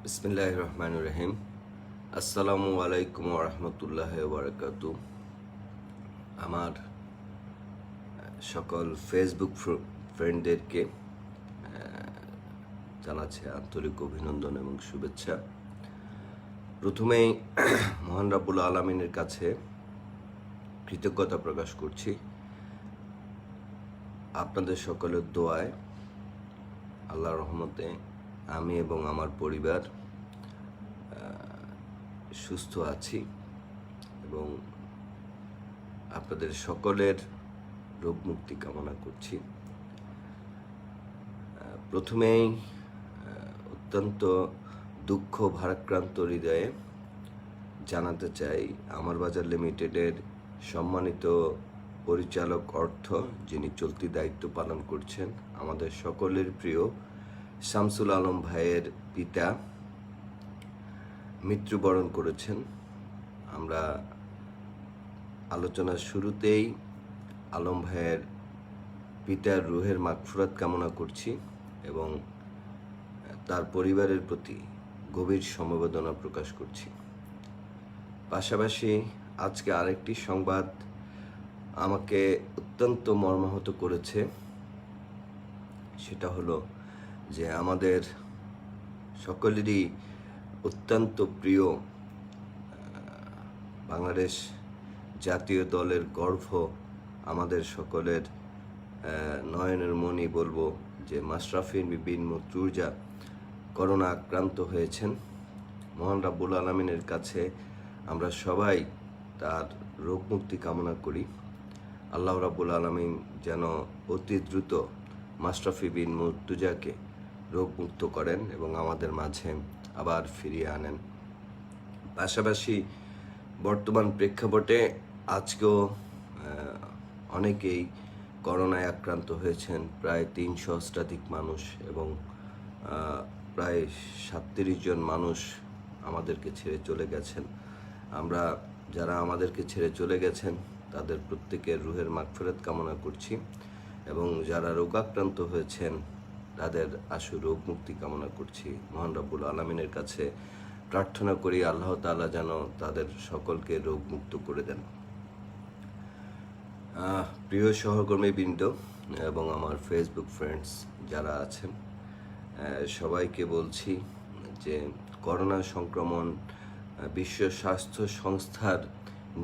বিসমিল্লাহির রহমানির রহিম। আসসালামু আলাইকুম ওয়া রাহমাতুল্লাহি ওয়া বারাকাতুহু। আমার সকল ফেসবুক ফ্রেন্ডদেরকে জানাচ্ছি আন্তরিক অভিনন্দন এবং শুভেচ্ছা। প্রথমেই মহান রাব্বুল আলামিনের কাছে কৃতজ্ঞতা প্রকাশ করছি। আপনাদের সকলের দোয়ায় আল্লাহর রহমতে আমি এবং আমার পরিবার সুস্থ আছি এবং আপনাদের সকলের রোগ মুক্তি কামনা করছি। প্রথমেই অত্যন্ত দুঃখ ভারাক্রান্ত হৃদয়ে জানাতে চাই আমার বাজার লিমিটেডের সম্মানিত পরিচালক অর্থ, যিনি চলতি দায়িত্ব পালন করছেন, আমাদের সকলের প্রিয় শামসুল আলম ভাইয়ের পিতা মৃত্যুবরণ করেছেন। আমরা আলোচনার শুরুতেই আলম ভাইয়ের পিতার রুহের মাগফিরাত কামনা করছি এবং তার পরিবারের প্রতি গভীর সমবেদনা প্রকাশ করছি। পাশাপাশি আজকে আরেকটি সংবাদ আমাকে অত্যন্ত মর্মাহত করেছে। সেটা হলো যে আমাদের সকলেরই অত্যন্ত প্রিয় বাংলাদেশ জাতীয় দলের গর্ব, আমাদের সকলের নয়নের মণি বলবো যে মাশরাফি বিন মুর্তজা করোনা আক্রান্ত হয়েছেন। মহান রাব্বুল আলামিনের কাছে আমরা সবাই তার রোগ মুক্তি কামনা করি। আল্লাহ রাব্বুল আলামিন যেন অতি দ্রুত মাশরাফি বিন মুর্তজাকে রোগ মুক্ত করেন এবং আমাদের মাঝে আবার ফিরিয়ে আনেন। পাশাপাশি বর্তমান প্রেক্ষাপটে আজকেও অনেকেই করোনায় আক্রান্ত হয়েছেন, প্রায় ৩০০ অষ্টাধিক মানুষ এবং প্রায় ৩৭ জন মানুষ আমাদেরকে ছেড়ে চলে গেছেন। আমরা যারা আমাদেরকে ছেড়ে চলে গেছেন তাদের প্রত্যেকের রুহের মাগফিরাত কামনা করছি এবং যারা রোগাক্রান্ত হয়েছেন তাদের আশু রোগ মুক্তি কামনা করছি। মহান রাব্বুল আলামিনের কাছে প্রার্থনা করি আল্লাহ তাআলা যেন তাদের সকলকে রোগ মুক্ত করে দেন। প্রিয় সহকর্মীবৃন্দ এবং আমার ফেসবুক ফ্রেন্ডস যারা আছেন, সবাইকে বলছি যে করোনা সংক্রমণ বিশ্ব স্বাস্থ্য সংস্থার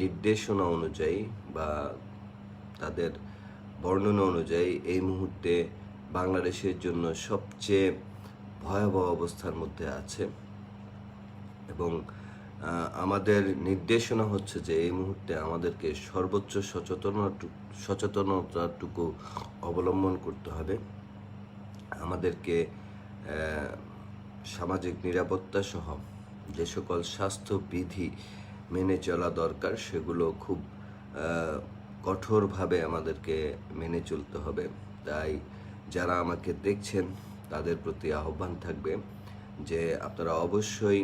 নির্দেশনা অনুযায়ী বা তাদের বর্ণনা অনুযায়ী এই মুহূর্তে বাংলাদেশের জন্য সবচেয়ে ভয়াবহ অবস্থার মধ্যে আছে এবং আমাদের নির্দেশনা হচ্ছে যে এই মুহূর্তে আমাদেরকে সর্বোচ্চ সচেতনতাটুকু অবলম্বন করতে হবে। আমাদেরকে সামাজিক নিরাপত্তা সহ যে সকল স্বাস্থ্যবিধি মেনে চলা দরকার সেগুলো খুব কঠোরভাবে আমাদেরকে মেনে চলতে হবে। তাই যারা আমাকে দেখছেন তাদের প্রতি আহ্বান থাকবে যে আপনারা অবশ্যই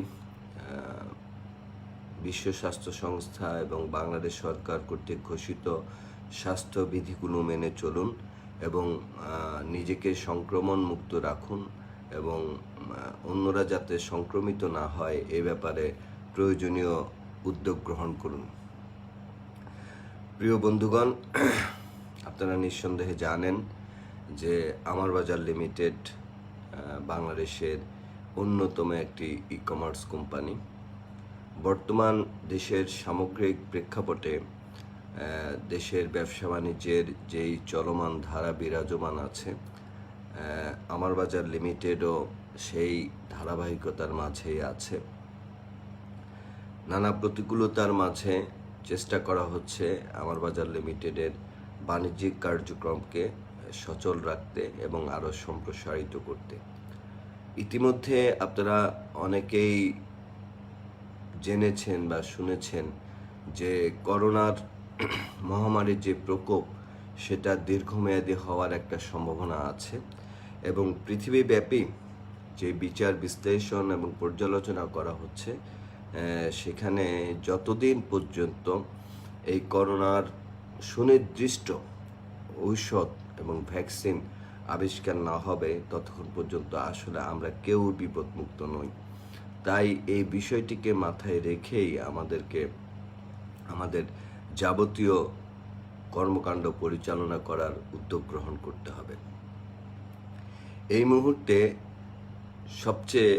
বিশ্ব স্বাস্থ্য সংস্থা এবং বাংলাদেশ সরকার কর্তৃক ঘোষিত স্বাস্থ্যবিধিগুলো মেনে চলুন এবং নিজেকে সংক্রমণ মুক্ত রাখুন এবং অন্যরা যাতে সংক্রমিত না হয় এ ব্যাপারে প্রয়োজনীয় উদ্যোগ গ্রহণ করুন। প্রিয় বন্ধুগণ, আপনারা নিঃসন্দেহে জানেন যে আমার বাজার লিমিটেড বাংলাদেশের অন্যতম একটি ই কমার্স কোম্পানি। বর্তমান দেশের সামগ্রিক প্রেক্ষাপটে দেশের ব্যবসা বাণিজ্যের যেই চলমান ধারা বিরাজমান আছে, আমার বাজার লিমিটেডও সেই ধারাবাহিকতার মাঝেই আছে। নানা প্রতিকূলতার মাঝে চেষ্টা করা হচ্ছে আমার বাজার লিমিটেডের বাণিজ্যিক কার্যক্রমকে সচল রাখতে এবং আরও সম্প্রসারিত করতে। ইতিমধ্যে আপনারা অনেকেই জেনেছেন বা শুনেছেন যে করোনার মহামারীর যে প্রকোপ সেটা দীর্ঘমেয়াদী হওয়ার একটা সম্ভাবনা আছে এবং পৃথিবীব্যাপী যে বিচার বিশ্লেষণ এবং পর্যালোচনা করা হচ্ছে সেখানে যতদিন পর্যন্ত এই করোনার সুনির্দিষ্ট ঔষধ এবং ভ্যাকসিন আবিষ্কার না হবে ততক্ষণ পর্যন্ত আসলে আমরা কেউ বিপদমুক্ত নই। তাই এই বিষয়টিকে মাথায় রেখেই আমাদেরকে আমাদের যাবতীয় কর্মকাণ্ড পরিচালনা করার উদ্যোগ গ্রহণ করতে হবে। এই মুহূর্তে সবচেয়ে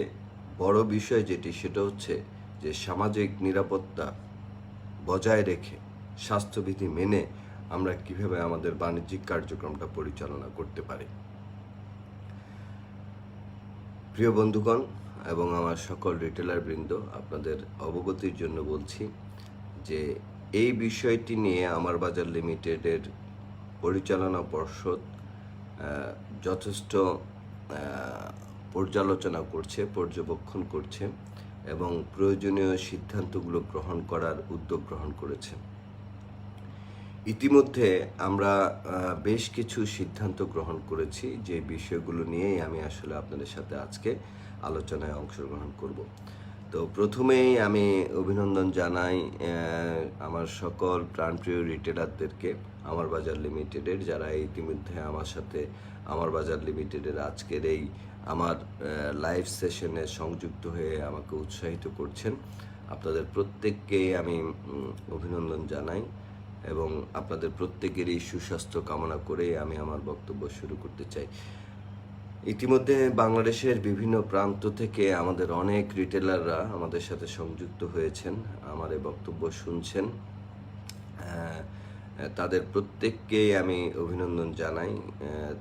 বড় বিষয় যেটি, সেটা হচ্ছে যে সামাজিক নিরাপত্তা বজায় রেখে স্বাস্থ্যবিধি মেনে আমরা কিভাবে আমাদের বাণিজ্যিক কার্যক্রমটা পরিচালনা করতে পারি। প্রিয় বন্ধুগণ এবং আমার সকল রিটেলার বৃন্দ, আপনাদের অবগতির জন্য বলছি যে এই বিষয়টি নিয়ে আমার বাজার লিমিটেডের পরিচালনা পর্ষদ যথেষ্ট পর্যালোচনা করছে, পর্যবেক্ষণ করছে এবং প্রয়োজনীয় সিদ্ধান্তগুলো গ্রহণ করার উদ্যোগ গ্রহণ করেছে। ইতিমধ্যে আমরা বেশ কিছু সিদ্ধান্ত গ্রহণ করেছি, যে বিষয়গুলো নিয়েই আমি আসলে আপনাদের সাথে আজকে আলোচনায় অংশগ্রহণ করব। তো প্রথমেই আমি অভিনন্দন জানাই আমার সকল প্রাণপ্রিয় রিটেলারদেরকে, আমার বাজার লিমিটেডের, যারা ইতিমধ্যে আমার সাথে আমার বাজার লিমিটেডের আজকের এই আমার লাইভ সেশনে সংযুক্ত হয়ে আমাকে উৎসাহিত করছেন। আপনাদের প্রত্যেককেই আমি অভিনন্দন জানাই এবং আপনাদের প্রত্যেকেরই সুস্বাস্থ্য কামনা করে আমি আমার বক্তব্য শুরু করতে চাই। ইতিমধ্যে বাংলাদেশের বিভিন্ন প্রান্ত থেকে আমাদের অনেক রিটেলাররা আমাদের সাথে সংযুক্ত হয়েছেন, আমার এই বক্তব্য শুনছেন। তাদের প্রত্যেককেই আমি অভিনন্দন জানাই,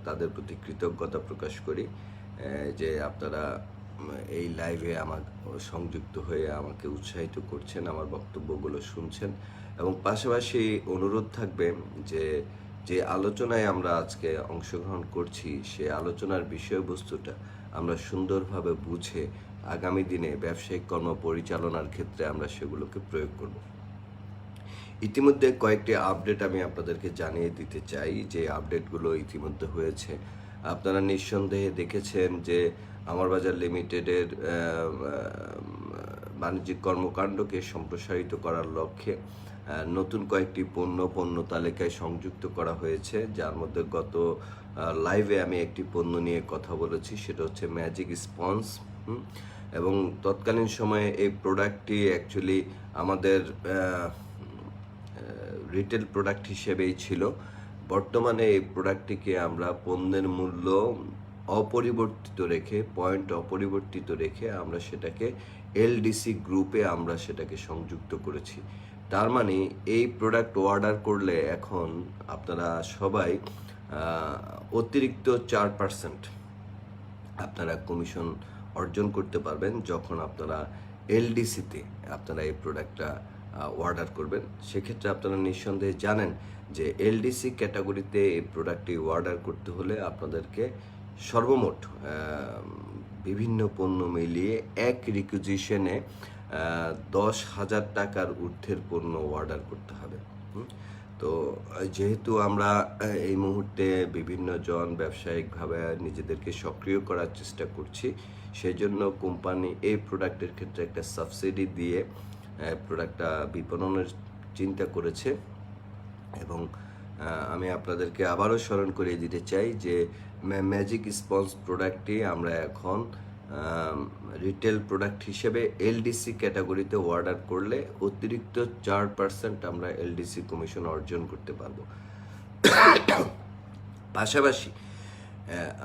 তাদের প্রতি কৃতজ্ঞতা প্রকাশ করি যে আপনারা এই লাইভে আমার সংযুক্ত হয়ে আমাকে উৎসাহিত করছেন, আমার বক্তব্যগুলো শুনছেন। এবং পাশাপাশি অনুরোধ থাকবে যে যে আলোচনায় আমরা আজকে অংশগ্রহণ করছি, সে আলোচনার বিষয়বস্তুটা আমরা সুন্দরভাবে বুঝে আগামী দিনে ব্যবসায়িক কর্ম পরিচালনার ক্ষেত্রে আমরা সেগুলোকে প্রয়োগ করব। ইতিমধ্যে কয়েকটি আপডেট আমি আপনাদেরকে জানিয়ে দিতে চাই, যে আপডেটগুলো ইতিমধ্যে হয়েছে। আপনারা নিঃসন্দেহে দেখেছেন যে আমার বাজার লিমিটেডের বাণিজ্যিক কর্মকাণ্ডকে সম্প্রসারিত করার লক্ষ্যে নতুন কয়েকটি পণ্য তালিকায় সংযুক্ত করা হয়েছে, যার মধ্যে গত লাইভে আমি একটি পণ্য নিয়ে কথা বলেছি, সেটা হচ্ছে ম্যাজিক স্পঞ্জ। এবং তৎকালীন সময়ে এই প্রোডাক্টটি অ্যাকচুয়ালি আমাদের রিটেল প্রোডাক্ট হিসেবেই ছিল। বর্তমানে এই প্রোডাক্টটিকে আমরা পণ্যের মূল্য অপরিবর্তিত রেখে, পয়েন্ট অপরিবর্তিত রেখে আমরা সেটাকে এলডিসি গ্রুপে আমরা সেটাকে সংযুক্ত করেছি। তার মানে এই প্রোডাক্ট অর্ডার করলে এখন আপনারা সবাই অতিরিক্ত 4% আপনারা কমিশন অর্জন করতে পারবেন যখন আপনারা এলডিসিতে আপনারা এই প্রোডাক্টটা অর্ডার করবেন। সেক্ষেত্রে আপনারা নিঃসন্দেহে জানেন যে এলডিসি ক্যাটাগরিতে এই প্রোডাক্টটি অর্ডার করতে হলে আপনাদেরকে সর্বমোট বিভিন্ন পণ্য মিলিয়ে এক রিকুইজিশনে 10,000 টাকার ঊর্ধ্বের পণ্য অর্ডার করতে হবে। তো যেহেতু আমরা এই মুহূর্তে বিভিন্ন জন ব্যবসায়িকভাবে নিজেদেরকে সক্রিয় করার চেষ্টা করছি, সেই জন্য কোম্পানি এই প্রোডাক্টের ক্ষেত্রে একটা সাবসিডি দিয়ে প্রোডাক্টটা বিপণনের চিন্তা করেছে। এবং আমি আপনাদেরকে আবারও স্মরণ করিয়ে দিতে চাই যে ম্যাজিক স্পঞ্জ প্রোডাক্টটি আমরা এখন রিটেল প্রোডাক্ট হিসেবে এলডিসি ক্যাটাগরিতে অর্ডার করলে অতিরিক্ত 4% আমরা এলডিসি কমিশন অর্জন করতে পারবো। পাশাপাশি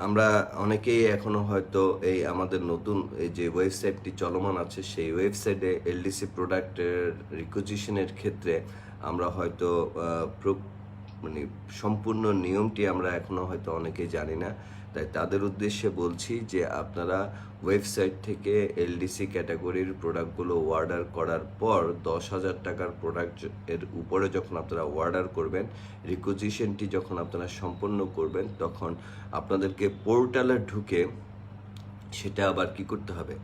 আমরা অনেকেই এখনও হয়তো এই আমাদের নতুন এই যে ওয়েবসাইটটি চলমান আছে, সেই ওয়েবসাইটে এলডিসি প্রোডাক্টের রিকুইজিশনের ক্ষেত্রে আমরা হয়তো মানে সম্পূর্ণ নিয়মটি আমরা এখনও হয়তো অনেকেই জানি না। তাই তাদের উদ্দেশ্যে বলছি যে আপনারা ওয়েবসাইট থেকে এলডিসি ক্যাটাগরির প্রোডাক্টগুলো অর্ডার করার পর 10,000 টাকার প্রোডাক্ট এর উপরে যখন আপনারা অর্ডার করবেন, রিকুইজিশনটি যখন আপনারা সম্পন্ন করবেন, তখন আপনাদেরকে পোর্টালে ঢুকে সেটা আবার কি করতে হবে,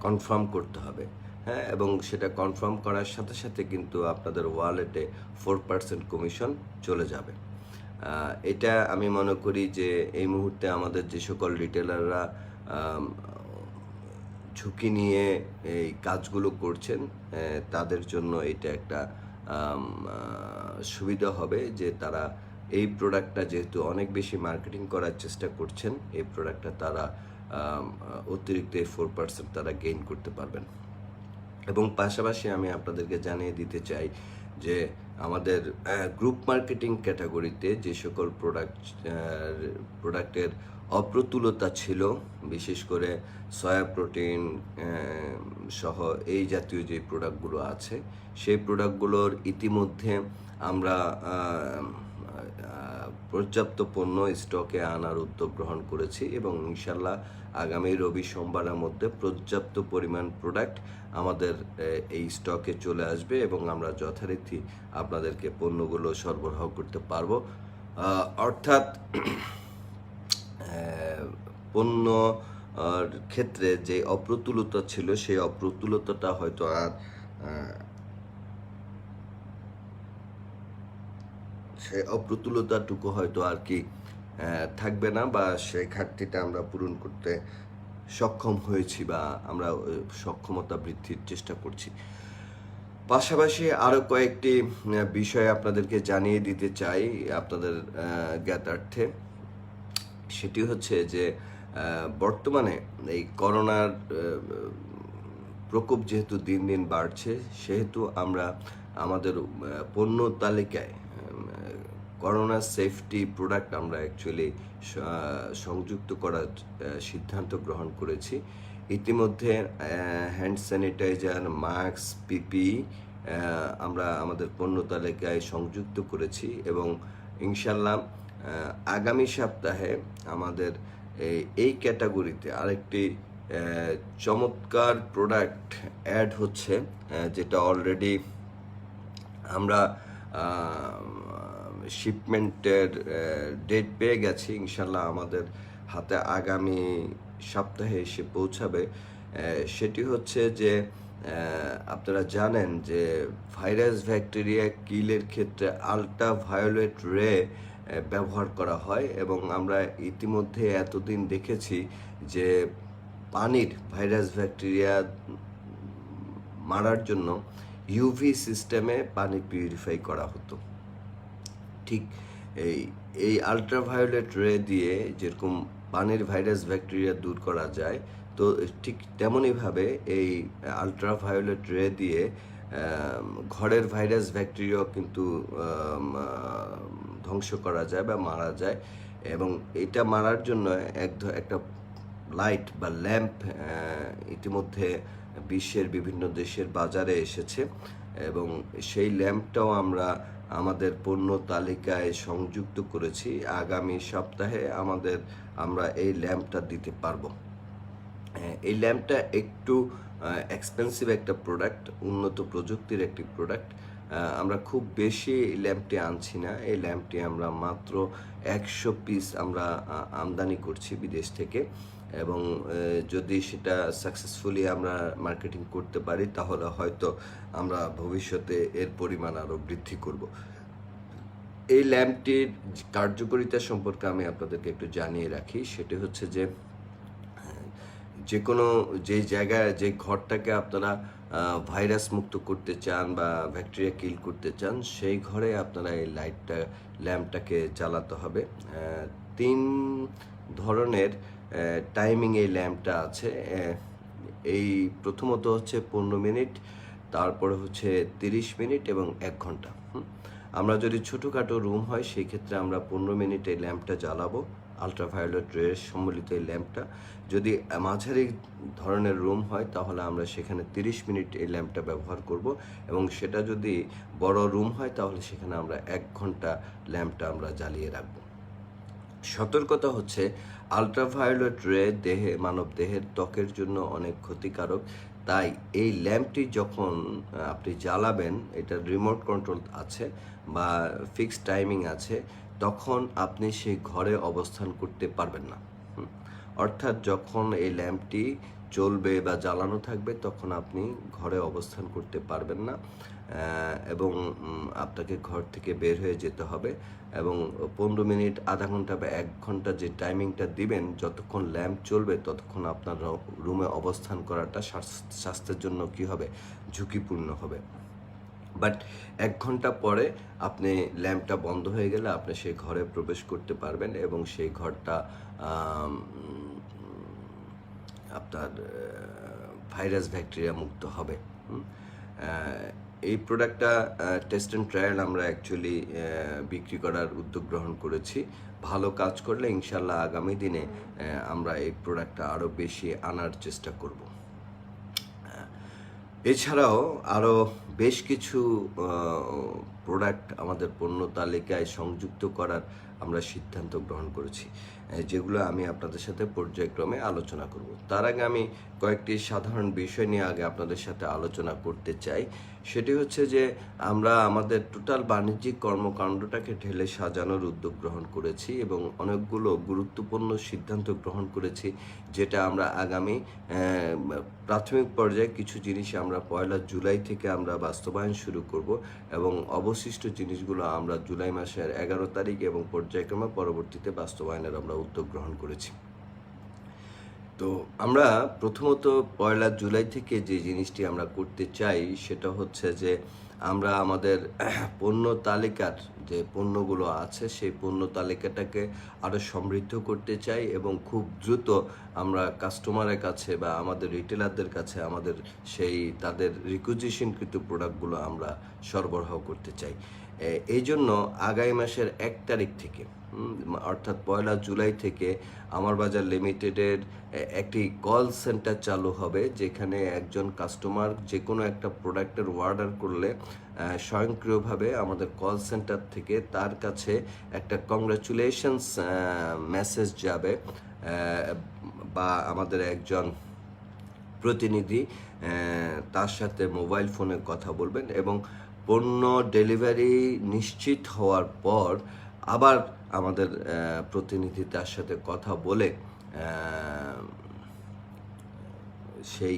কনফার্ম করতে হবে। হ্যাঁ, এবং সেটা কনফার্ম করার সাথে সাথে কিন্তু আপনাদের ওয়ালেটে 4% কমিশন চলে যাবে। এটা আমি মনে করি যে এই মুহূর্তে আমাদের যে সকল রিটেলাররা ঝুঁকি নিয়ে এই কাজগুলো করছেন, তাদের জন্য এটা একটা সুবিধা হবে যে তারা এই প্রোডাক্টটা যেহেতু অনেক বেশি মার্কেটিং করার চেষ্টা করছেন, এই প্রোডাক্টটা তারা অতিরিক্ত 4% তারা গেইন করতে পারবেন। এবং পাশাপাশি আমি আপনাদেরকে জানিয়ে দিতে চাই যে আমাদের গ্রুপ মার্কেটিং ক্যাটাগরিতে যে সকল প্রোডাক্টের অপ্রতুলতা ছিল, বিশেষ করে সয়া প্রোটিন সহ এই জাতীয় যে প্রোডাক্টগুলো আছে, সেই প্রোডাক্টগুলোর ইতিমধ্যে আমরা পর্যাপ্ত পণ্য স্টকে আনার উদ্যোগ গ্রহণ করেছি এবং ইনশাল্লাহ আগামী রবি সোমবারের মধ্যে পর্যাপ্ত পরিমাণ প্রোডাক্ট আমাদের এই স্টকে চলে আসবে এবং আমরা যথারীতি আপনাদেরকে পণ্যগুলো সরবরাহ করতে পারবো। অর্থাৎ পণ্য ক্ষেত্রে যে অপ্রতুলতা ছিল, সেই অপ্রতুলতাটা হয়তো আর সেই অপ্রতুলতাটুকু হয়তো আর কি থাকবে না, বা সেই ঘাটতিটা আমরা পূরণ করতে সক্ষম হয়েছি বা আমরা সক্ষমতা বৃদ্ধির চেষ্টা করছি। পাশাপাশি আরও কয়েকটি বিষয় আপনাদেরকে জানিয়ে দিতে চাই আপনাদের জ্ঞাতার্থে। সেটি হচ্ছে যে বর্তমানে এই করোনার প্রকোপ যেহেতু দিন দিন বাড়ছে, সেহেতু আমরা আমাদের পণ্য তালিকায় করোনা সেফটি প্রোডাক্ট আমরা অ্যাকচুয়ালি সংযুক্ত করার সিদ্ধান্ত গ্রহণ করেছি। ইতিমধ্যে হ্যান্ড স্যানিটাইজার, মাস্ক, পিপি আমরা আমাদের পণ্য তালিকায় সংযুক্ত করেছি এবং ইনশাল্লাহ আগামী সপ্তাহে আমাদের এই ক্যাটাগরিতে আরেকটি চমৎকার প্রোডাক্ট অ্যাড হচ্ছে, যেটা অলরেডি আমরা শিপমেন্টের ডেট পেয়ে গেছি। ইনশাল্লাহ আমাদের হাতে আগামী সপ্তাহে এসে পৌঁছাবে। সেটি হচ্ছে যে আপনারা জানেন যে ভাইরাস ব্যাকটেরিয়া কিলের ক্ষেত্রে আলট্রা ভায়োলেট রে ব্যবহার করা হয় এবং আমরা ইতিমধ্যে এতদিন দেখেছি যে পানির ভাইরাস ব্যাকটেরিয়া মারার জন্য ইউভি সিস্টেমে পানি পিউরিফাই করা হতো। ঠিক এই আলট্রাভায়োলেট রে দিয়ে যেরকম পানির ভাইরাস ব্যাকটেরিয়া দূর করা যায়, তো ঠিক তেমনইভাবে এই আলট্রাভায়োলেট রে দিয়ে ঘরের ভাইরাস ব্যাকটেরিয়াও কিন্তু ধ্বংস করা যায় বা মারা যায়। এবং এটা মারার জন্য একটা লাইট বা ল্যাম্প ইতিমধ্যে বিশ্বের বিভিন্ন দেশের বাজারে এসেছে এবং সেই ল্যাম্পটাও আমরা আমাদের পণ্য তালিকায় সংযুক্ত করেছি। আগামী সপ্তাহে আমরা এই ল্যাম্পটা দিতে পারবো। এই ল্যাম্পটা একটু এক্সপেন্সিভ একটা প্রোডাক্ট, উন্নত প্রযুক্তির একটি প্রোডাক্ট। আমরা খুব বেশি ল্যাম্পটি আনছি না। এই ল্যাম্পটি আমরা মাত্র 100 পিস আমরা আমদানি করছি বিদেশ থেকে এবং যদি সেটা সাকসেসফুলি আমরা মার্কেটিং করতে পারি তাহলে হয়তো আমরা ভবিষ্যতে এর পরিমাণ আরও বৃদ্ধি করব। এই ল্যাম্পটির কার্যকারিতা সম্পর্কে আমি আপনাদেরকে একটু জানিয়ে রাখি। সেটি হচ্ছে যে যে জায়গায় যে ঘরটাকে আপনারা ভাইরাস মুক্ত করতে চান বা ব্যাকটেরিয়া কিল করতে চান, সেই ঘরে আপনারা এই ল্যাম্পটাকে জ্বালাতে হবে। 3 ধরনের টাইমিং এই ল্যাম্পটা আছে। এই প্রথমত হচ্ছে 15 মিনিট, তারপরে হচ্ছে 30 মিনিট এবং 1 ঘন্টা। আমরা যদি ছোটোখাটো রুম হয় সেই ক্ষেত্রে আমরা 15 মিনিট এই ল্যাম্পটা জ্বালাবো, আলট্রাভায়োলেট রে সম্বলিত এই ল্যাম্পটা। যদি মাঝারি ধরনের রুম হয় তাহলে আমরা সেখানে 30 মিনিট এই ল্যাম্পটা ব্যবহার করব এবং সেটা যদি বড় রুম হয় তাহলে সেখানে আমরা 1 ঘন্টা ল্যাম্পটা আমরা জ্বালিয়ে রাখবো। সতর্কতা হচ্ছে আলট্রাভায়োলেট রে মানব দেহের ত্বকের জন্য অনেক ক্ষতিকারক। তাই এই ল্যাম্পটি যখন আপনি জ্বালাবেন, এটা রিমোট কন্ট্রোল আছে বা ফিক্সড টাইমিং আছে, তখন আপনি সেই ঘরে অবস্থান করতে পারবেন না। অর্থাৎ যখন এই ল্যাম্পটি চলবে বা জ্বালানো থাকবে তখন আপনি ঘরে অবস্থান করতে পারবেন না এবং আপনাকে ঘর থেকে বের হয়ে যেতে হবে এবং 15 মিনিট, আধা ঘন্টা বা 1 ঘন্টা যে টাইমিংটা দিবেন, যতক্ষণ ল্যাম্প চলবে ততক্ষণ আপনার রুমে অবস্থান করাটা স্বাস্থ্যের জন্য কী হবে, ঝুঁকিপূর্ণ হবে। বাট 1 ঘন্টা পরে আপনি ল্যাম্পটা বন্ধ হয়ে গেলে আপনি সেই ঘরে প্রবেশ করতে পারবেন এবং সেই ঘরটা আপনার ভাইরাস ব্যাকটেরিয়া মুক্ত হবে। এই প্রোডাক্টটা টেস্ট অ্যান্ড ট্রায়াল আমরা অ্যাকচুয়ালি বিক্রি করার উদ্যোগ গ্রহণ করেছি। ভালো কাজ করলে ইনশাল্লাহ আগামী দিনে আমরা এই প্রোডাক্টটা আরও বেশি আনার চেষ্টা করব। এছাড়াও আরও বেশ কিছু প্রোডাক্ট আমাদের পণ্য তালিকায় সংযুক্ত করার আমরা সিদ্ধান্ত গ্রহণ করেছি, যেগুলো আমি আপনাদের সাথে পর্যায়ক্রমে আলোচনা করব। তার আগে আমি কয়েকটি সাধারণ বিষয় নিয়ে আগে আপনাদের সাথে আলোচনা করতে চাই। সেটি হচ্ছে যে আমরা আমাদের টোটাল বাণিজ্যিক কর্মকাণ্ডটাকে ঢেলে সাজানোর উদ্যোগ গ্রহণ করেছি এবং অনেকগুলো গুরুত্বপূর্ণ সিদ্ধান্ত গ্রহণ করেছি, যেটা আমরা আগামী প্রাথমিক পর্যায়ে কিছু জিনিস আমরা 1 জুলাই থেকে আমরা বাস্তবায়ন শুরু করব এবং অবশিষ্ট জিনিসগুলো আমরা জুলাই মাসের 11 তারিখ এবং পর্যায়ক্রমে পরবর্তীতে বাস্তবায়নের আমরা উদ্যোগ গ্রহণ করেছি। তো আমরা প্রথমত 1 জুলাই থেকে যে জিনিসটি আমরা করতে চাই সেটা হচ্ছে যে আমরা আমাদের পণ্য তালিকার যে পণ্যগুলো আছে সেই পণ্য তালিকাটাকে আরও সমৃদ্ধ করতে চাই এবং খুব দ্রুত আমরা কাস্টমারের কাছে বা আমাদের রিটেলারদের কাছে আমাদের সেই তাদের রিকুইজিশনকৃত প্রোডাক্টগুলো আমরা সরবরাহ করতে চাই। এই জন্য আগামী মাসের 1 তারিখ থেকে অর্থাৎ 1 জুলাই থেকে আমার বাজার লিমিটেডের একটি কল সেন্টার চালু হবে, যেখানে একজন কাস্টমার যে কোনো একটা প্রোডাক্টের অর্ডার করলে স্বয়ংক্রিয়ভাবে আমাদের কল সেন্টার থেকে তার কাছে একটা কংগ্রাচুলেশনস মেসেজ যাবে বা আমাদের একজন প্রতিনিধি তার সাথে মোবাইল ফোনে কথা বলবেন এবং পণ্য ডেলিভারি নিশ্চিত হওয়ার পর আবার আমাদের প্রতিনিধি তার সাথে কথা বলে সেই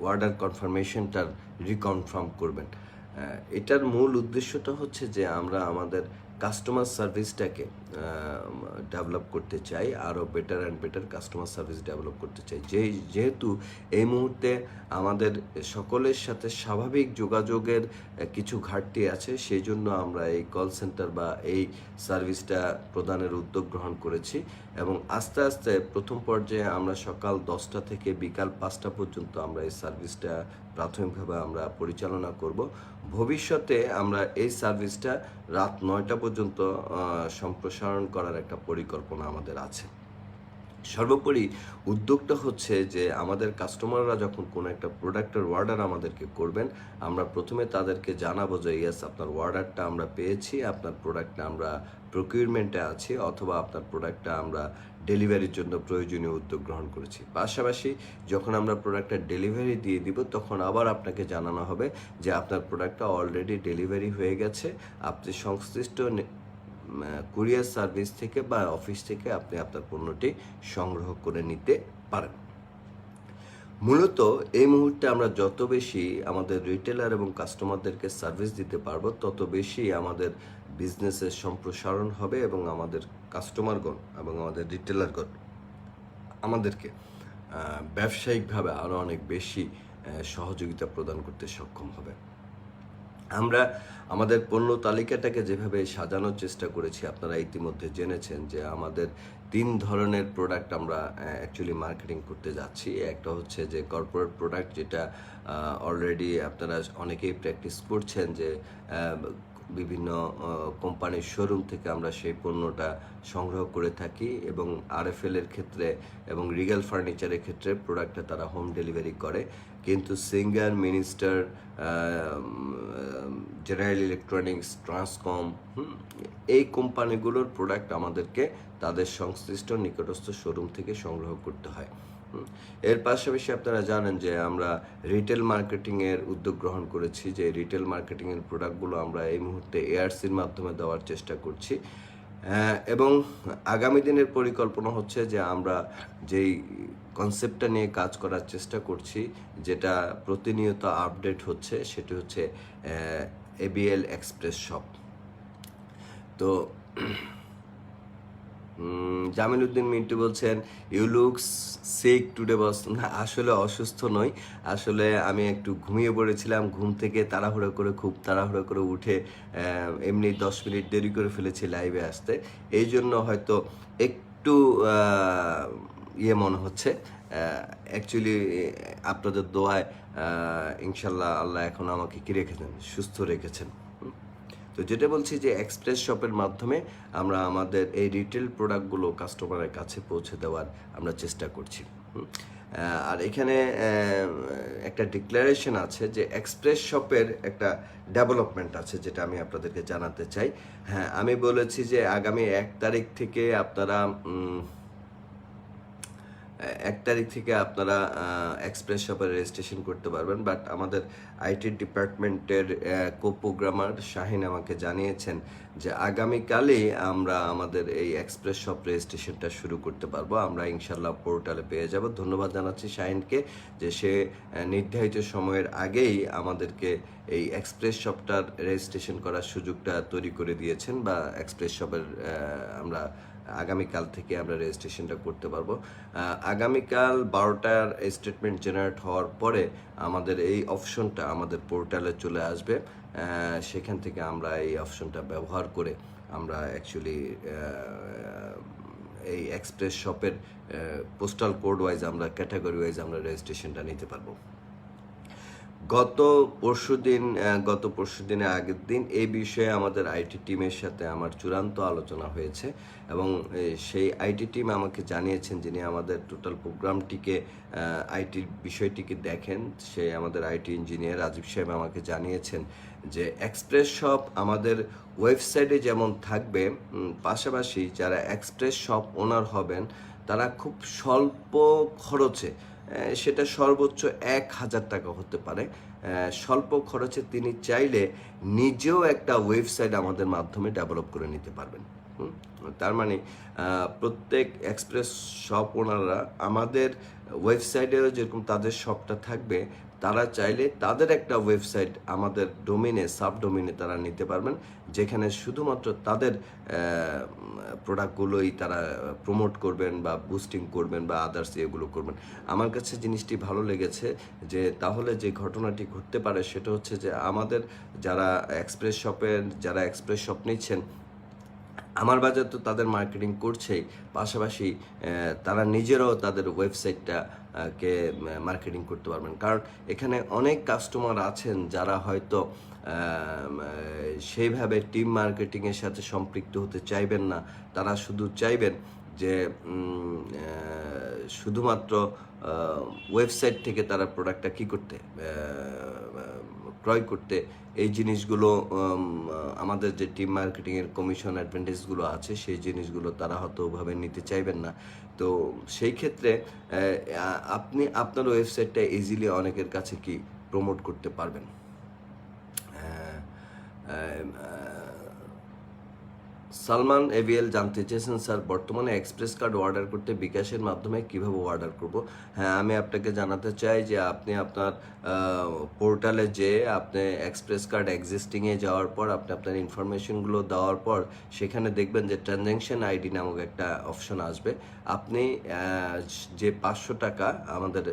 অর্ডার কনফার্মেশনটার রিকনফার্ম করবেন। এটার মূল উদ্দেশ্যটা হচ্ছে যে আমরা আমাদের কাস্টমার সার্ভিসটাকে ডেভেলপ করতে চাই, আরও better and better customer service develop করতে চাই। যেহেতু এই মুহূর্তে আমাদের সকলের সাথে স্বাভাবিক যোগাযোগের কিছু ঘাটতি আছে, সেই জন্য আমরা এই কল সেন্টার বা এই সার্ভিসটা প্রদানের উদ্যোগ গ্রহণ করেছি এবং আস্তে আস্তে প্রথম পর্যায়ে আমরা সকাল 10টা থেকে বিকাল 5টা পর্যন্ত আমরা এই সার্ভিসটা প্রাথমিকভাবে আমরা পরিচালনা করব। ভবিষ্যতে আমরা এই সার্ভিসটা রাত 9টা পর্যন্ত সম্প্রসারণ করার একটা পরিকল্পনা আমাদের আছে। সর্বোপরি উদ্যোগটা হচ্ছে যে আমাদের কাস্টমাররা যখন কোনো একটা প্রোডাক্টের অর্ডার আমাদেরকে করবেন, আমরা প্রথমে তাদেরকে জানাবো যে ইয়েস, আপনার অর্ডারটা আমরা পেয়েছি, আপনার প্রোডাক্টটা আমরা প্রকিউরমেন্টে আছি, অথবা আপনার প্রোডাক্টটা আমরা ডেলিভারির জন্য প্রয়োজনীয় উদ্যোগ গ্রহণ করেছি। পাশাপাশি যখন আমরা প্রোডাক্টটা ডেলিভারি দিয়ে দিব, তখন আবার আপনাকে জানানো হবে যে আপনার প্রোডাক্টটা অলরেডি ডেলিভারি হয়ে গেছে, আপনি সংশ্লিষ্ট কুরিয়ার সার্ভিস থেকে বা অফিস থেকে আপনি আপনার পণ্যটি সংগ্রহ করে নিতে পারেন। মূলত এই মুহূর্তে আমরা যত বেশি আমাদের রিটেলার এবং কাস্টমারদেরকে সার্ভিস দিতে পারবো, তত বেশি আমাদের বিজনেসের সম্প্রসারণ হবে এবং আমাদের কাস্টমারগণ এবং আমাদের রিটেলারগণ আমাদেরকে ব্যবসায়িকভাবে আরও অনেক বেশি সহযোগিতা প্রদান করতে সক্ষম হবে। আমরা আমাদের পণ্য তালিকাটাকে যেভাবে সাজানোর চেষ্টা করেছি, আপনারা ইতিমধ্যে জেনেছেন যে আমাদের 3 ধরনের প্রোডাক্ট আমরা অ্যাকচুয়ালি মার্কেটিং করতে যাচ্ছি। একটা হচ্ছে যে কর্পোরেট প্রোডাক্ট, যেটা অলরেডি আপনারা অনেকেই প্র্যাকটিস করছেন যে বিভিন্ন কোম্পানির শোরুম থেকে আমরা সেই পণ্যটা সংগ্রহ করে থাকি এবং আরএফএল এর ক্ষেত্রে এবং রিগেল ফার্নিচারের ক্ষেত্রে প্রোডাক্টটা তারা হোম ডেলিভারি করে। কিন্তু singer, minister, general electronics, Transcom এই কোম্পানিগুলোর প্রোডাক্ট আমাদেরকে তাদের সংশ্লিষ্ট নিকটস্থ শোরুম থেকে সংগ্রহ করতে হয়। এর পাশাপাশি আপনারা জানেন যে আমরা রিটেল মার্কেটিংয়ের উদ্যোগ গ্রহণ করেছি, যে রিটেল মার্কেটিংয়ের প্রোডাক্টগুলো আমরা এই মুহূর্তে এআরসির মাধ্যমে দেওয়ার চেষ্টা করছি এবং আগামী দিনের পরিকল্পনা হচ্ছে যে আমরা যেই কনসেপ্টটা নিয়ে কাজ করার চেষ্টা করছি, যেটা প্রতিনিয়ত আপডেট হচ্ছে, সেটি হচ্ছে এবিএল এক্সপ্রেস শপ। তো জামিল উদ্দিন মিন্টু বলছেন ইউ লুকস সিক টুডে বস। না, আসলে অসুস্থ নই, আসলে আমি একটু ঘুমিয়ে পড়েছিলাম। ঘুম থেকে খুব তাড়াহুড়ো করে উঠে এমনি 10 মিনিট দেরি করে ফেলেছি লাইভে আসতে, এই জন্য হয়তো একটু ইয়ে মনে হচ্ছে। অ্যাকচুয়ালি আপনাদের দোয়ায় ইনশাল্লাহ আল্লাহ এখন আমাকে কি রেখেছেন, সুস্থ রেখেছেন। তো যেটা বলছি যে এক্সপ্রেস শপের মাধ্যমে আমরা আমাদের এই রিটেল প্রোডাক্টগুলো কাস্টমারের কাছে পৌঁছে দেওয়ার আমরা চেষ্টা করছি। আর এখানে একটা ডিক্লারেশন আছে যে এক্সপ্রেস শপের একটা ডেভেলপমেন্ট আছে, যেটা আমি আপনাদেরকে জানাতে চাই। হ্যাঁ, আমি বলেছি যে আগামী 1 তারিখ থেকে আপনারা 1 তারিখ থেকে আপনারা এক্সপ্রেস শপে রেজিস্ট্রেশন করতে পারবেন। বাট আমাদের আইটি ডিপার্টমেন্টের প্রোগ্রামার শাহিন আমাকে জানিয়েছেন যে আগামীকালই আমরা আমাদের এই এক্সপ্রেস শপ রেজিস্ট্রেশনটা শুরু করতে পারবো। আমরা ইনশাল্লাহ পোর্টালে পেয়ে যাব। ধন্যবাদ জানাচ্ছি শাহিনকে যে সে নির্ধারিত সময়ের আগেই আমাদেরকে এই এক্সপ্রেস শপটার রেজিস্ট্রেশন করার সুযোগটা তৈরি করে দিয়েছেন, বা এক্সপ্রেস শপের আমরা আগামীকাল থেকে আমরা রেজিস্ট্রেশনটা করতে পারবো। আগামীকাল 12টার স্টেটমেন্ট জেনারেট হওয়ার পরে আমাদের এই অপশনটা আমাদের পোর্টালে চলে আসবে। সেখান থেকে আমরা এই অপশনটা ব্যবহার করে আমরা অ্যাকচুয়ালি এই এক্সপ্রেস শপের পোস্টাল কোড ওয়াইজ আমরা ক্যাটাগরি ওয়াইজ আমরা রেজিস্ট্রেশনটা নিতে পারবো। গত পরশুদিনের আগের দিন এই বিষয়ে আমাদের আইটি টিমের সাথে আমার চূড়ান্ত আলোচনা হয়েছে, এবং সেই আইটি টিম আমাকে জানিয়েছেন, যিনি আমাদের টোটাল প্রোগ্রামটিকে আইটির বিষয়টিকে দেখেন, সে আমাদের আইটি ইঞ্জিনিয়ার রাজীব সাহেব আমাকে জানিয়েছেন যে এক্সপ্রেস শপ আমাদের ওয়েবসাইটে যেমন থাকবে, পাশাপাশি যারা এক্সপ্রেস শপ ওনার হবেন তারা খুব স্বল্প খরচে, সেটা সর্বোচ্চ 1,000 টাকা হতে পারে, স্বল্প খরচে তিনি চাইলে নিজেও একটা ওয়েবসাইট আমাদের মাধ্যমে ডেভেলপ করে নিতে পারবেন। তার মানে প্রত্যেক এক্সপ্রেস শপ ওনাররা আমাদের ওয়েবসাইটেও যেরকম তাদের শপটা থাকবে, তারা চাইলে তাদের একটা ওয়েবসাইট আমাদের ডোমেনে, সাব ডোমেনে তারা নিতে পারবেন, যেখানে শুধুমাত্র তাদের প্রোডাক্টগুলোই তারা প্রমোট করবেন বা বুস্টিং করবেন বা আদার্স এগুলো করবেন। আমার কাছে জিনিসটি ভালো লেগেছে যে তাহলে যে ঘটনাটি ঘটতে পারে সেটা হচ্ছে যে আমাদের যারা এক্সপ্রেস শপ নিচ্ছেন, আমার বাজার তো তাদের মার্কেটিং করছেই, পাশাপাশি তারা নিজেরাও তাদের ওয়েবসাইটটাকে মার্কেটিং করতে পারবেন। কারণ এখানে অনেক কাস্টমার আছেন যারা হয়তো সেইভাবে টিম মার্কেটিংয়ের সাথে সম্পৃক্ত হতে চাইবেন না। তারা শুধু চাইবেন যে শুধুমাত্র ওয়েবসাইট থেকে তারা প্রোডাক্টটা কী করতে, ক্রয় করতে। এই জিনিসগুলো আমাদের যে টিম মার্কেটিংয়ের কমিশন অ্যাডভান্টেজগুলো আছে, সেই জিনিসগুলো তারা হয়তো ওভাবে নিতে চাইবেন না। তো সেই ক্ষেত্রে আপনি আপনার ওয়েবসাইটটা ইজিলি অনেকের কাছে কি প্রমোট করতে পারবেন। সালমান এভিএল জানতে চেয়েছেন, স্যার বর্তমানে এক্সপ্রেস কার্ড অর্ডার করতে বিকাশের মাধ্যমে কিভাবে অর্ডার করব। হ্যাঁ, আমি আপনাকে জানাতে চাই যে আপনি আপনার পোর্টালে যে আপনি এক্সপ্রেস কার্ড এক্সিস্টিংয়ে যাওয়ার পর আপনি আপনার ইনফরমেশনগুলো দেওয়ার পর সেখানে দেখবেন যে ট্রানজ্যাকশন আইডি নামক একটা অপশন আসবে। আপনি যে 500 টাকা আমাদের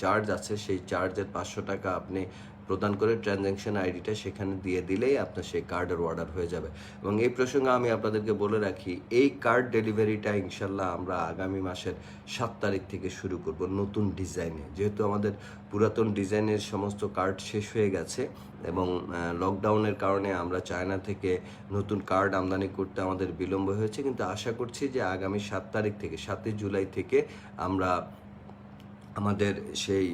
চার্জ আছে, সেই চার্জের 500 টাকা আপনি প্রদান করে ট্রানজ্যাকশন আইডিটা সেখানে দিয়ে দিলেই আপনার সেই কার্ডের অর্ডার হয়ে যাবে। এবং এই প্রসঙ্গে আমি আপনাদেরকে বলে রাখি, এই কার্ড ডেলিভারিটা ইনশাল্লাহ আমরা আগামী মাসের 7 তারিখ থেকে শুরু করব নতুন ডিজাইনে। যেহেতু আমাদের পুরাতন ডিজাইনের সমস্ত কার্ড শেষ হয়ে গেছে এবং লকডাউনের কারণে আমরা চায়না থেকে নতুন কার্ড আমদানি করতে আমাদের বিলম্ব হয়েছে, কিন্তু আশা করছি যে আগামী 7 তারিখ থেকে 7 জুলাই থেকে আমরা আমাদের সেই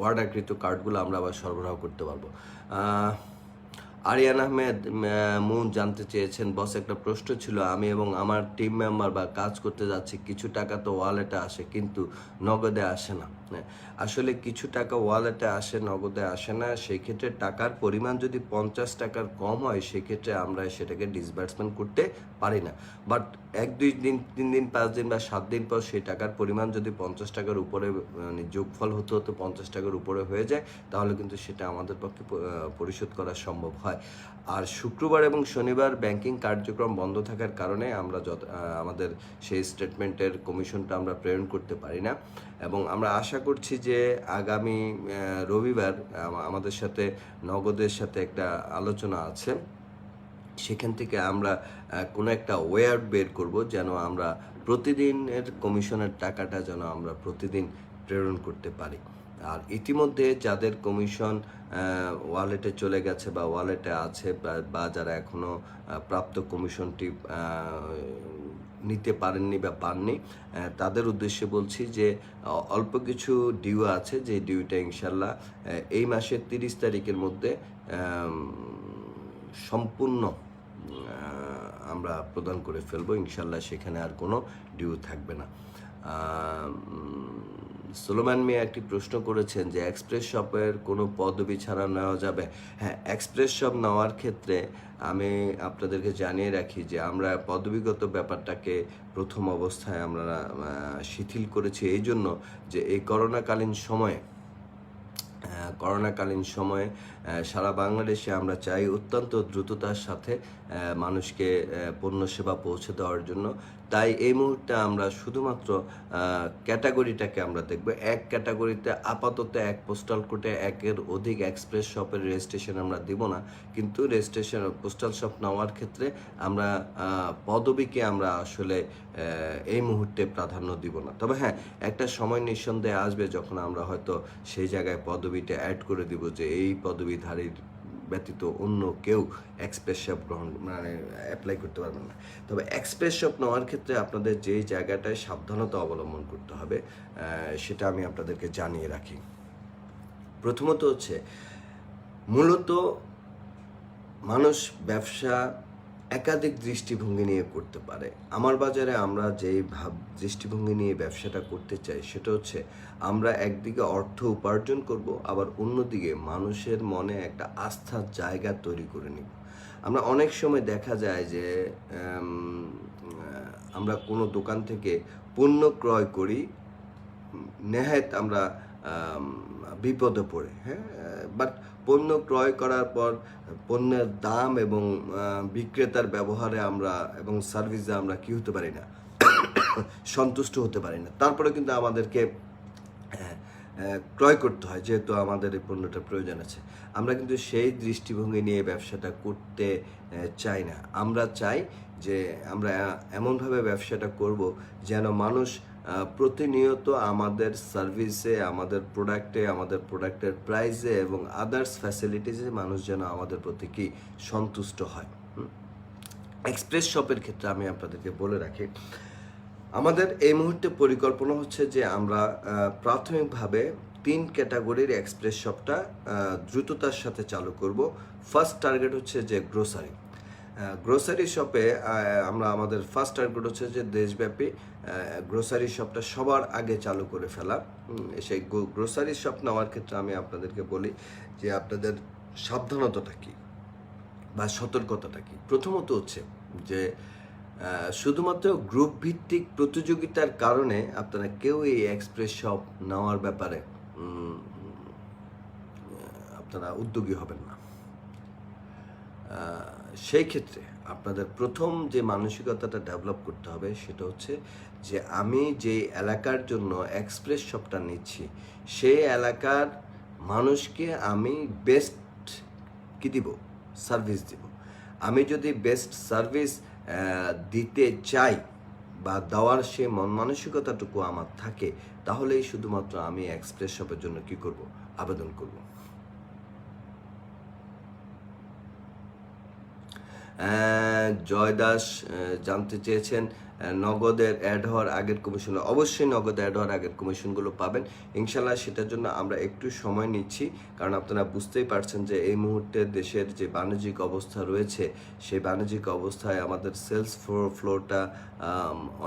অর্ডারকৃত কার্ডগুলো আমরা আবার সরবরাহ করতে পারবো। আরিয়ান আহমেদ মুন জানতে চেয়েছেন, বস একটা প্রশ্ন ছিল, আমি এবং আমার টিম মেম্বার বা কাজ করতে যাচ্ছি, কিছু টাকা তো ওয়ালেটে আসে কিন্তু নগদে আসে না। আসলে কিছু টাকা ওয়ালেটে আসে, নগদে আসে না। সেই ক্ষেত্রে টাকার পরিমাণ যদি 50 টাকার কম হয়, সেক্ষেত্রে আমরা সেটাকে ডিসবার্সমেন্ট করতে পারি না। বাট 1-2 দিন, 3 দিন, 5 দিন বা 7 দিন পর সেই টাকার পরিমাণ যদি 50 টাকার উপরে, মানে যোগফল হতে 50 টাকার উপরে হয়ে যায়, তাহলে কিন্তু সেটা আমাদের পক্ষে পরিশোধ করা সম্ভব হয়। আর শুক্রবার এবং শনিবার ব্যাংকিং কার্যক্রম বন্ধ থাকার কারণে আমরা আমাদের সেই স্টেটমেন্টের কমিশনটা আমরা প্রেরণ করতে পারি না। এবং আমরা আশা করছি যে আগামী রবিবার আমাদের সাথে নগদের সাথে একটা আলোচনা আছে, সেখান থেকে আমরা কোনো একটা ওয়ে বের করব যেন আমরা প্রতিদিনের কমিশনের টাকাটা যেন আমরা প্রতিদিন প্রেরণ করতে পারি। আর ইতিমধ্যে যাদের কমিশন ওয়ালেটে চলে গেছে বা ওয়ালেটে আছে বা যারা এখনও প্রাপ্ত কমিশনটি নিতে পারেননি বা পাননি, তাদের উদ্দেশ্যে বলছি যে অল্প কিছু ডিউ আছে, যে ডিউটা ইনশাল্লাহ এই মাসের 30 তারিখের মধ্যে সম্পূর্ণ আমরা প্রদান করে ফেলবো ইনশাল্লাহ। সেখানে আর কোনো ডিউ থাকবে না। সুলেমান মিয়া একটি প্রশ্ন করেছেন যে এক্সপ্রেস শপের কোনো পদবি ছাড়া নেওয়া যাবে। হ্যাঁ, এক্সপ্রেস শপ নেওয়ার ক্ষেত্রে আমি আপনাদেরকে জানিয়ে রাখি যে আমরা পদবিগত ব্যাপারটাকে প্রথম অবস্থায় আমরা শিথিল করেছি এই জন্য যে এই করোনাকালীন সময়ে সারা বাংলাদেশে আমরা চাই অত্যন্ত দ্রুততার সাথে মানুষকে পণ্য সেবা পৌঁছে দেওয়ার জন্য। তাই এই মুহূর্তে আমরা শুধুমাত্র ক্যাটাগরিটাকে আমরা দেখব। এক ক্যাটাগরিতে আপাতত এক পোস্টাল কোডে একের অধিক এক্সপ্রেস শপের রেজিস্ট্রেশন আমরা দিব না, কিন্তু রেজিস্ট্রেশন পোস্টাল শপ নেওয়ার ক্ষেত্রে আমরা পদবিকে আমরা আসলে এই মুহূর্তে প্রাধান্য দিব না। তবে হ্যাঁ, একটা সময় নিঃসন্দেহে আসবে যখন আমরা হয়তো সেই জায়গায় পদবিটা অ্যাড করে দিব যে এই পদবিধারীর ব্যতীত অন্য কেউ এক্সপ্রেস শপ অ্যাপ্লাই করতে পারবেন না। তবে এক্সপ্রেস শপ নেওয়ার ক্ষেত্রে আপনাদের যেই জায়গাটায় সাবধানতা অবলম্বন করতে হবে সেটা আমি আপনাদেরকে জানিয়ে রাখি। প্রথমত হচ্ছে, মূলত মানুষ ব্যবসা একাধিক দৃষ্টিভঙ্গি নিয়ে করতে পারে। আমার বাজারে আমরা যেই দৃষ্টিভঙ্গি নিয়ে ব্যবসাটা করতে চাই সেটা হচ্ছে আমরা একদিকে অর্থ উপার্জন করব, আবার অন্যদিকে মানুষের মনে একটা আস্থার জায়গা তৈরি করে নিব। আমরা অনেক সময় দেখা যায় যে আমরা কোনো দোকান থেকে পণ্য ক্রয় করি, নেহায়েত আমরা বিপদে পড়ে, হ্যাঁ, বাট পণ্য ক্রয় করার পর পণ্যের দাম এবং বিক্রেতার ব্যবহারে আমরা এবং সার্ভিসে আমরা কি হতে পারি না, সন্তুষ্ট হতে পারি না। তারপরে কিন্তু আমাদেরকে ক্রয় করতে হয়, যেহেতু আমাদের এই পণ্যটার প্রয়োজন আছে। আমরা কিন্তু সেই দৃষ্টিভঙ্গি নিয়ে ব্যবসাটা করতে চাই না। আমরা চাই যে আমরা এমনভাবে ব্যবসাটা করব যেন মানুষ প্রতিনিয়ত আমাদের সার্ভিসে, আমাদের প্রোডাক্টে, আমাদের প্রোডাক্টের প্রাইসে এবং আদার্স ফ্যাসিলিটিসে মানুষ যেন আমাদের প্রতি কি সন্তুষ্ট হয়। এক্সপ্রেস শপের ক্ষেত্রে আমি আপনাদেরকে বলে রাখি, আমাদের এই মুহূর্তে পরিকল্পনা হচ্ছে যে আমরা প্রাথমিকভাবে 3 ক্যাটাগরির এক্সপ্রেস শপটা দ্রুততার সাথে চালু করব। ফার্স্ট টার্গেট হচ্ছে যে গ্রোসারি শপে আমরা আমাদের ফার্স্ট টার্গেট হচ্ছে যে দেশব্যাপী গ্রোসারি শপটা সবার আগে চালু করে ফেলা। সেই গ্রোসারি শপ নেওয়ার ক্ষেত্রে আমি আপনাদেরকে বলি যে আপনাদের সাবধানতাটা কী বা সতর্কতাটা কী। প্রথমত হচ্ছে যে শুধুমাত্র গ্রুপ ভিত্তিক প্রতিযোগিতার কারণে আপনারা কেউ এই এক্সপ্রেস শপ নেওয়ার ব্যাপারে আপনারা উদ্যোগী হবেন না। সেই ক্ষেত্রে আপনাদের প্রথম যে মানসিকতাটা ডেভেলপ করতে হবে সেটা হচ্ছে যে আমি যে এলাকার জন্য এক্সপ্রেস শপটা নিচ্ছি সেই এলাকার মানুষকে আমি বেস্ট কি দিব, সার্ভিস দিব। আমি যদি বেস্ট সার্ভিস দিতে চাই বা দেওয়ার সে মন মানসিকতাটুকু আমার থাকে, তাহলেই শুধুমাত্র আমি এক্সপ্রেস শপের জন্য কি করব, আবেদন করব। জয় দাস জানতে চেয়েছেন নগদের অ্যাড হওয়ার আগের কমিশন। অবশ্যই নগদ অ্যাড হওয়ার আগের কমিশনগুলো পাবেন ইনশাল্লাহ। সেটার জন্য আমরা একটু সময় নিচ্ছি, কারণ আপনারা বুঝতেই পারছেন যে এই মুহূর্তে দেশের যে বাণিজ্যিক অবস্থা রয়েছে সেই বাণিজ্যিক অবস্থায় আমাদের সেলস ফ্লোটা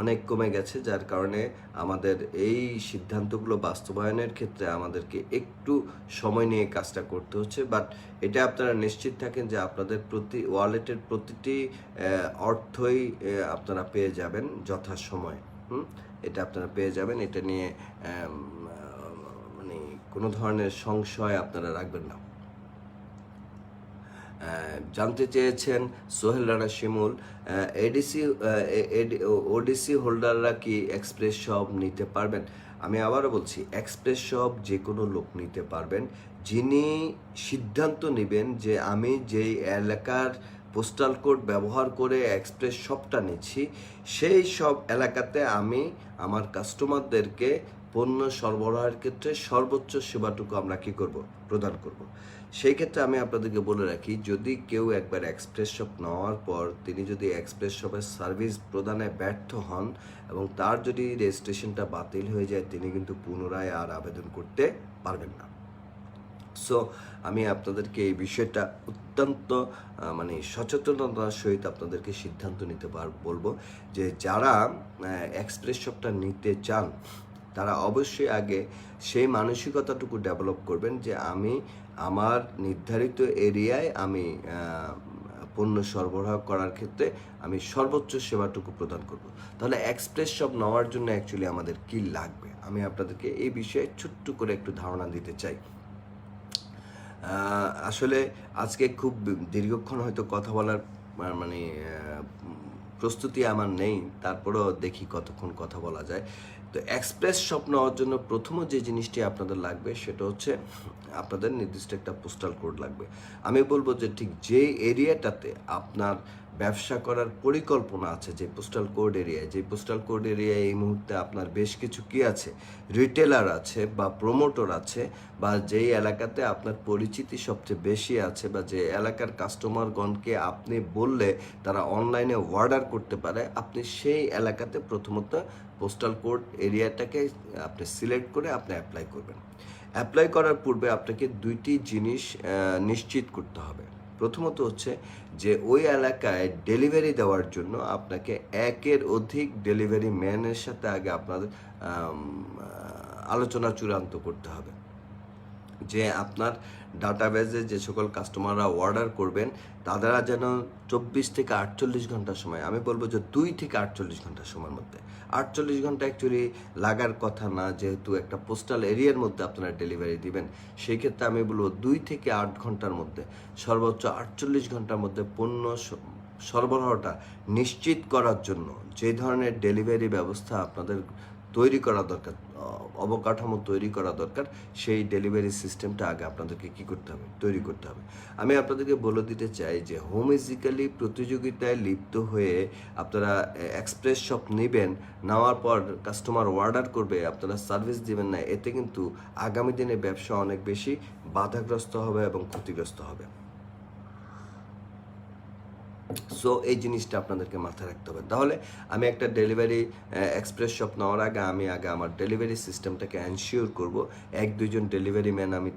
অনেক কমে গেছে, যার কারণে আমাদের এই সিদ্ধান্তগুলো বাস্তবায়নের ক্ষেত্রে আমাদেরকে একটু সময় নিয়ে কাজটা করতে হচ্ছে। বাট এটা আপনারা নিশ্চিত থাকেন যে আপনাদের প্রতি ওয়ালেটের প্রতিটি অর্থই আপনারা পেয়ে যাবেন যথাসময়ে। এটা আপনারা পেয়ে যাবেন, এটা নিয়ে মানে কোনো ধরনের সংশয় আপনারা রাখবেন না। জানতে চেয়েছেন সোহেল রানা শিমুল, ওডিসি হোল্ডাররা কি এক্সপ্রেস শপ নিতে পারবেন? আমি আবারও বলছি, এক্সপ্রেস শপ যে কোনো লোক নিতে পারবেন যিনি সিদ্ধান্ত নেবেন যে আমি যেই এলাকার পোস্টাল কোড ব্যবহার করে এক্সপ্রেস শপটা নিচ্ছি, সেই সব এলাকাতে আমি আমার কাস্টমারদেরকে পণ্য সরবরাহের ক্ষেত্রে সর্বোচ্চ সেবাটুকু আমরা কী করব, প্রদান করব। সেই ক্ষেত্রে আমি আপনাদেরকে বলে রাখি, যদি কেউ একবার এক্সপ্রেস শপ নেওয়ার পর তিনি যদি এক্সপ্রেস শপের সার্ভিস প্রদানে ব্যর্থ হন এবং তার যদি রেজিস্ট্রেশনটা বাতিল হয়ে যায়, তিনি কিন্তু পুনরায় আর আবেদন করতে পারবেন না। সো আমি আপনাদেরকে এই বিষয়টা অত্যন্ত মানে সচেতনতার সহিত আপনাদেরকে সিদ্ধান্ত নিতে বলবো যে যারা এক্সপ্রেস শপটা নিতে চান তারা অবশ্যই আগে সেই মানসিকতাটুকু ডেভেলপ করবেন যে আমি আমার নির্ধারিত এরিয়ায় আমি পণ্য সরবরাহ করার ক্ষেত্রে আমি সর্বোচ্চ সেবাটুকু প্রদান করব। তাহলে এক্সপ্রেস শপ নেওয়ার জন্য অ্যাকচুয়ালি আমাদের কি লাগবে, আমি আপনাদেরকে এই বিষয়ে ছোট্ট করে একটু ধারণা দিতে চাই। আসলে আজকে খুব দীর্ঘক্ষণ হয়তো কথা বলার মানে প্রস্তুতি আমার নেই, তারপরেও দেখি কতক্ষণ কথা বলা যায়। তো এক্সপ্রেস শপ নেওয়ার জন্য প্রথম যে জিনিসটি আপনাদের লাগবে সেটা হচ্ছে আপনাদের নির্দিষ্ট একটা পোস্টাল কোড লাগবে। আমি বলবো যে ঠিক যে এরিয়াটাতে আপনার ব্যবসা করার পরিকল্পনা আছে, যে পোস্টাল কোড এরিয়ায়, যে পোস্টাল কোড এরিয়ায় এই মুহূর্তে আপনার বেশ কিছু কি আছে, রিটেলার আছে বা প্রমোটর আছে, বা যেই এলাকাতে আপনার পরিচিতি সবচেয়ে বেশি আছে, বা যে এলাকার কাস্টমারগণকে আপনি বললে তারা অনলাইনে অর্ডার করতে পারে, আপনি সেই এলাকাতে প্রথমত পোস্টাল কোড এরিয়াটাকে আপনি সিলেক্ট করে আপনি অ্যাপ্লাই করবেন। অ্যাপ্লাই করার পূর্বে আপনাকে দুইটি জিনিস নিশ্চিত করতে হবে। প্রথমত হচ্ছে যে ওই এলাকায় ডেলিভারি দেওয়ার জন্য আপনাকে একের অধিক ডেলিভারি ম্যানের সাথে আগে আপনাদের আলোচনা চূড়ান্ত করতে হবে যে আপনার ডাটাবেজে যে সকল কাস্টমাররা অর্ডার করবেন তারা যেন 24 থেকে 48 ঘন্টার সময়, আমি বলবো যে 2 থেকে 48 ঘন্টার সময়ের মধ্যে, 48 ঘন্টা অ্যাকচুয়ালি লাগার কথা না, যেহেতু একটা পোস্টাল এরিয়ার মধ্যে আপনারা ডেলিভারি দিবেন, সেই ক্ষেত্রে আমি বলবো 2 থেকে 8 ঘন্টার মধ্যে, সর্বোচ্চ 48 ঘন্টার মধ্যে পণ্য সরবরাহটা নিশ্চিত করার জন্য যে ধরনের ডেলিভারি ব্যবস্থা আপনাদের তৈরি করা দরকার, অবকাঠামো তৈরি করা দরকার, সেই ডেলিভারি সিস্টেমটা আগে আপনাদেরকে কী করতে হবে, তৈরি করতে হবে। আমি আপনাদেরকে বলে দিতে চাই যে হোমিজিক্যালি প্রতিযোগিতায় লিপ্ত হয়ে আপনারা এক্সপ্রেস শপ নেবেন, নেওয়ার পর কাস্টমার অর্ডার করবে, আপনারা সার্ভিস দিবেন না, এতে কিন্তু আগামী দিনে ব্যবসা অনেক বেশি বাধাগ্রস্ত হবে এবং ক্ষতিগ্রস্ত হবে। সো এই জিনিসটা আপনাদেরকে মাথায় রাখতে হবে। তাহলে আমি একটা ডেলিভারি এক্সপ্রেস শপ নেওয়ার আগে আমি আমার ডেলিভারি সিস্টেমটাকে এনশিওর করব, 1-2 জন ডেলিভারি ম্যান আমি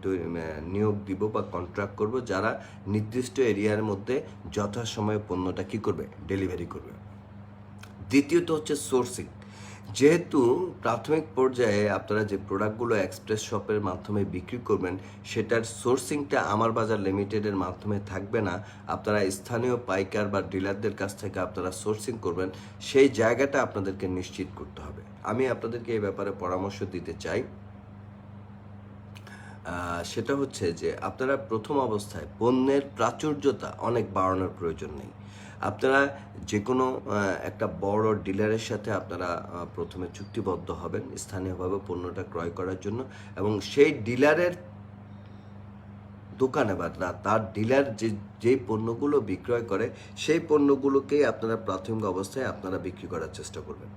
নিয়োগ দিব বা কন্ট্রাক্ট করব, যারা নির্দিষ্ট এরিয়ার মধ্যে যথাসময়ে পণ্যটা কী করবে, ডেলিভারি করবে। দ্বিতীয়ত হচ্ছে সোর্সিং। যেহেতু প্রাথমিক পর্যায়ে আপনারা যে প্রোডাক্টগুলো এক্সপ্রেস শপের মাধ্যমে বিক্রি করবেন সেটার সোর্সিংটা আমার বাজার লিমিটেডের মাধ্যমে থাকবে না, আপনারা স্থানীয় পাইকার বা ডিলারদের কাছ থেকে আপনারা সোর্সিং করবেন, সেই জায়গাটা আপনাদেরকে নিশ্চিত করতে হবে। আমি আপনাদেরকে এই ব্যাপারে পরামর্শ দিতে চাই, সেটা হচ্ছে যে আপনারা প্রথম অবস্থায় পণ্যের প্রাচুর্যতা অনেক বাড়ানোর প্রয়োজন নেই। আপনারা যে কোনো একটা বড় ডিলারের সাথে আপনারা প্রথমে চুক্তিবদ্ধ হবেন স্থানীয়ভাবে পণ্যটা ক্রয় করার জন্য, এবং সেই ডিলারের দোকানে বা তার ডিলার যেই পণ্যগুলো বিক্রয় করে সেই পণ্যগুলোকেই আপনারা প্রাথমিক অবস্থায় আপনারা বিক্রি করার চেষ্টা করবেন।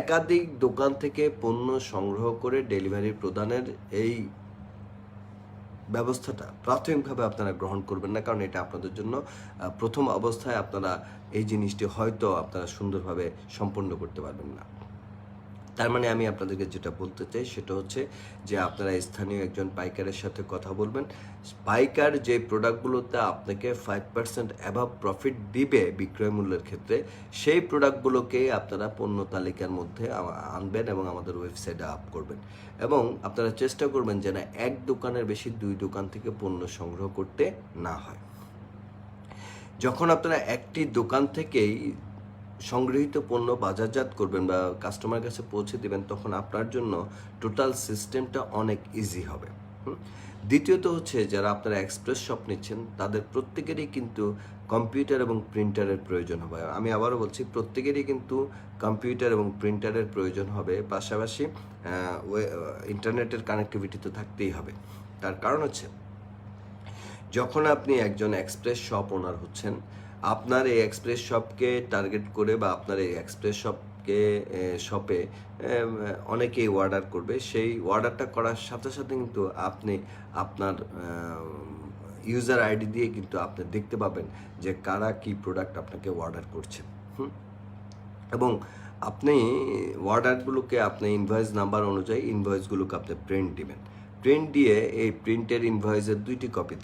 একাধিক দোকান থেকে পণ্য সংগ্রহ করে ডেলিভারি প্রদানের এই ব্যবস্থাটা প্রাথমিকভাবে আপনারা গ্রহণ করবেন না, কারণ এটা আপনাদের জন্য প্রথম অবস্থায় আপনারা এই জিনিসটি হয়তো আপনারা সুন্দরভাবে সম্পন্ন করতে পারবেন না। তার মানে আমি আপনাদেরকে যেটা বলতে চাই সেটা হচ্ছে যে আপনারা স্থানীয় একজন পাইকারের সাথে কথা বলবেন, পাইকার যে প্রোডাক্টগুলোতে আপনাকে 5% অ্যাভাব প্রফিট দিবে বিক্রয় মূল্যের ক্ষেত্রে, সেই প্রোডাক্টগুলোকে আপনারা পণ্য তালিকার মধ্যে আনবেন এবং আমাদের ওয়েবসাইটে আপ করবেন, এবং আপনারা চেষ্টা করবেন যেন এক দোকানের বেশি 2 দোকান থেকে পণ্য সংগ্রহ করতে না হয়। যখন আপনারা একটি দোকান থেকেই সংগৃহীত পণ্য বাজারজাত করবেন বা কাস্টমার কাছে পৌঁছে দেবেন, তখন আপনার জন্য টোটাল সিস্টেমটা অনেক ইজি হবে। দ্বিতীয়ত হচ্ছে যারা আপনারা এক্সপ্রেস শপ নিচ্ছেন তাদের প্রত্যেকেরই কিন্তু কম্পিউটার এবং প্রিন্টারের প্রয়োজন হবে। আমি আবারও বলছি, প্রত্যেকেরই কিন্তু কম্পিউটার এবং প্রিন্টারের প্রয়োজন হবে, পাশাপাশি ইন্টারনেটের কানেক্টিভিটি তো থাকতেই হবে। তার কারণ হচ্ছে যখন আপনি একজন এক্সপ্রেস শপ ওনার হচ্ছেন, আপনার এই এক্সপ্রেস শপকে টার্গেট করে বা আপনার এই এক্সপ্রেস শপে অনেকেই অর্ডার করবে। সেই অর্ডারটা করার সাথে সাথে কিন্তু আপনি আপনার ইউজার আইডি দিয়ে কিন্তু আপনি দেখতে পাবেন যে কারা কি প্রোডাক্ট আপনাকে অর্ডার করছে। এবং আপনি অর্ডারগুলোকে আপনি ইনভয়েস নাম্বার অনুযায়ী ইনভয়েসগুলোকে আপনি প্রিন্ট দিবেন। প্রিন্ট দিয়ে এই প্রিন্টের ইনভয়েসের 2টি কপি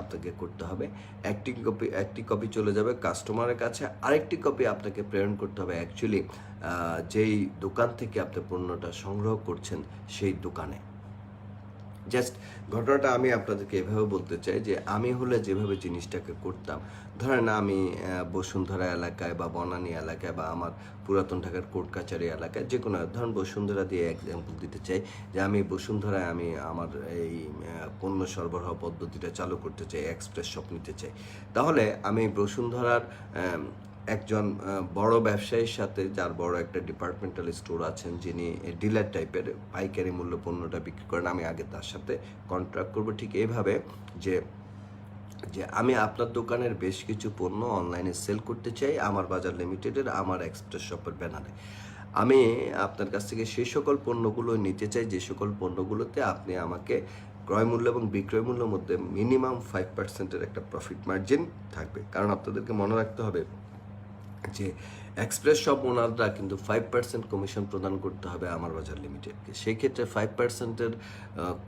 আপনাকে করতে হবে। একটি কপি চলে যাবে কাস্টমারের কাছে, আরেকটি কপি আপনাকে প্রেরণ করতে হবে অ্যাকচুয়ালি যেই দোকান থেকে আপনি পণ্যটা সংগ্রহ করছেন সেই দোকানে। জাস্ট ঘটনাটা আমি আপনাদেরকে এভাবে বলতে চাই যে আমি হলে যেভাবে জিনিসটাকে করতাম, ধরেন আমি বসুন্ধরা এলাকায় বা বনানী এলাকায় বা আমার পুরাতন ঢাকার কোর্ট কাছারি এলাকায় যে কোনো, ধরেন বসুন্ধরা দিয়ে এক্সাম্পল দিতে চাই যে আমি বসুন্ধরায় আমি আমার এই পণ্য সরবরাহ পদ্ধতিটা চালু করতে চাই, এক্সপ্রেস শপ নিতে চাই। তাহলে আমি বসুন্ধরার একজন বড় ব্যবসায়ীর সাথে, যার বড় একটা ডিপার্টমেন্টাল স্টোর আছেন, যিনি ডিলার টাইপের পাইকারি মূল্য পণ্যটা বিক্রি করেন, আমি আগে তার সাথে কন্ট্রাক্ট করব ঠিক এইভাবে যে যে আমি আপনার দোকানের বেশ কিছু পণ্য অনলাইনে সেল করতে চাই আমার বাজার লিমিটেডের আমার এক্সপ্রেস শপের ব্যানারে। আমি আপনার কাছ থেকে সেই সকল পণ্যগুলো নিতে চাই যে সকল পণ্যগুলোতে আপনি আমাকে ক্রয় মূল্য এবং বিক্রয় মূল্যের মধ্যে মিনিমাম 5% একটা প্রফিট মার্জিন থাকবে। কারণ আপনাদেরকে মনে রাখতে হবে যে এক্সপ্রেস শপ ওনাররা কিন্তু 5% কমিশন প্রদান করতে হবে আমার বাজার লিমিটেডকে। সেই ক্ষেত্রে 5%-এর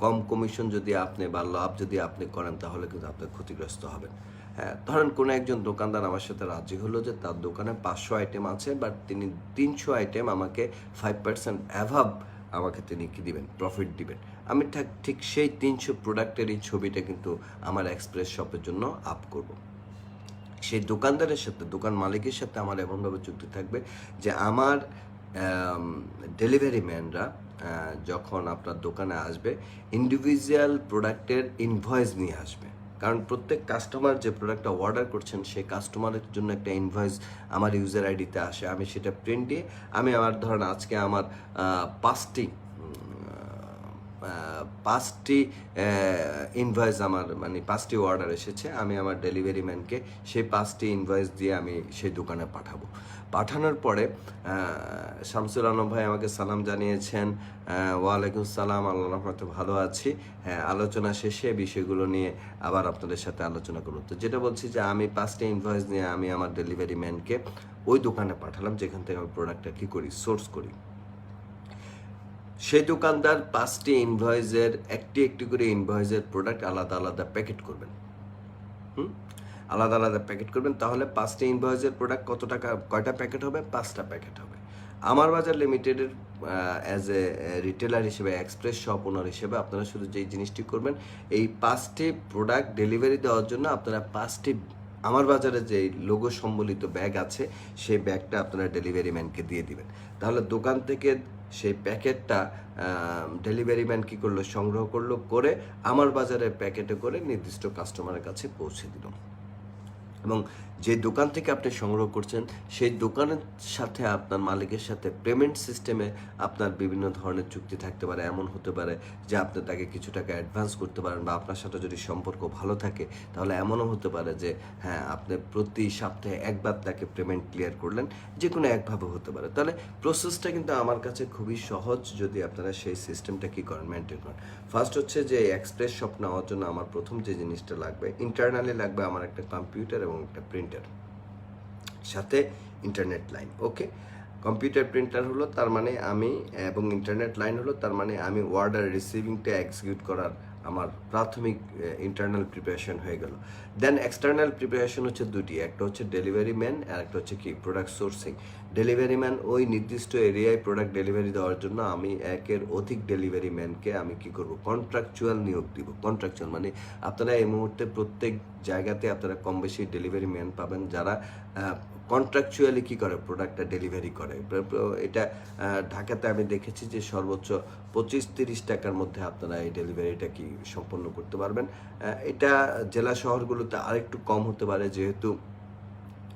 কম কমিশন যদি আপনি বা লাভ যদি আপনি করেন তাহলে কিন্তু আপনি ক্ষতিগ্রস্ত হবেন। হ্যাঁ, ধরেন কোনো একজন দোকানদার আমার সাথে রাজি হলো যে তার দোকানে 500 আইটেম আছে, বাট তিনি 300 আইটেম আমাকে 5% অ্যাভাব আমাকে তিনি কি দিবেন, প্রফিট দিবেন। আমি ঠিক সেই 300 প্রোডাক্টের এই ছবিটা কিন্তু আমার এক্সপ্রেস শপের জন্য আপ করব। সেই দোকানদারের সাথে, দোকান মালিকের সাথে আমার এমনভাবে চুক্তি থাকবে যে আমার ডেলিভারি ম্যানরা যখন আপনার দোকানে আসবে ইন্ডিভিজুয়াল প্রোডাক্টের ইনভয়েস নিয়ে আসবে। কারণ প্রত্যেক কাস্টমার যে প্রোডাক্টটা অর্ডার করছেন সেই কাস্টমারের জন্য একটা ইনভয়েস আমার ইউজার আইডিতে আসে। আমি সেটা প্রিন্ট দিয়ে আমি আমার ধরেন আজকে আমার পাঁচটি ইনভয়েস আমার মানে 5টি অর্ডার এসেছে, আমি আমার ডেলিভারি ম্যানকে সেই 5টি ইনভয়েস দিয়ে আমি সেই দোকানে পাঠাবো। পাঠানোর পরে শামসুল আলম ভাই আমাকে সালাম জানিয়েছেন। ওয়ালাইকুম সালাম, আল্লাহ রহমতে ভালো আছি। হ্যাঁ, আলোচনা শেষে বিষয়গুলো নিয়ে আবার আপনাদের সাথে আলোচনা করব। তো যেটা বলছি যে আমি 5টি ইনভয়েস নিয়ে আমি আমার ডেলিভারি ম্যানকে ওই দোকানে পাঠালাম যেখান থেকে আমি প্রোডাক্টটা কী করি, সোর্স করি। সেই দোকানদার 5টি ইনভয়েসের একটি করে ইনভয়েসের প্রোডাক্ট আলাদা আলাদা প্যাকেট করবেন। আলাদা আলাদা প্যাকেট করবেন। তাহলে 5টি ইনভয়েসের প্রোডাক্ট কয়টা প্যাকেট হবে? 5টা প্যাকেট হবে। আমার বাজার লিমিটেডের অ্যাজ এ রিটেলার হিসেবে, এক্সপ্রেস শপ ওনার হিসেবে আপনারা শুধু যেই জিনিসটি করবেন, এই 5টি প্রোডাক্ট ডেলিভারি দেওয়ার জন্য আপনারা 5টি আমার বাজারে যে লোগো সম্বলিত ব্যাগ আছে সেই ব্যাগটা আপনারা ডেলিভারি ম্যানকে দিয়ে দিবেন। তাহলে দোকান থেকে সেই প্যাকেটটা ডেলিভারি ম্যান কী করলো, সংগ্রহ করলো, করে আমার বাজারে প্যাকেটে করে নির্দিষ্ট কাস্টমারের কাছে পৌঁছে দিল। এবং যে দোকান থেকে আপনি সংগ্রহ করছেন সেই দোকানের সাথে আপনার মালিকের সাথে পেমেন্ট সিস্টেমে আপনার বিভিন্ন ধরনের চুক্তি থাকতে পারে। এমন হতে পারে যে আপনি তাকে কিছু টাকা অ্যাডভান্স করতে পারেন, বা আপনার সাথে যদি সম্পর্ক ভালো থাকে তাহলে এমনও হতে পারে যে হ্যাঁ, আপনি প্রতি সপ্তাহে একবার তাকে পেমেন্ট ক্লিয়ার করলেন, যে কোনো একভাবে হতে পারে। তাহলে প্রসেসটা কিন্তু আমার কাছে খুবই সহজ যদি আপনারা সেই সিস্টেমটা কী করেন, মেনটেন করেন। ফার্স্ট হচ্ছে যে এক্সপ্রেস শপ নেওয়ার জন্য আমার প্রথম যে জিনিসটা লাগবে, ইন্টারনালি লাগবে আমার একটা কম্পিউটার এবং একটা প্রিন্টার, সাথে ইন্টারনেট লাইন। ওকে, কম্পিউটার প্রিন্টার হলো তার মানে আমি, এবং ইন্টারনেট লাইন হলো তার মানে আমি অর্ডার রিসিভিংটা এক্সিকিউট করার আমার প্রাথমিক ইন্টারনাল প্রিপারেশন হয়ে গেল। দেন এক্সটার্নাল প্রিপারেশন হচ্ছে দুটি, একটা হচ্ছে ডেলিভারি ম্যান আর একটা হচ্ছে কি প্রোডাক্ট সোর্সিং। ডেলিভারি ম্যান ওই নির্দিষ্ট এরিয়ায় প্রোডাক্ট ডেলিভারি দেওয়ার জন্য আমি একের অধিক ডেলিভারি ম্যানকে আমি কি করব, কন্ট্রাকচুয়াল নিয়োগ দিব। কন্ট্রাকচুয়াল মানে আপনারা এই মুহূর্তে প্রত্যেক জায়গাতে আপনারা কম বেশি ডেলিভারি ম্যান পাবেন যারা কন্ট্রাকচুয়ালি কী করে, প্রোডাক্টটা ডেলিভারি করে। এটা ঢাকাতে আমি দেখেছি যে সর্বোচ্চ 25-30 টাকার মধ্যে আপনারা এই ডেলিভারিটা কি সম্পন্ন করতে পারবেন। এটা জেলা শহরগুলোতে আরেকটু কম হতে পারে, যেহেতু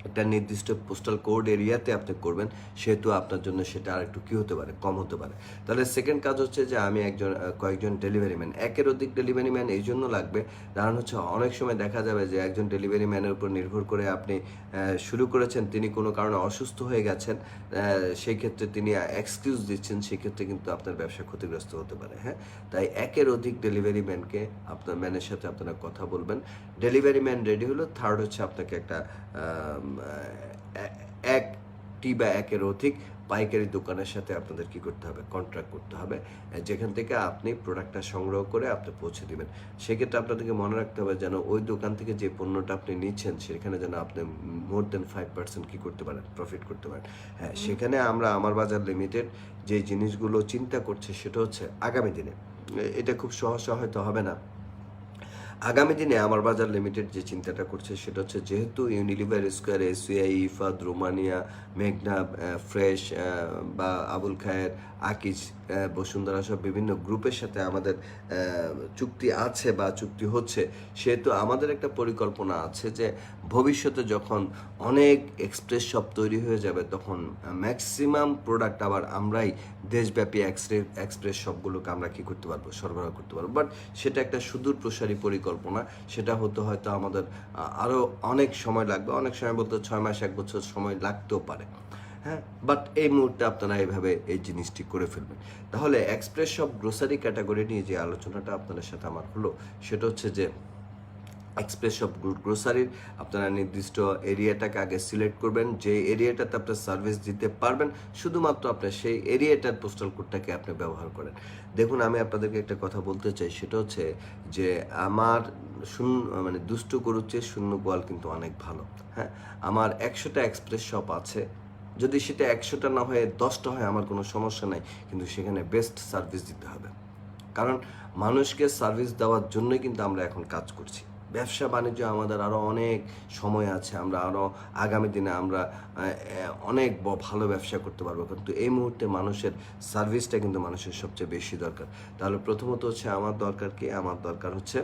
একটা নির্দিষ্ট পোস্টাল কোড এরিয়াতে আপনি করবেন, সেহেতু আপনার জন্য সেটা আর একটু কী হতে পারে, কম হতে পারে। তাহলে সেকেন্ড কাজ হচ্ছে যে আমি কয়েকজন ডেলিভারি ম্যান, একের অধিক ডেলিভারি ম্যান এই জন্য লাগবে, কারণ হচ্ছে অনেক সময় দেখা যাবে যে একজন ডেলিভারি ম্যানের উপর নির্ভর করে আপনি শুরু করেছেন, তিনি কোনো কারণে অসুস্থ হয়ে গেছেন, সেই ক্ষেত্রে তিনি এক্সকিউজ দিচ্ছেন, সেক্ষেত্রে কিন্তু আপনার ব্যবসা ক্ষতিগ্রস্ত হতে পারে। হ্যাঁ, তাই একের অধিক ডেলিভারি ম্যানকে আপনার ম্যানের সাথে আপনারা কথা বলবেন। ডেলিভারি ম্যান রেডি হলো, থার্ড হচ্ছে আপনাকে একটা একটি বা একের অধিক পাইকারি দোকানের সাথে আপনাদের কি করতে হবে, কন্ট্রাক্ট করতে হবে, যেখান থেকে আপনি প্রোডাক্টটা সংগ্রহ করে আপনি পৌঁছে দিবেন। সেক্ষেত্রে আপনাদেরকে মনে রাখতে হবে যেন ওই দোকান থেকে যে পণ্যটা আপনি নিচ্ছেন সেখানে যেন আপনি মোর দেন 5% কি করতে পারেন, প্রফিট করতে পারেন। হ্যাঁ, সেখানে আমরা আমার বাজার লিমিটেড যে জিনিসগুলো চিন্তা করছে সেটা হচ্ছে আগামী দিনে, এটা খুব সহজ হয়তো হবে না, আগামী দিনে আমার বাজার লিমিটেড যে চিন্তাটা করছে সেটা হচ্ছে, যেহেতু Unilever, square, SBI, Ifad, Romania, মেঘনা, ফ্রেশ বা আবুল খায়ের, আকিজ, বসুন্ধরা সব বিভিন্ন গ্রুপের সাথে আমাদের চুক্তি আছে বা চুক্তি হচ্ছে, সেহেতু আমাদের একটা পরিকল্পনা আছে যে ভবিষ্যতে যখন অনেক এক্সপ্রেস শপ তৈরি হয়ে যাবে তখন ম্যাক্সিমাম প্রোডাক্ট আবার আমরাই দেশব্যাপী এক্সপ্রেস শপগুলোকে আমরা কী করতে পারবো, সরবরাহ করতে পারবো। বাট সেটা একটা সুদূর প্রসারী পরিকল্পনা, সেটা হতে হয়তো আমাদের আরও অনেক সময় লাগবে, অনেক সময় বলতে 6 মাস 1 বছর সময় লাগতেও পারে। হ্যাঁ, বাট এই মুহূর্তে আপনারা এইভাবে এই জিনিসটি করে ফেলবেন। তাহলে এক্সপ্রেস শপ গ্রোসারি ক্যাটাগরি নিয়ে যে আলোচনাটা আপনাদের সাথে আমার হলো, সেটা হচ্ছে যে এক্সপ্রেস শপ গ্রোসারির আপনারা নির্দিষ্ট এরিয়াটাকে আগে সিলেক্ট করবেন, যে এরিয়াটাতে আপনার সার্ভিস দিতে পারবেন, শুধুমাত্র আপনার সেই এরিয়াটার পোস্টাল কোডটাকে আপনি ব্যবহার করেন। দেখুন, আমি আপনাদেরকে একটা কথা বলতে চাই, সেটা হচ্ছে যে আমার মানে দুষ্টু গরুর চেয়ে শূন্য গোয়াল কিন্তু অনেক ভালো। হ্যাঁ, আমার 100টা এক্সপ্রেস শপ আছে, যদি সেটা 100টা না হয়ে 10টা হয় আমার কোনো সমস্যা নাই, কিন্তু সেখানে বেস্ট সার্ভিস দিতে হবে। কারণ মানুষকে সার্ভিস দেওয়ার জন্যই কিন্তু আমরা এখন কাজ করছি। ব্যবসা বাণিজ্য আমাদের আরও অনেক সময় আছে, আমরা আরও আগামী দিনে আমরা অনেক ভালো ব্যবসা করতে পারবো, কিন্তু এই মুহূর্তে মানুষের সার্ভিসটা কিন্তু মানুষের সবচেয়ে বেশি দরকার। তাহলে প্রথমত হচ্ছে আমার দরকার কি, আমার দরকার হচ্ছে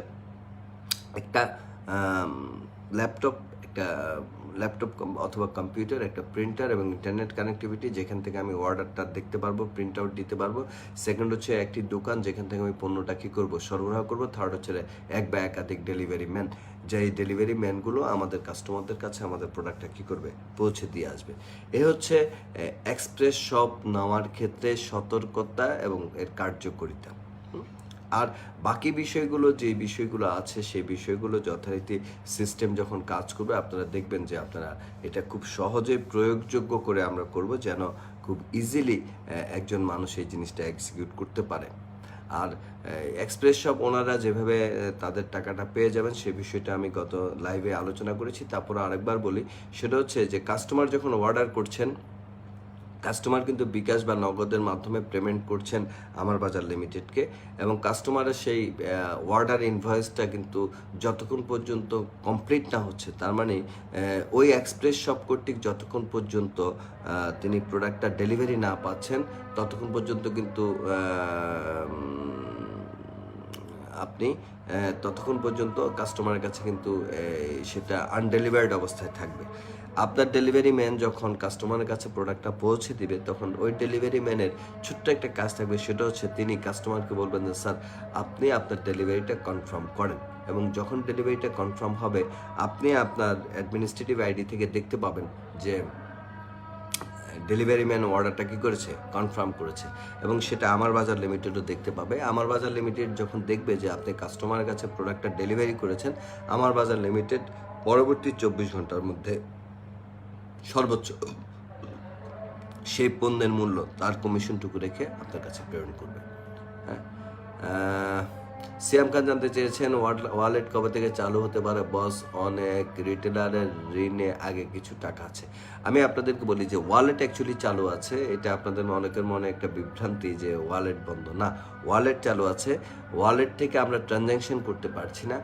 একটা ল্যাপটপ, একটা ল্যাপটপ অথবা কম্পিউটার, একটা প্রিন্টার এবং ইন্টারনেট কানেক্টিভিটি, যেখান থেকে আমি অর্ডারটা দেখতে পারবো, প্রিন্ট আউট দিতে পারবো। সেকেন্ড হচ্ছে একটি দোকান যেখান থেকে আমি পণ্যটা কী করবো, সরবরাহ করবো। থার্ড হচ্ছে এক বা একাধিক ডেলিভারি ম্যান, যে এই ডেলিভারি ম্যানগুলো আমাদের কাস্টমারদের কাছে আমাদের প্রোডাক্টটা কী করবে, পৌঁছে দিয়ে আসবে। এ হচ্ছে এক্সপ্রেস শপ নেওয়ার ক্ষেত্রে সতর্কতা এবং এর কার্যকারিতা। আর বাকি বিষয়গুলো, যে বিষয়গুলো আছে সেই বিষয়গুলো যথারীতি সিস্টেম যখন কাজ করবে আপনারা দেখবেন যে আপনারা এটা খুব সহজে প্রয়োগযোগ্য করে আমরা করব, যেন খুব ইজিলি একজন মানুষ এই জিনিসটা এক্সিকিউট করতে পারে। আর এক্সপ্রেস শপ ওনারা যেভাবে তাদের টাকাটা পেয়ে যাবেন সে বিষয়টা আমি গত লাইভে আলোচনা করেছি, তারপরে আরেকবার বলি, সেটা হচ্ছে যে কাস্টমার যখন অর্ডার করছেন, কাস্টমার কিন্তু বিকাশ বা নগদের মাধ্যমে পেমেন্ট করছেন আমার বাজার লিমিটেডকে, এবং কাস্টমারের সেই অর্ডার ইনভয়েসটা কিন্তু যতক্ষণ পর্যন্ত কমপ্লিট না হচ্ছে, তার মানে ওই এক্সপ্রেস শপ কর্তৃক যতক্ষণ পর্যন্ত তিনি প্রোডাক্টটা ডেলিভারি না পাচ্ছেন ততক্ষণ পর্যন্ত কিন্তু আপনি ততক্ষণ পর্যন্ত কাস্টমারের কাছে কিন্তু সেটা আনডেলিভার্ড অবস্থায় থাকবে। আপনার ডেলিভারি ম্যান যখন কাস্টমারের কাছে প্রোডাক্টটা পৌঁছে দিবে তখন ওই ডেলিভারি ম্যানের ছোট্ট একটা কাজ থাকবে, সেটা হচ্ছে তিনি কাস্টমারকে বলবেন যে স্যার আপনি আপনার ডেলিভারিটা কনফার্ম করেন, এবং যখন ডেলিভারিটা কনফার্ম হবে আপনি আপনার অ্যাডমিনিস্ট্রেটিভ আইডি থেকে দেখতে পাবেন যে ডেলিভারি ম্যান অর্ডারটা কী করেছে, কনফার্ম করেছে, এবং সেটা আমার বাজার লিমিটেডও দেখতে পাবে। আমার বাজার লিমিটেড যখন দেখবে যে আপনি কাস্টমারের কাছে প্রোডাক্টটা ডেলিভারি করেছেন, আমার বাজার লিমিটেড পরবর্তী 24 ঘন্টার মধ্যে সর্বোচ্চ সেই পণ্যের মূল্য তার কমিশনটুকু রেখে আপনার কাছে প্রেরণ করবে। হ্যাঁ, সিয়াম খান জানতে চেয়েছেন ওয়ালেট কবে থেকে চালু হতে পারে বস, অনেক রিটেলারের ঋণে আগে কিছু টাকা আছে। আমি আপনাদেরকে বলি যে ওয়ালেট অ্যাকচুয়ালি চালু আছে, এটা আপনাদের অনেকের মনে একটা বিভ্রান্তি যে ওয়ালেট বন্ধ, না, ওয়ালেট চালু আছে। ওয়ালেট থেকে আমরা ট্রানজ্যাকশন করতে পারছি না,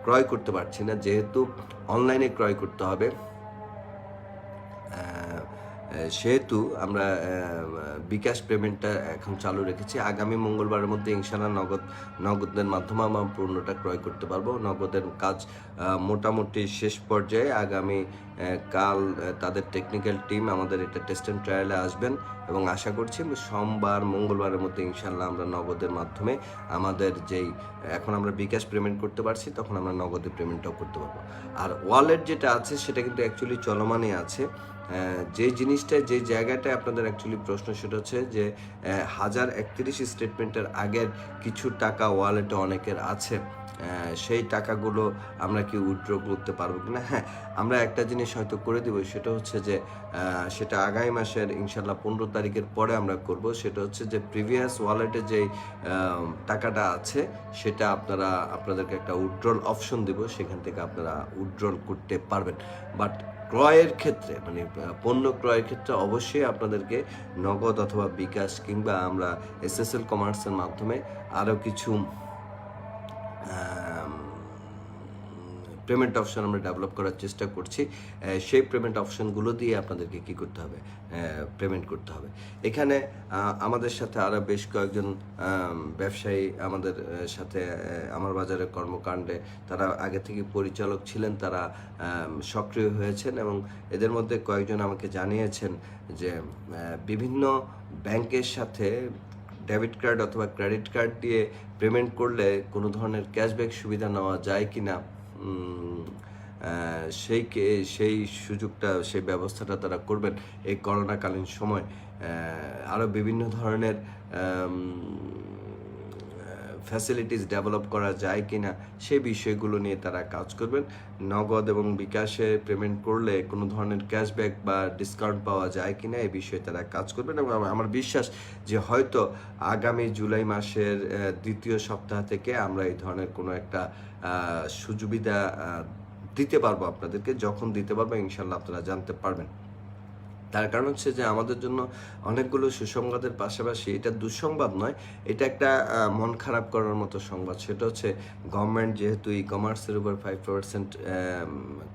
ক্রয় করতে পারছি না, যেহেতু অনলাইনে ক্রয় করতে হবে। সেহেতু আমরা বিকাশ পেমেন্টটা এখন চালু রেখেছি। আগামী মঙ্গলবারের মধ্যে ইনশাআল্লাহ নগদের মাধ্যমে আমরা পণ্যটা ক্রয় করতে পারবো। নগদের কাজ মোটামুটি শেষ পর্যায়ে। আগামী কাল তাদের টেকনিক্যাল টিম আমাদের এটা টেস্ট অ্যান্ড ট্রায়ালে আসবেন এবং আশা করছি সোমবার মঙ্গলবারের মধ্যে ইনশাআল্লাহ আমরা নগদের মাধ্যমে আমাদের যেই এখন আমরা বিকাশ পেমেন্ট করতে পারছি, তখন আমরা নগদে পেমেন্টটাও করতে পারবো। আর ওয়ালেট যেটা আছে সেটা কিন্তু অ্যাকচুয়ালি চলমানই আছে। যে জিনিসটা যে জায়গাটায় আপনাদের অ্যাকচুয়ালি প্রশ্ন সেটা হচ্ছে যে 1031 স্টেটমেন্টের আগের কিছু টাকা ওয়ালেটে অনেকের আছে, সেই টাকাগুলো আমরা কি উইথড্র করতে পারবো কিনা। হ্যাঁ, আমরা একটা জিনিস হয়তো করে দেবো, সেটা হচ্ছে যে সেটা আগামী মাসের ইনশাল্লাহ 15 তারিখের পরে আমরা করব। সেটা হচ্ছে যে প্রিভিয়াস ওয়ালেটে যেই টাকাটা আছে সেটা আপনাদেরকে একটা উইথড্রল অপশন দেব, সেখান থেকে আপনারা উইথড্রল করতে পারবেন। বাট ক্রয়ের ক্ষেত্রে মানে পণ্য ক্রয়ের ক্ষেত্রে অবশ্যই আপনাদেরকে নগদ অথবা বিকাশ কিংবা আমরা এসএসএল কমার্সের মাধ্যমে আরও কিছু পেমেন্ট অপশন আমরা ডেভেলপ করার চেষ্টা করছি। সেই পেমেন্ট অপশনগুলো দিয়ে আপনাদেরকে কী করতে হবে, পেমেন্ট করতে হবে। এখানে আমাদের সাথে আরও বেশ কয়েকজন ব্যবসায়ী আমাদের সাথে আমার বাজারের কর্মকাণ্ডে তারা আগে থেকে পরিচালক ছিলেন, তারা সক্রিয় হয়েছেন এবং এদের মধ্যে কয়েকজন আমাকে জানিয়েছেন যে বিভিন্ন ব্যাংকের সাথে ডেবিট কার্ড অথবা ক্রেডিট কার্ড দিয়ে পেমেন্ট করলে কোনো ধরনের ক্যাশব্যাক সুবিধা নেওয়া যায় কি না, সেই সুযোগটা, সেই ব্যবস্থাটা তারা করবেন এই করোনাকালীন সময়। আরও বিভিন্ন ধরনের ফ্যাসিলিটিস ডেভেলপ করা যায় কি না সেই বিষয়গুলো নিয়ে তারা কাজ করবেন। নগদ এবং বিকাশে পেমেন্ট করলে কোনো ধরনের ক্যাশব্যাক বা ডিসকাউন্ট পাওয়া যায় কি না এই বিষয়ে তারা কাজ করবেন এবং আমার বিশ্বাস যে হয়তো আগামী জুলাই মাসের দ্বিতীয় সপ্তাহ থেকে আমরা এই ধরনের কোনো একটা সুবিধা দিতে পারবো আপনাদেরকে। যখন দিতে পারবো ইনশাল্লাহ আপনারা জানতে পারবেন। তার কারণ হচ্ছে যে আমাদের জন্য অনেকগুলো সুসংবাদের পাশাপাশি এটা দুঃসংবাদ নয়, এটা একটা মন খারাপ করার মতো সংবাদ। সেটা হচ্ছে গভর্নমেন্ট যেহেতু ই কমার্সের উপর 5%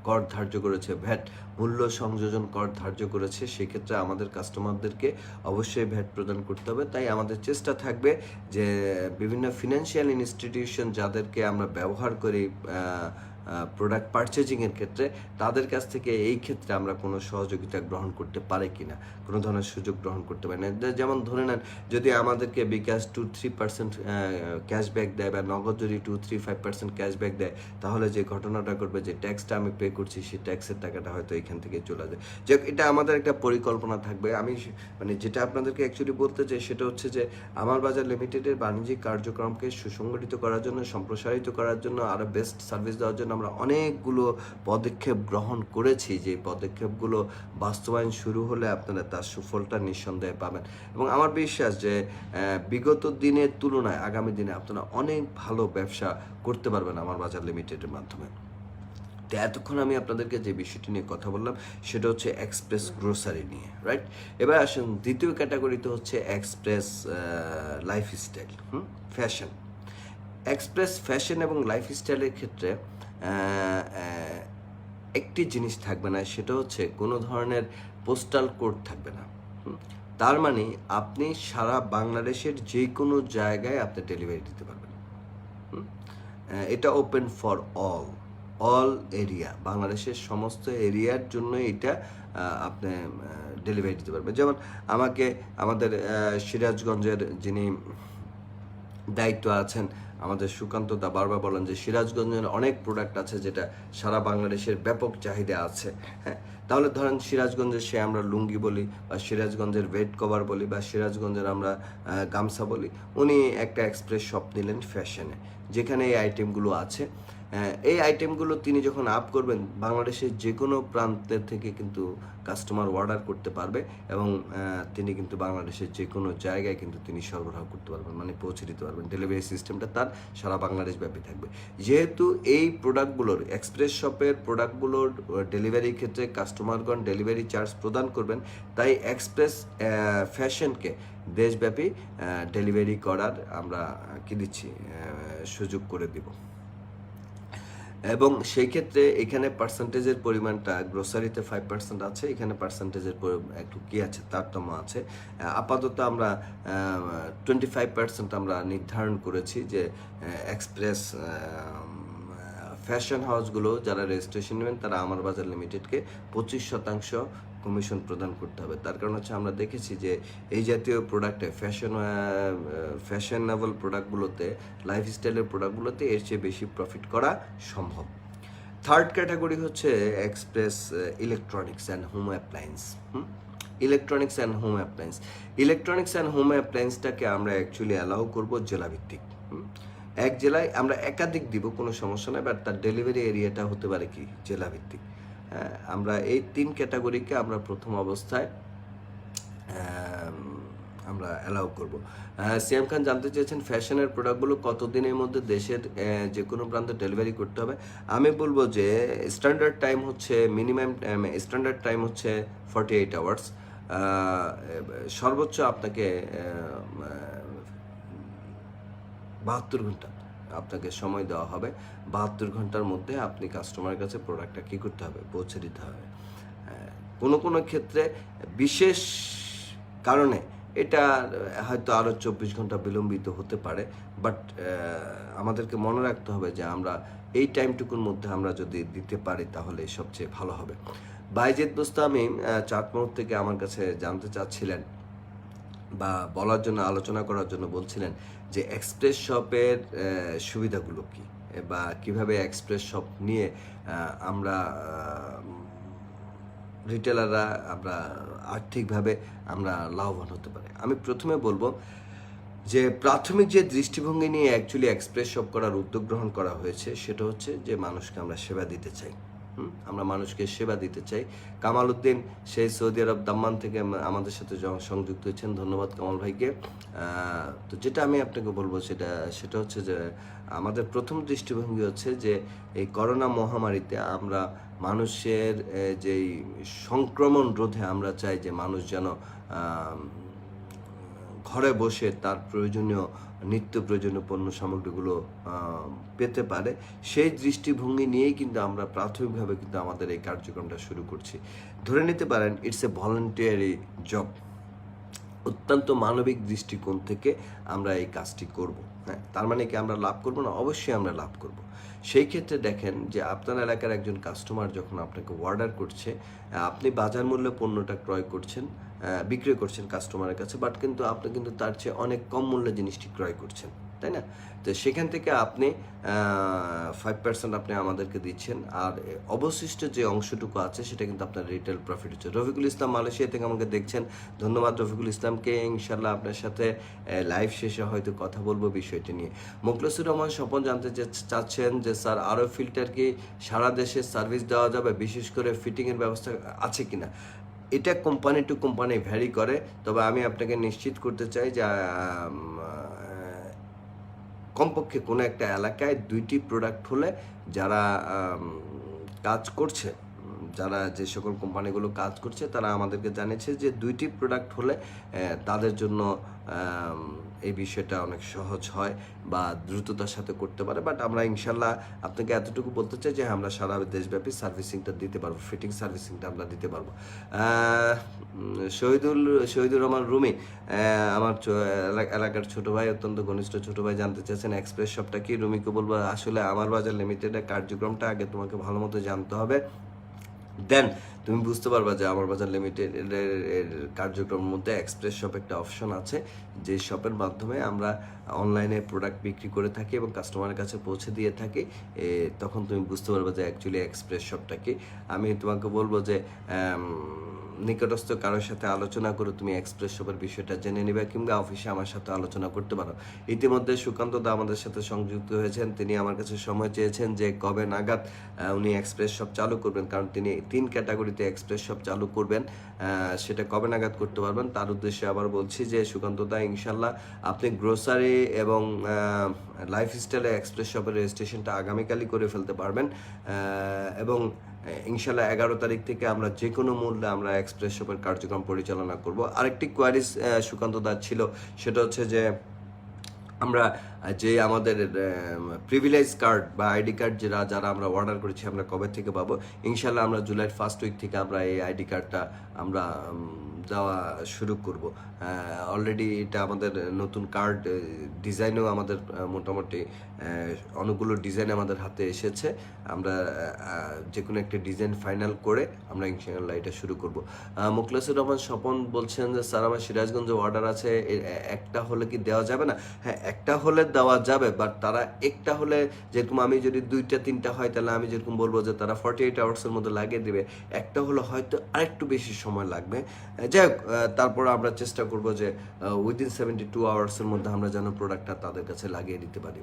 কর ধার্য করেছে, ভ্যাট মূল্য সংযোজন কর ধার্য করেছে, সেক্ষেত্রে আমাদের কাস্টমারদেরকে অবশ্যই ভ্যাট প্রদান করতে হবে। তাই আমাদের চেষ্টা থাকবে যে বিভিন্ন ফিনান্সিয়াল ইনস্টিটিউশন যাদেরকে আমরা ব্যবহার করি প্রোডাক্ট পারচেজিংয়ের ক্ষেত্রে, তাদের কাছ থেকে এই ক্ষেত্রে আমরা কোনো সহযোগিতা গ্রহণ করতে পারি কি না, কোনো ধরনের সুযোগ গ্রহণ করতে পারি না। যেমন ধরে নেন যদি আমাদেরকে বিকাশ 2-3% ক্যাশব্যাক দেয় বা নগদ যদি 2-3-5% ক্যাশব্যাক দেয়, তাহলে যে ঘটনাটা করবে যে ট্যাক্সটা আমি পে করছি সেই ট্যাক্সের টাকাটা হয়তো এখান থেকে চলে যায়। যে এটা আমাদের একটা পরিকল্পনা থাকবে। আমি মানে যেটা আপনাদেরকে অ্যাকচুয়ালি বলতে চাই সেটা হচ্ছে যে আমার বাজার লিমিটেডের বাণিজ্যিক কার্যক্রমকে সুসংগঠিত করার জন্য, সম্প্রসারিত করার জন্য, আরও বেস্ট সার্ভিস দেওয়ার জন্য আমরা অনেকগুলো পদক্ষেপ গ্রহণ করেছি। যে পদক্ষেপগুলো বাস্তবায়ন শুরু হলে আপনারা তার সুফলটা নিঃসন্দেহে পাবেন এবং আমার বিশ্বাস যে বিগত দিনের তুলনায় আগামী দিনে আপনারা অনেক ভালো ব্যবসা করতে পারবেন আমার বাজার লিমিটেডের মাধ্যমে। তো এতক্ষণ আমি আপনাদেরকে যে বিষয়টি নিয়ে কথা বললাম সেটা হচ্ছে এক্সপ্রেস গ্রোসারি নিয়ে, রাইট? এবার আসুন দ্বিতীয় ক্যাটাগরিতে হচ্ছে express lifestyle, fashion. Express fashion এবং লাইফস্টাইলের ক্ষেত্রে একটি জিনিস থাকবে না, সেটা হচ্ছে কোনো ধরনের পোস্টাল কোড থাকবে না। তার মানে আপনি সারা বাংলাদেশের যে কোনো জায়গায় আপনি ডেলিভারি দিতে পারবেন। এটা ওপেন ফর অল এরিয়া, বাংলাদেশের সমস্ত এরিয়ার জন্য এটা আপনি ডেলিভারি দিতে পারবেন। যেমন আমাদের সিরাজগঞ্জের যিনি দায়িত্ব আছেন আমাদের সুকান্ত দা বারবার বলেন যে সিরাজগঞ্জের অনেক প্রোডাক্ট আছে যেটা সারা বাংলাদেশের ব্যাপক চাহিদা আছে। হ্যাঁ, তাহলে ধরেন সিরাজগঞ্জের আমরা লুঙ্গি বলি বা সিরাজগঞ্জের বেড কভার বলি বা সিরাজগঞ্জের আমরা গামছা বলি, উনি একটা এক্সপ্রেস শপ নিলেন ফ্যাশনে, যেখানে এই আইটেমগুলো আছে। এই আইটেমগুলো তিনি যখন আপ করবেন বাংলাদেশের যে কোনো প্রান্তের থেকে কিন্তু কাস্টমার অর্ডার করতে পারবে এবং তিনি কিন্তু বাংলাদেশের যে কোনো জায়গায় কিন্তু তিনি সরবরাহ করতে পারবেন, মানে পৌঁছে দিতে পারবেন। ডেলিভারি সিস্টেমটা তার সারা বাংলাদেশ ব্যাপী থাকবে। যেহেতু এই প্রোডাক্টগুলোর এক্সপ্রেস শপের প্রোডাক্টগুলোর ডেলিভারির ক্ষেত্রে কাস্টমারগণ ডেলিভারি চার্জ প্রদান করবেন, তাই এক্সপ্রেস ফ্যাশনকে দেশব্যাপী ডেলিভারি করার আমরা কি দিচ্ছি, সুযোগ করে দিব। এবং সেই ক্ষেত্রে এখানে পার্সেন্টেজের পরিমাণটা গ্রোসারিতে 5% আছে, এখানে পার্সেন্টেজের একটু কি আছে, তারতম্য আছে। আপাতত আমরা 25% আমরা নির্ধারণ করেছি যে এক্সপ্রেস ফ্যাশন হাউসগুলো যারা রেজিস্ট্রেশন নেবেন তারা আমার বাজার লিমিটেডকে 25% কমিশন প্রদান করতে হবে। তার কারণ হচ্ছে আমরা দেখেছি যে এই জাতীয় প্রোডাক্টে ফ্যাশনেবল প্রোডাক্টগুলোতে, লাইফস্টাইলের প্রোডাক্টগুলোতে এর চেয়ে বেশি প্রফিট করা সম্ভব। থার্ড ক্যাটাগরি হচ্ছে express electronics and home appliance. Electronics and home appliance, electronics and home অ্যাপ্লায়েন্সটাকে আমরা অ্যাকচুয়ালি অ্যালাউ করবো জেলাভিত্তিক। এক জেলায় আমরা একাধিক দিব, কোনো সমস্যা নয়, বাট তার ডেলিভারি এরিয়াটা হতে পারে কি জেলাভিত্তিক। আমরা এই 3 ক্যাটাগরিকে আমরা প্রথম অবস্থায় আমরা অ্যালাউ করব। সিয়াম খান জানতে চেয়েছেন ফ্যাশনের প্রোডাক্টগুলো কতদিনের মধ্যে দেশের যে কোনো প্রান্তে ডেলিভারি করতে হবে। আমি বলবো যে স্ট্যান্ডার্ড টাইম হচ্ছে স্ট্যান্ডার্ড টাইম হচ্ছে 48 আওয়ার্স। সর্বোচ্চ আপনাকে 72 ঘন্টা আপনাকে সময় দেওয়া হবে। 72 ঘন্টার মধ্যে আপনি কাস্টমারের কাছে প্রোডাক্টটা কী করতে হবে, পৌঁছে দিতে হবে। কোনো কোনো ক্ষেত্রে বিশেষ কারণে এটা হয়তো আরও 24 ঘন্টা বিলম্বিত হতে পারে, বাট আমাদেরকে মনে রাখতে হবে যে আমরা এই টাইমটুকুর মধ্যে আমরা যদি দিতে পারি তাহলে সবচেয়ে ভালো হবে। বাইজিদ বুস্তামি চাটমোহর থেকে আমার কাছে জানতে চাচ্ছিলেন বা বলার জন্য, আলোচনা করার জন্য বলছিলেন যে এক্সপ্রেস শপের সুবিধাগুলো কী, বা কিভাবে এক্সপ্রেস শপ নিয়ে আমরা রিটেলাররা আমরা আর্থিকভাবে আমরা লাভবান হতে পারি। আমি প্রথমে বলবো যে প্রাথমিক যে দৃষ্টিভঙ্গি নিয়ে অ্যাকচুয়ালি এক্সপ্রেস শপ করার উদ্যোগ গ্রহণ করা হয়েছে সেটা হচ্ছে যে মানুষকে আমরা সেবা দিতে চাই। আমরা মানুষকে সেবা দিতে চাই। কামাল উদ্দিন সেই সৌদি আরব দাম্মান থেকে আমাদের সাথে সংযুক্ত হয়েছেন, ধন্যবাদ কামাল ভাইকে। তো যেটা আমি আপনাকে বলবো সেটা হচ্ছে যে আমাদের প্রথম দৃষ্টিভঙ্গি হচ্ছে যে এই করোনা মহামারীতে আমরা মানুষের যেই সংক্রমণ রোধে আমরা চাই যে মানুষ যেন ঘরে বসে তার নিত্য প্রয়োজনীয় পণ্য সামগ্রীগুলো পেতে পারে। সেই দৃষ্টিভঙ্গি নিয়েই কিন্তু আমরা প্রাথমিকভাবে কিন্তু আমাদের এই কার্যক্রমটা শুরু করছি। ধরে নিতে পারেন ইটস এ ভলান্টিয়ারি জব। অত্যন্ত মানবিক দৃষ্টিকোণ থেকে আমরা এই কাজটি করব। হ্যাঁ, তার মানে কি আমরা লাভ করব না? অবশ্যই আমরা লাভ করব। সেই ক্ষেত্রে দেখেন যে আপনার এলাকার একজন কাস্টমার যখন আপনাকে অর্ডার করছে, আপনি বাজার মূল্যে পণ্যটা বিক্রি করছেন কাস্টমারের কাছে, বাট কিন্তু আপনি কিন্তু তার চেয়ে অনেক কম মূল্যে জিনিসটি ক্রয় করছেন, তাই না? তো সেখান থেকে আপনি 5% আপনি আমাদেরকে দিচ্ছেন, আর অবশিষ্ট যে অংশটুকু আছে সেটা কিন্তু আপনার রিটেল প্রফিট হচ্ছে। রফিকুল ইসলাম মালয়েশিয়া থেকে আমাকে দেখছেন, ধন্যবাদ রফিকুল ইসলামকে। ইনশাল্লাহ আপনার সাথে লাইভ শেষে হয়তো কথা বলবো বিষয়টি নিয়ে। মুখলেসুর রহমান স্বপন জানতে চাচ্ছেন যে স্যার আরও ফিল্টার কি সারা দেশে সার্ভিস দেওয়া যাবে, বিশেষ করে ফিটিংয়ের ব্যবস্থা আছে কিনা? এটা কোম্পানি টু কোম্পানি ভ্যারি করে, তবে আমি আপনাকে নিশ্চিত করতে চাই যে কমপক্ষে কোনো একটা এলাকায় 2টি প্রোডাক্ট হলে যারা কাজ করছে, যারা যে সকল কোম্পানিগুলো কাজ করছে তারা আমাদেরকে জানিয়েছে যে 2টি প্রোডাক্ট হলে তাদের জন্য এই বিষয়টা অনেক সহজ হয় বা দ্রুততার সাথে করতে পারে। বাট আমরা ইনশাল্লাহ আপনাকে এতটুকু বলতে চাই যে আমরা সারা দেশব্যাপী সার্ভিসিংটা দিতে পারবো, ফিটিং সার্ভিসিংটা আমরা দিতে পারবো। শহীদুর রহমান রুমি আমার এলাকার ছোটো ভাই, অত্যন্ত ঘনিষ্ঠ ছোটো ভাই, জানতে চাচ্ছেন এক্সপ্রেস শপটা কি। রুমিকে বলবো আসলে আমার বাজার লিমিটেডের কার্যক্রমটা আগে তোমাকে ভালো মতো জানতে হবে, দেন তুমি বুঝতে পারবা যে আমার বাজার লিমিটেডের কার্যক্রমের মধ্যে এক্সপ্রেস শপ একটা অপশন আছে, যে শপের মাধ্যমে আমরা অনলাইনে প্রোডাক্ট বিক্রি করে থাকি এবং কাস্টমারের কাছে পৌঁছে দিয়ে থাকি। তখন তুমি বুঝতে পারবে যে অ্যাকচুয়ালি এক্সপ্রেস শপটা কি। আমি তোমাকে বলবো যে নিকটস্থ কারোর সাথে আলোচনা করে তুমি এক্সপ্রেস শপের বিষয়টা জেনে নেবে, কিংবা অফিসে আমার সাথে আলোচনা করতে পারো। ইতিমধ্যে সুকান্ত দা আমাদের সাথে সংযুক্ত হয়েছেন, তিনি আমার কাছে সময় চেয়েছেন যে কবে নাগাদ উনি এক্সপ্রেস শপ চালু করবেন, কারণ তিনি 3 ক্যাটাগরিতে এক্সপ্রেস শপ চালু করবেন, সেটা কবে নাগাদ করতে পারবেন তার উদ্দেশ্যে আবার বলছি যে সুকান্ত দা, ইনশাল্লাহ আপনি গ্রোসারি এবং লাইফস্টাইলে এক্সপ্রেস শপের রেজিস্ট্রেশনটা আগামীকালই করে ফেলতে পারবেন, এবং ইনশাল্লাহ 11 তারিখ থেকে আমরা যে কোনো মূল্যে আমরা এক্সপ্রেস শপের কার্যক্রম পরিচালনা করব। আরেকটি কোয়ারিজ সুকান্ত দাস ছিল, সেটা হচ্ছে যে আমরা যে আমাদের প্রিভিলেজ কার্ড বা আইডি কার্ড যারা আমরা অর্ডার করেছি আমরা কবে থেকে পাবো, ইনশাল্লাহ আমরা জুলাইয়ের ফার্স্ট উইক থেকে আমরা এই আইডি কার্ডটা আমরা দেওয়া শুরু করব। অলরেডি এটা আমাদের নতুন কার্ড ডিজাইনও আমাদের মোটামুটি অনেকগুলো ডিজাইন আমাদের হাতে এসেছে। আমরা যে কোনো একটা ডিজাইন ফাইনাল করে আমরা ইনশাআল্লাহ এটা শুরু করব। মুখলেসুর রহমান স্বপন বলছেন যে স্যার আমার সিরাজগঞ্জে অর্ডার আছে, একটা হলে কি দেওয়া যাবে না? হ্যাঁ, একটা হলে দেওয়া যাবে, বাট তারা একটা হলে, যেরকম আমি যদি 2টা 3টা হয় তাহলে আমি যেরকম বলবো যে তারা 48 আওয়ার্সের মধ্যে লাগিয়ে দেবে। একটা হলে হয়তো আরেকটু বেশি সময় লাগবে। যাই হোক, তারপর আমরা চেষ্টা করব যে উইদিন 72 আওয়ার্সের মধ্যে আমরা যেন প্রোডাক্টটা তাদের কাছে লাগিয়ে দিতে পারি।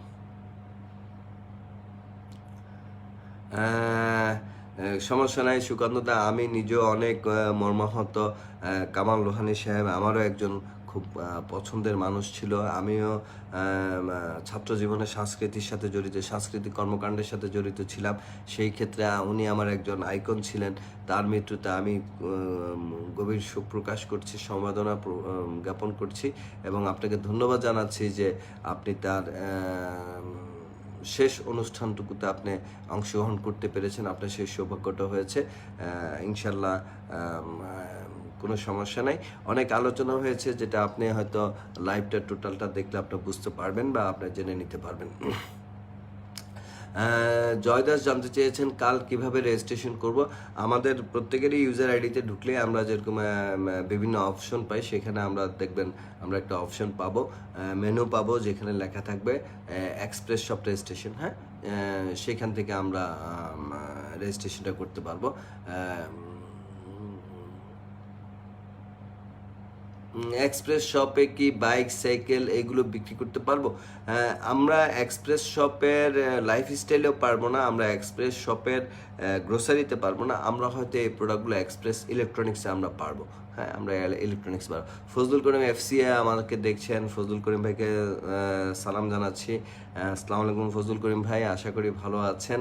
সমস্যা নাই সুকান্তদা, আমি নিজেও অনেক মর্মাহত। কামাল লোহানী সাহেব আমারও একজন খুব পছন্দের মানুষ ছিল। আমিও ছাত্র জীবনে সংস্কৃতির সাথে জড়িত, সাংস্কৃতিক কর্মকাণ্ডের সাথে জড়িত ছিলাম। সেই ক্ষেত্রে উনি আমার একজন আইকন ছিলেন। তার মৃত্যুতে আমি গভীর শোক প্রকাশ করছি, সমবেদনা জ্ঞাপন করছি এবং আপনাকে ধন্যবাদ জানাচ্ছি যে আপনি তার শেষ অনুষ্ঠানটুকুতে আপনি অংশগ্রহণ করতে পেরেছেন, আপনার সেই সৌভাগ্যটা হয়েছে। ইনশাল্লাহ কোনো সমস্যা নাই। অনেক আলোচনা হয়েছে যেটা আপনি হয়তো লাইভটা টোটালটা দেখলে আপনি বুঝতে পারবেন বা আপনি জেনে নিতে পারবেন। জয়দাস জানতে চেয়েছেন কাল কিভাবে রেজিস্ট্রেশন করব। আমাদের প্রত্যেকেরই ইউজার আইডিতে ঢুকলে আমরা যেরকম বিভিন্ন অপশন পাই, সেখানে আমরা দেখবেন আমরা একটা অপশন পাবো, মেনু পাবো, যেখানে লেখা থাকবে এক্সপ্রেস শপ রেজিস্ট্রেশন। হ্যাঁ, সেখান থেকে আমরা রেজিস্ট্রেশনটা করতে পারবো। এক্সপ্রেস শপে কি বাইক, সাইকেল এগুলো বিক্রি করতে পারবো? আমরা এক্সপ্রেস শপের লাইফস্টাইলেও পারবো না, আমরা এক্সপ্রেস শপের গ্রোসারিতে পারবো না, আমরা হয়তো এই প্রোডাক্টগুলো এক্সপ্রেস ইলেকট্রনিক্সে আমরা পারবো। হ্যাঁ, আমরা ইলেকট্রনিক্স পারবো। ফজলুল করিম এফসিএ আমাকে দেখছেন, ফজলুল করিম ভাইকে সালাম জানাচ্ছি। আসসালামু আলাইকুম ফজলুল করিম ভাই, আশা করি ভালো আছেন।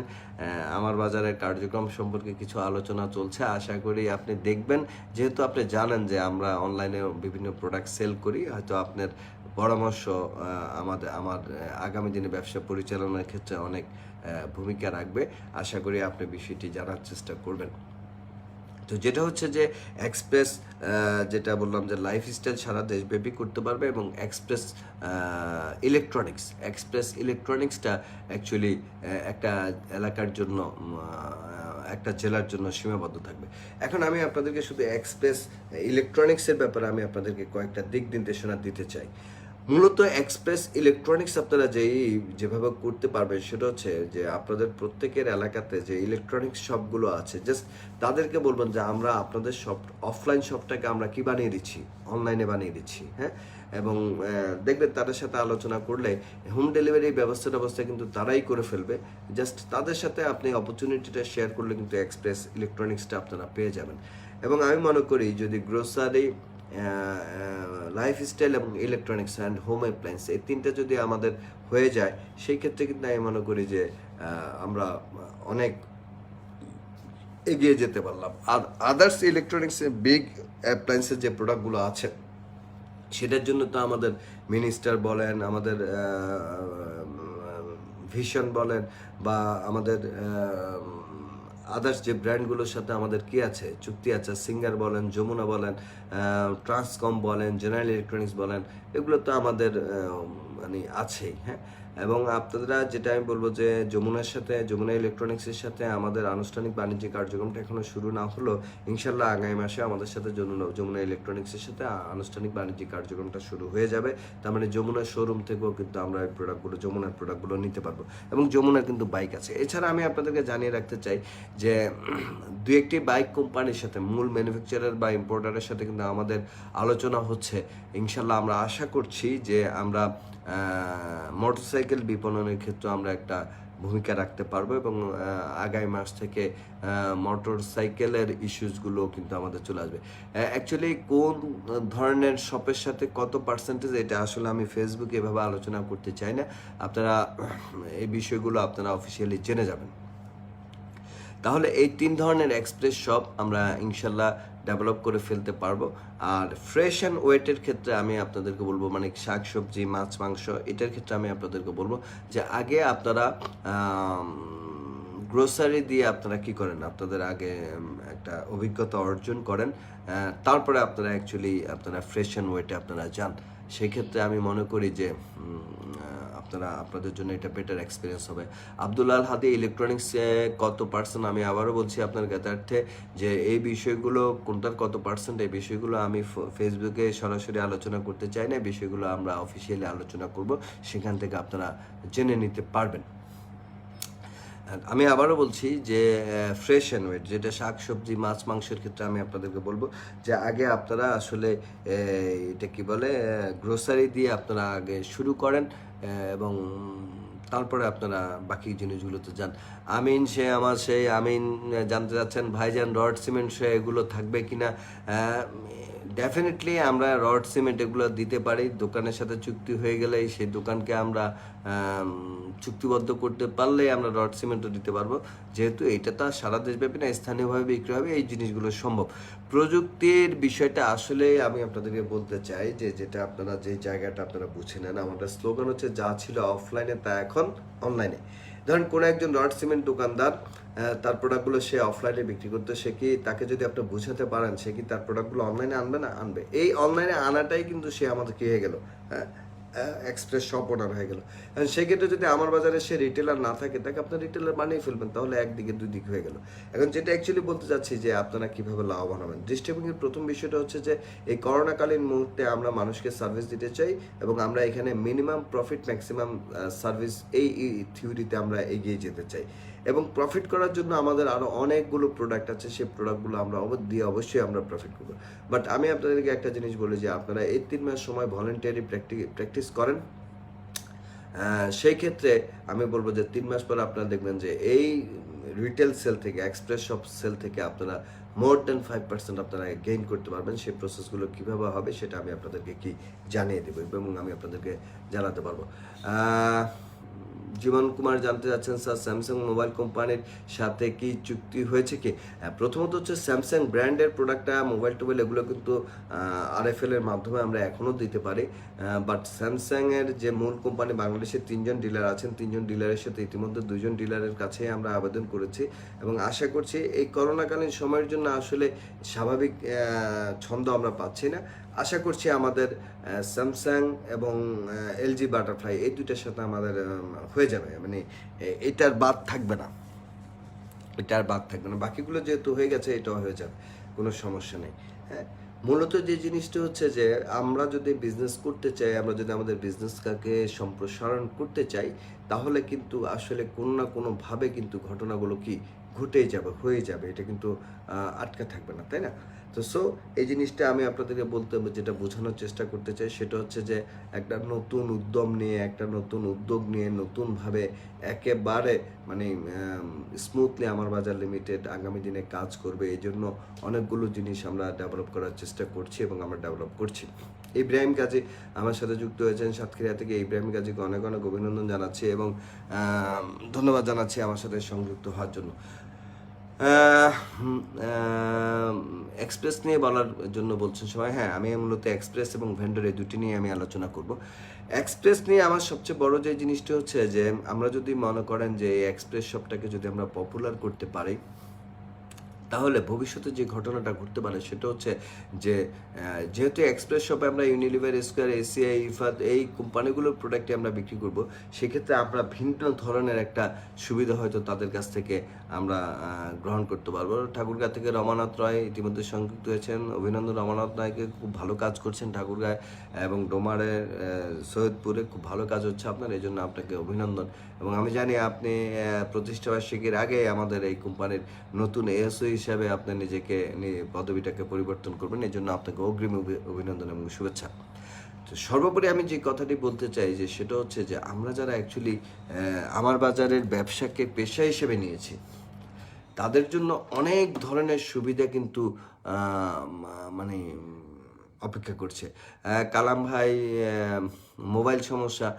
আমার বাজারের কার্যক্রম সম্পর্কে কিছু আলোচনা চলছে, আশা করি আপনি দেখবেন। যেহেতু আপনি জানেন যে আমরা অনলাইনে বিভিন্ন প্রোডাক্ট সেল করি, হয়তো আপনার পরামর্শ আমার আগামী দিনে ব্যবসা পরিচালনার ক্ষেত্রে অনেক ভূমিকা রাখবে। আশা করি আপনি বিষয়টি জানার চেষ্টা করবেন। তো যেটা হচ্ছে যে এক্সপ্রেস, যেটা বললাম যে লাইফস্টাইল সারা দেশব্যাপী করতে পারবে এবং এক্সপ্রেস ইলেকট্রনিক্সটা অ্যাকচুয়ালি একটা এলাকার জন্য, একটা জেলার জন্য সীমাবদ্ধ থাকবে। এখন আমি আপনাদেরকে শুধু এক্সপ্রেস ইলেকট্রনিক্সের ব্যাপারে আমি আপনাদেরকে কয়েকটা দিক নির্দেশনা দিতে চাই। মূলত এক্সপ্রেস ইলেকট্রনিক্স আপনারা যেভাবে করতে পারবেন সেটা হচ্ছে যে আপনাদের প্রত্যেকের এলাকাতে যে ইলেকট্রনিক্স শপগুলো আছে, জাস্ট তাদেরকে বলবেন যে আমরা আপনাদের শপ, অফলাইন শপটাকে আমরা কি বানিয়ে দিচ্ছি, অনলাইনে বানিয়ে দিচ্ছি। হ্যাঁ, এবং দেখবেন তাদের সাথে আলোচনা করলে হোম ডেলিভারি ব্যবস্থা কিন্তু তারাই করে ফেলবে। জাস্ট তাদের সাথে আপনি অপরচুনিটিটা শেয়ার করলে কিন্তু এক্সপ্রেস ইলেকট্রনিক্সটা আপনারা পেয়ে যাবেন। এবং আমি মনে করি যদি গ্রোসারি, লাইফস্টাইল এবং ইলেকট্রনিক্স অ্যান্ড হোম অ্যাপ্লায়েন্স এই তিনটা যদি আমাদের হয়ে যায়, সেই ক্ষেত্রে কিন্তু আমি মনে করি যে আমরা অনেক এগিয়ে যেতে পারলাম। আর আদার্স ইলেকট্রনিক্সের বিগ অ্যাপ্লায়েন্সের যে প্রোডাক্টগুলো আছে সেটার জন্য তো আমাদের মিনিস্টার বলেন, আমাদের ভিশন বলেন, বা আমাদের আদার্স যে ব্র্যান্ডগুলোর সাথে আমাদের কি আছে, চুক্তি আছে, সিঙ্গার বলেন, যমুনা বলেন, ট্রান্সকম বলেন, জেনারেল ইলেকট্রনিক্স বলেন, এগুলো তো আমাদের মানে আছেই। হ্যাঁ, এবং আপনারা যেটা আমি বলবো যে যমুনা ইলেকট্রনিক্সের সাথে আমাদের আনুষ্ঠানিক বাণিজ্যিক কার্যক্রমটা এখনো শুরু না হলো, ইনশাল্লাহ আগামী মাসে আমাদের সাথে যমুনা ইলেকট্রনিক্সের সাথে আনুষ্ঠানিক বাণিজ্যিক কার্যক্রমটা শুরু হয়ে যাবে। তার মানে যমুনার শোরুম থেকেও কিন্তু আমরা এই যমুনার প্রোডাক্টগুলো নিতে পারবো। এবং যমুনার কিন্তু বাইক আছে। এছাড়া আমি আপনাদেরকে জানিয়ে রাখতে চাই যে দু একটি বাইক কোম্পানির সাথে, মূল ম্যানুফ্যাকচারার বা ইম্পোর্টারের সাথে কিন্তু আমাদের আলোচনা হচ্ছে। ইনশাল্লাহ আমরা আশা করছি যে আমরা মোটরসাইকেল বিপণনের ক্ষেত্রে আমরা একটা ভূমিকা রাখতে পারবো এবং আগামী মাস থেকে মোটরসাইকেলের ইস্যুসগুলো কিন্তু আমাদের চলে আসবে। অ্যাকচুয়ালি কোন ধরনের শপের সাথে কত পার্সেন্টেজ, এটা আসলে আমি ফেসবুকে এভাবে আলোচনা করতে চাই না। আপনারা এই বিষয়গুলো আপনারা অফিসিয়ালি জেনে যাবেন। তাহলে এই 3 ধরনের এক্সপ্রেস শপ আমরা ইনশাল্লাহ ডেভেলপ করে ফেলতে পারবো। আর ফ্রেশ অ্যান্ড ওয়েটের ক্ষেত্রে আমি আপনাদেরকে বলবো, মানে শাক সবজি মাছ মাংস এটার ক্ষেত্রে আমি আপনাদেরকে বলবো যে আগে আপনারা গ্রোসারি দিয়ে আপনারা কি করেন, আপনাদের আগে একটা অভিজ্ঞতা অর্জন করেন, তারপরে আপনারা অ্যাকচুয়ালি আপনারা ফ্রেশ অ্যান্ড ওয়েটে আপনারা যান। সেক্ষেত্রে আমি মনে করি যে আপনাদের জন্য এটা বেটার এক্সপিরিয়েন্স হবে। আব্দুল হাদি ইলেকট্রনিক্সে কত পার্সেন্ট, আমি আবারও বলছি আপনার জ্ঞাতার্থে যে এই বিষয়গুলো কোনটার কত পার্সেন্ট, এই বিষয়গুলো আমি ফেসবুকে সরাসরি আলোচনা করতে চাই না। এই বিষয়গুলো আমরা অফিসিয়ালি আলোচনা করব, সেখান থেকে আপনারা জেনে নিতে পারবেন। আমি আবারও বলছি যে ফ্রেশ অ্যান্ড ওয়েট, যেটা শাক সবজি মাছ মাংসের ক্ষেত্রে আমি আপনাদেরকে বলবো যে আগে আপনারা আসলে এটা কি বলে গ্রোসারি দিয়ে আপনারা আগে শুরু করেন এবং তারপরে আপনারা বাকি জিনিসগুলোতে যান। আমিন আমিন জানতে চাচ্ছেন ভাইজান রড সিমেন্ট সে এগুলো থাকবে কিনা। ডেফিনেটলি আমরা রড সিমেন্ট এগুলো দিতে পারি, দোকানের সাথে চুক্তি হয়ে গেলেই সেই দোকানকে আমরা চুক্তিবদ্ধ করতে পারলেই আমরা রড সিমেন্টও দিতে পারবো। যেহেতু এটা তো সারা দেশব্যাপী না, স্থানীয়ভাবে বিক্রি হবে, এই জিনিসগুলো সম্ভব। প্রযুক্তির বিষয়টা আসলে আমি আপনাদেরকে বলতে চাই যে যেটা আপনারা যে জায়গাটা আপনারা বুঝে নেন, আমাদের স্লোগান হচ্ছে যা ছিল অফলাইনে তা এখন অনলাইনে। ধরেন কোনো একজন রড সিমেন্ট দোকানদার তার প্রোডাক্টগুলো সে অফলাইনে বিক্রি করতে, সে কি তাকে যদি আপনি বোঝাতে পারেন সে কি তার প্রোডাক্টগুলো অনলাইনে আনবে না? আনবে। এই অনলাইনে আনাটাই কিন্তু সে আমাদের কি হয়ে গেল, এক্সপ্রেস শপ ওনার হয়ে গেল। সেক্ষেত্রে যদি আমার বাজারে সে রিটেলার না থাকে, তাকে আপনার রিটেলার বানিয়ে ফেলবেন, তাহলে একদিকে দুই দিক হয়ে গেল। এখন যেটা অ্যাকচুয়ালি বলতে চাচ্ছি যে আপনারা কিভাবে লাভবান হবেন, ডিস্ট্রিবিউটিংয়ের প্রথম বিষয়টা হচ্ছে যে এই করোনাকালীন মুহূর্তে আমরা মানুষকে সার্ভিস দিতে চাই এবং আমরা এখানে মিনিমাম প্রফিট ম্যাক্সিমাম সার্ভিস এই থিওরিতে আমরা এগিয়ে যেতে চাই। এবং প্রফিট করার জন্য আমাদের আরও অনেকগুলো প্রোডাক্ট আছে, সেই প্রোডাক্টগুলো আমরা দিয়ে অবশ্যই আমরা প্রফিট করবো। বাট আমি আপনাদেরকে একটা জিনিস বলি যে আপনারা এই 3 মাস সময় ভলেন্টারি প্র্যাকটিস করেন। সেই ক্ষেত্রে আমি বলবো যে 3 মাস পর আপনারা দেখবেন যে এই রিটেল সেল থেকে, এক্সপ্রেস শপ সেল থেকে আপনারা মোর দেন 5% আপনারা গেইন করতে পারবেন। সেই প্রসেসগুলো কীভাবে হবে সেটা আমি আপনাদেরকে জানিয়ে দেবো এবং আমি আপনাদেরকে জানাতে পারবো। জীবন কুমার জানতে চাচ্ছেন স্যার স্যামসাং মোবাইল কোম্পানির সাথে কি চুক্তি হয়েছে কি? প্রথমত হচ্ছে স্যামসাং ব্র্যান্ডের প্রোডাক্টটা মোবাইল টোবাইল এগুলো কিন্তু RFL এর মাধ্যমে আমরা এখনও দিতে পারি। বাট স্যামসাংয়ের যে মূল কোম্পানি, বাংলাদেশে 3জন ডিলার আছেন, 3জন ডিলারের সাথে ইতিমধ্যে 2জন ডিলারের কাছে আমরা আবেদন করেছি এবং আশা করছি এই করোনাকালীন সময়ের জন্য আসলে স্বাভাবিক ছন্দ আমরা পাচ্ছি না। আশা করছি আমাদের স্যামসাং এবং LG বাটারফ্লাই এই দুইটার সাথে আমাদের হয়ে যাবে, মানে এটার বাদ থাকবে না, বাকিগুলো যেহেতু হয়ে গেছে এটাও হয়ে যাবে, কোনো সমস্যা নেই। হ্যাঁ, মূলত যে জিনিসটা হচ্ছে যে আমরা যদি বিজনেস করতে চাই, আমরা যদি আমাদের বিজনেসটাকে সম্প্রসারণ করতে চাই, তাহলে কিন্তু আসলে কোনো না কোনোভাবে কিন্তু ঘটনাগুলো ঘটেই যাবে, হয়ে যাবে, এটা কিন্তু আটকা থাকবে না, তাই না? তো এই জিনিসটা আমি আপনাদেরকে যেটা বোঝানোর চেষ্টা করতে চাই সেটা হচ্ছে যে একটা নতুন উদ্যোগ নিয়ে নতুনভাবে একেবারে মানে স্মুথলি আমার বাজার লিমিটেড আগামী দিনে কাজ করবে। এই জন্য অনেকগুলো জিনিস আমরা ডেভেলপ করার চেষ্টা করছি এবং আমরা ডেভেলপ করছি। ইব্রাহিম গাজী আমার সাথে যুক্ত হয়েছেন সাতক্ষীরা থেকে। ইব্রাহিম গাজীকে অনেক অনেক অভিনন্দন জানাচ্ছি এবং ধন্যবাদ জানাচ্ছি আমার সাথে সংযুক্ত হওয়ার জন্য। এক্সপ্রেস নিয়ে বলার জন্য বলছেন সবাই। হ্যাঁ, আমি মূলত এক্সপ্রেস এবং ভেন্ডর এই দুটি নিয়ে আমি আলোচনা করব। এক্সপ্রেস নিয়ে আমার সবচেয়ে বড় যে জিনিসটা হচ্ছে যে আমরা যদি মনে করেন যে এই এক্সপ্রেস শপটাকে যদি আমরা পপুলার করতে পারি, তাহলে ভবিষ্যতে যে ঘটনাটা ঘটতে পারে সেটা হচ্ছে যে যেহেতু এক্সপ্রেস শপে আমরা ইউনিলিভার, স্কয়ার, এসিআই, ইফাত এই কোম্পানিগুলোর প্রোডাক্টে আমরা বিক্রি করব, সেক্ষেত্রে আমরা ভিন্ন ধরনের একটা সুবিধা হয়তো তাদের কাছ থেকে আমরা গ্রহণ করতে পারবো। ঠাকুরগাঁ থেকে রমানাথ রায় ইতিমধ্যে সংযুক্ত হয়েছেন, অভিনন্দন। রমানাথ রায়কে খুব ভালো কাজ করছেন ঠাকুরগাঁ এবং ডোমারের সৈয়দপুরে খুব ভালো কাজ হচ্ছে আপনার, এই জন্য আপনাকে অভিনন্দন। এবং আমি জানি আপনি প্রতিষ্ঠাবার্ষিকীর আগে আমাদের এই কোম্পানির নতুন ASO হিসাবে আপনি নিজেকে পদবিটাকে পরিবর্তন করবেন, এই জন্য আপনাকে অগ্রিম অভিনন্দন এবং শুভেচ্ছা। তো সর্বোপরি আমি যে কথাটি বলতে চাই যে সেটা হচ্ছে যে আমরা যারা অ্যাকচুয়ালি আমার বাজারের ব্যবসাকে পেশা হিসেবে নিয়েছি, তাদের জন্য অনেক ধরনের সুবিধা কিন্তু মানে অপেক্ষা করছে। কালাম ভাই মোবাইল সমস্যা,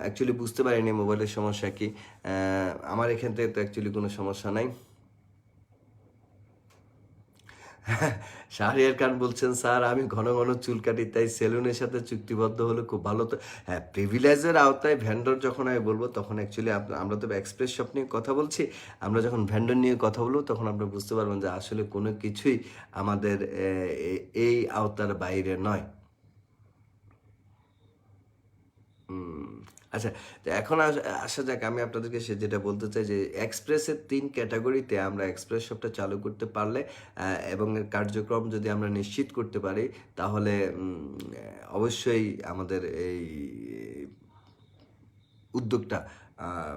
অ্যাকচুয়ালি বুঝতে পারিনি মোবাইলের সমস্যা কি। আমার এখান থেকে তো অ্যাকচুয়ালি কোনো সমস্যা নাই। শাহরিয়ার খান বলছেন, স্যার আমি ঘন ঘন চুল কাটি, তাই সেলুনের সাথে চুক্তিবদ্ধ হলে খুব ভালো তো। হ্যাঁ, প্রিভিলেজের আওতায় ভেন্ডর যখন আমি বলবো তখন অ্যাকচুয়ালি আমরা তো এক্সপ্রেস শপ নিয়ে কথা বলছি, আমরা যখন ভেন্ডর নিয়ে কথা বলবো তখন আপনি বুঝতে পারবেন যে আসলে কোনো কিছুই আমাদের এই আওতার বাইরে নয়। আচ্ছা, তো এখন আসা যাক, আমি আপনাদেরকে যেটা বলতে চাই যে এক্সপ্রেসের 3 ক্যাটাগরিতে আমরা এক্সপ্রেস শপটা চালু করতে পারলে এবং এর কার্যক্রম যদি আমরা নিশ্চিত করতে পারি, তাহলে অবশ্যই আমাদের এই উদ্যোগটা আহ,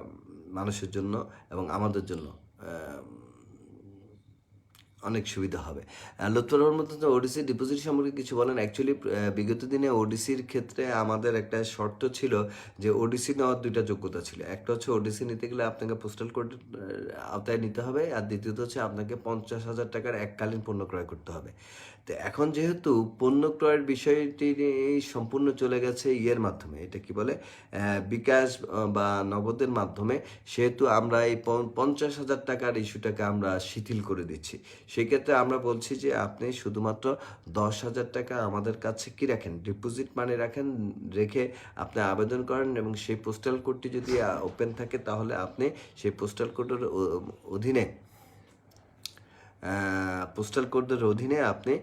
মানুষের জন্য এবং আমাদের জন্য আহ, অনেক সুবিধা হবে। লুৎফর রহমান মতো ওডিসি ডিপোজিট সম্পর্কে কিছু বলেন। অ্যাকচুয়ালি বিগত দিনে ওডিসির ক্ষেত্রে আমাদের একটা শর্ত ছিল যে ওডিসি নেওয়ার 2টা যোগ্যতা ছিল। একটা হচ্ছে ওডিসি নিতে গেলে আপনাকে পোস্টাল কোড আওতায় নিতে হবে, আর দ্বিতীয়ত হচ্ছে আপনাকে 50,000 টাকার এককালীন পণ্য ক্রয় করতে হবে। তো এখন যেহেতু পণ্য ক্রয়ের বিষয়টি সম্পূর্ণ চলে গেছে ইয়ের মাধ্যমে, এটা কি বলে বিকাশ বা নগদের মাধ্যমে, সেহেতু আমরা এই 50,000 টাকার ইস্যুটাকে আমরা শিথিল করে দিচ্ছি। সেক্ষেত্রে আমরা বলছি যে আপনি শুধুমাত্র 10,000 টাকা আমাদের কাছে কি রাখেন, ডিপোজিট মানি রাখেন, রেখে আপনি আবেদন করেন এবং সেই পোস্টাল কোডটি যদি ওপেন থাকে তাহলে আপনি সেই পোস্টাল কোডের অধীনে পোস্টাল কোডের অধীনে আপনি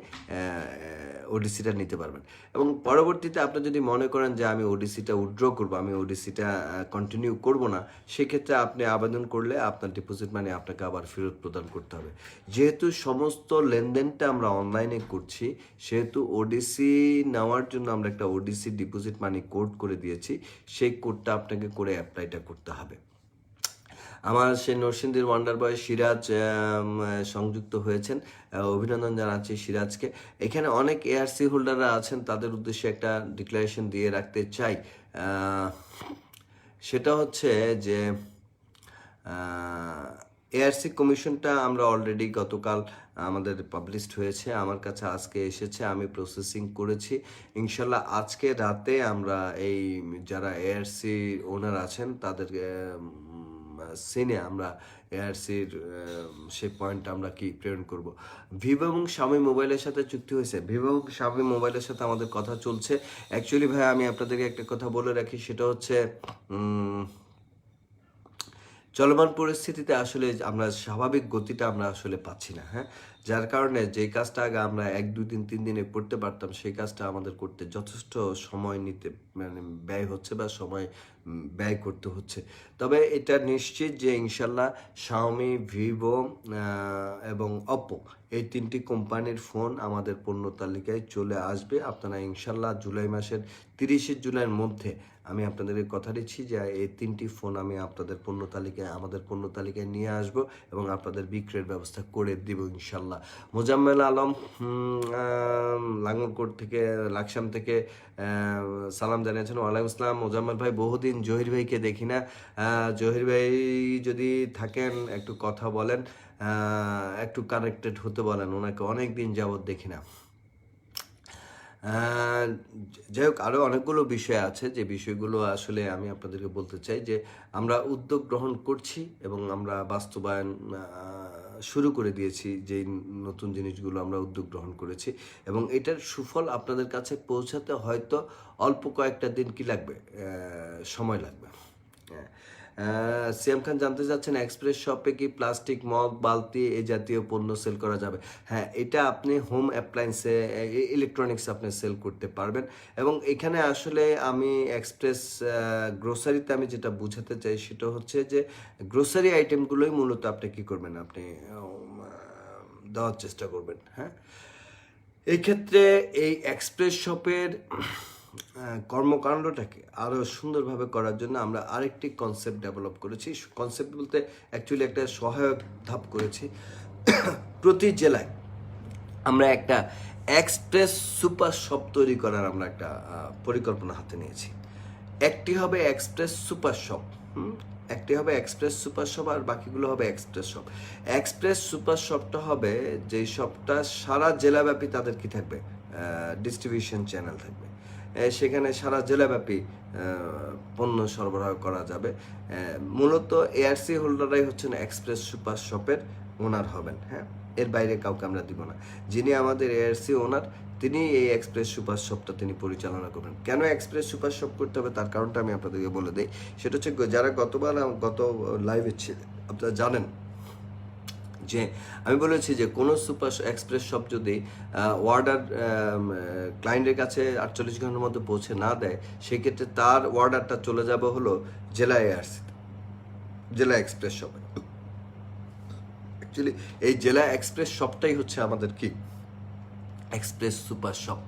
ওডিসিটা নিতে পারবেন। এবং পরবর্তীতে আপনি যদি মনে করেন যে আমি ওডিসিটা উইথড্র করবো, আমি ওডিসিটা কন্টিনিউ করব না, সেক্ষেত্রে আপনি আবেদন করলে আপনার ডিপোজিট মানি আপনাকে আবার ফেরত প্রদান করতে হবে। যেহেতু সমস্ত লেনদেনটা আমরা অনলাইনে করছি, সেহেতু ওডিসি নেওয়ার জন্য আমরা একটা ওডিসি ডিপোজিট মানি কোড করে দিয়েছি, সেই কোডটা আপনাকে করে অ্যাপ্লাইটা করতে হবে। আমার সেই নরসিংদীর ওয়ান্ডার বয় সিরাজ সংযুক্ত হয়েছেন, অভিনন্দন জানাচ্ছি সিরাজকে। এখানে অনেক এআরসি হোল্ডাররা আছেন, তাদের উদ্দেশ্যে একটা ডিক্লারেশন দিয়ে রাখতে চাই। সেটা হচ্ছে যে এআরসি কমিশনটা আমরা অলরেডি গতকাল আমাদের পাবলিশড হয়েছে, আমার কাছে আজকে এসেছে, আমি প্রসেসিং করেছি। ইনশাল্লাহ আজকে রাতে আমরা এই যারা এআরসি ওনার আছেন তাদের সিনে আমরা এআরসির সেই পয়েন্ট আমরা কি প্রেরণ করব। ভিভো এবং শাওমি মোবাইলের সাথে চুক্তি হয়েছে, ভিভো এবং শাওমি মোবাইলের সাথে আমাদের কথা চলছে। অ্যাকচুয়ালি ভাই আমি আপনাদেরকে একটা কথা বলে রাখি, সেটা হচ্ছে চলমান পরিস্থিতিতে আসলে আমরা স্বাভাবিক গতিটা আমরা আসলে পাচ্ছি না, হ্যাঁ, যার কারণে যে কাজটা আগে আমরা 1, 2, 3 দিনে করতে পারতাম, সেই কাজটা আমাদের করতে যথেষ্ট সময় নিতে মানে ব্যয় হচ্ছে বা সময় ব্যয় করতে হচ্ছে। তবে এটা নিশ্চিত যে ইনশাল্লাহ শাওমি, ভিভো এবং অপো এই 3টি কোম্পানির ফোন আমাদের পণ্য তালিকায় চলে আসবে। আপনারা ইনশাল্লাহ জুলাই মাসের 30 জুলাইয়ের মধ্যে আমি আপনাদের কথা দিচ্ছি যে এই 3টি ফোন আমি আপনাদের আমাদের পণ্য তালিকায় নিয়ে আসব এবং আপনাদের বিক্রয়ের ব্যবস্থা করে দিব ইনশাল্লাহ। মোজাম্মেল আলম লাঙ্গলকোট থেকে, লাকসাম থেকে সালাম জানিয়েছেন। ওয়ালাইকুম আসসালাম মোজাম্মেল ভাই, বহুদিন জহির ভাইকে দেখি না। জহির ভাই যদি থাকেন একটু কথা বলেন, একটু কানেক্টেড হতে বলেন, ওনাকে অনেক দিন যাবৎ দেখি না। যাই হোক, আরও অনেকগুলো বিষয় আছে যে বিষয়গুলো আসলে আমি আপনাদেরকে বলতে চাই যে আমরা উদ্যোগ গ্রহণ করছি এবং আমরা বাস্তবায়ন শুরু করে দিয়েছি, যে নতুন জিনিসগুলো আমরা উদ্যোগ গ্রহণ করেছি এবং এটার সুফল আপনাদের কাছে পৌঁছাতে হয়তো অল্প কয়েকটা দিন কি লাগবে, সময় লাগবে। সিএম খান জানতে চাচ্ছেন এক্সপ্রেস শপে কি প্লাস্টিক মগ, বালতি এই জাতীয় পণ্য সেল করা যাবে? হ্যাঁ, এটা আপনি হোম অ্যাপ্লায়েন্সে, ইলেকট্রনিক্স আপনি সেল করতে পারবেন। এবং এখানে আসলে আমি এক্সপ্রেস গ্রোসারিতে আমি যেটা বোঝাতে চাই সেটা হচ্ছে যে গ্রোসারি আইটেমগুলোই মূলত আপনি কী করবেন, আপনি দেওয়ার চেষ্টা করবেন। হ্যাঁ, এই ক্ষেত্রে এই এক্সপ্রেস শপের কর্মকাণ্ডটাকে আরও সুন্দরভাবে করার জন্য আমরা আরেকটি কনসেপ্ট ডেভেলপ করেছি। কনসেপ্ট বলতে অ্যাকচুয়ালি একটা সহায়ক ধাপ করেছি। প্রতি জেলায় আমরা একটা এক্সপ্রেস সুপার শপ তৈরি করার আমরা একটা পরিকল্পনা হাতে নিয়েছি। একটি হবে এক্সপ্রেস সুপার শপ, একটি হবে এক্সপ্রেস সুপার শপ, আর বাকিগুলো হবে এক্সপ্রেস শপ। এক্সপ্রেস সুপার শপটা হবে যেই শপটা সারা জেলাব্যাপী তাদের কি থাকবে, ডিস্ট্রিবিউশন চ্যানেল থাকবে, সেখানে সারা জেলাব্যাপী পণ্য সরবরাহ করা যাবে। মূলত এআরসি হোল্ডাররাই হচ্ছেন এক্সপ্রেস সুপার শপের ওনার হবেন। হ্যাঁ, এর বাইরে কাউকে আমরা দিব না। যিনি আমাদের এআরসি ওনার, তিনি এই এক্সপ্রেস সুপার শপটা তিনি পরিচালনা করবেন। কেন এক্সপ্রেস সুপার শপ করতে হবে তার কারণটা আমি আপনাদেরকে বলে দিই। সেটা হচ্ছে যারা গত লাইভে ছিল আপনারা জানেন যে আমি বলেছি যে কোনো সুপার এক্সপ্রেস শপ যদি অর্ডার ক্লায়েন্টের কাছে 48 ঘন্টার মধ্যে পৌঁছে না দেয়, সেক্ষেত্রে তার অর্ডারটা চলে যাবে হলো জেলা এআরসি, জেলা এক্সপ্রেস শপে। অ্যাকচুয়ালি এই জেলা এক্সপ্রেস শপটাই হচ্ছে আমাদের কি express super shop.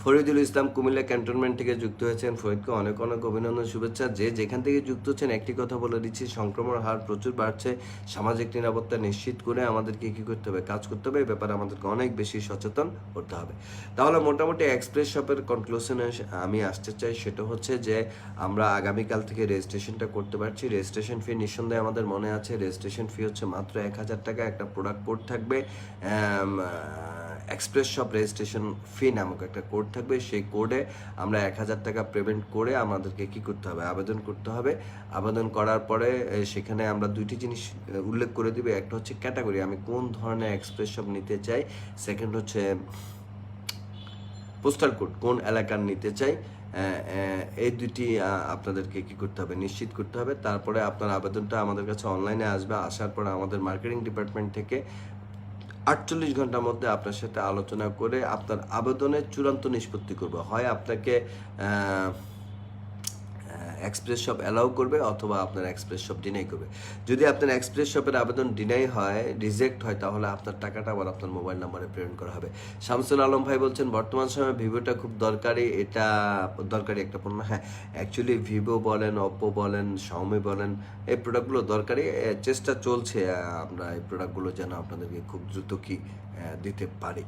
Faridul Islam Comilla cantonment থেকে যুক্ত হয়েছেন। ফরিদকে অনেক অনেক অভিনন্দন, শুভেচ্ছা। যে যেখান থেকে যুক্ত হচ্ছেন একটি কথা বলে দিচ্ছি, সংক্রমণ হার প্রচুর বাড়ছে। সামাজিক নিরাপত্তা নিশ্চিত করে আমাদেরকে কী করতে হবে, কাজ করতে হবে। এই ব্যাপারে আমাদেরকে অনেক বেশি সচেতন হতে হবে। তাহলে মোটামুটি এক্সপ্রেস শপের কনক্লুশনে আমি আসতে চাই, সেটা হচ্ছে যে আমরা আগামীকাল থেকে রেজিস্ট্রেশনটা করতে পারছি। রেজিস্ট্রেশন ফি নিঃসন্দেহে আমাদের মনে আছে, রেজিস্ট্রেশন ফি হচ্ছে মাত্র 1000 টাকা। একটা প্রোডাক্ট কোড থাকবে, এক্সপ্রেস শপ রেজিস্ট্রেশন ফি নামক একটা কোড থাকবে। সেই কোডে আমরা 1000 টাকা পেমেন্ট করে আমাদেরকে কি করতে হবে, আবেদন করতে হবে। আবেদন করার পরে সেখানে আমরা দুইটি জিনিস উল্লেখ করে দিবে। একটা হচ্ছে ক্যাটাগরি, আমি কোন ধরনের এক্সপ্রেস শপ নিতে চাই। সেকেন্ড হচ্ছে পোস্টাল কোড, কোন এলাকার নিতে চাই। এই দুটি আপনাদেরকে কি করতে হবে, নিশ্চিত করতে হবে। তারপরে আপনার আবেদনটা আমাদের কাছে অনলাইনে আসবে। আসার পরে আমাদের মার্কেটিং ডিপার্টমেন্ট থেকে 48 ঘন্টার মধ্যে আপনার সাথে আলোচনা করে আপনার আবেদনের চূড়ান্ত নিষ্পত্তি করবে। হয় আপনাকে এক্সপ্রেস শপ অ্যালাউ করবে অথবা আপনার এক্সপ্রেস শপ ডিনাই করবে। যদি আপনার এক্সপ্রেস শপের আবেদন ডিনাই হয়, রিজেক্ট হয়, তাহলে আপনার টাকাটা আবার আপনার মোবাইল নাম্বারে প্রেরণ করা হবে। শামসুল আলম ভাই বলছেন বর্তমান সময়ে ভিভোটা খুব দরকারি, এটা দরকারি একটা পণ্য। হ্যাঁ, অ্যাকচুয়ালি ভিভো বলেন, ওপ্পো বলেন, শাওমি বলেন, এই প্রোডাক্টগুলো দরকারি। চেষ্টা চলছে আমরা এই প্রোডাক্টগুলো যেন আপনাদেরকে খুব দ্রুত কি দিতে পারি।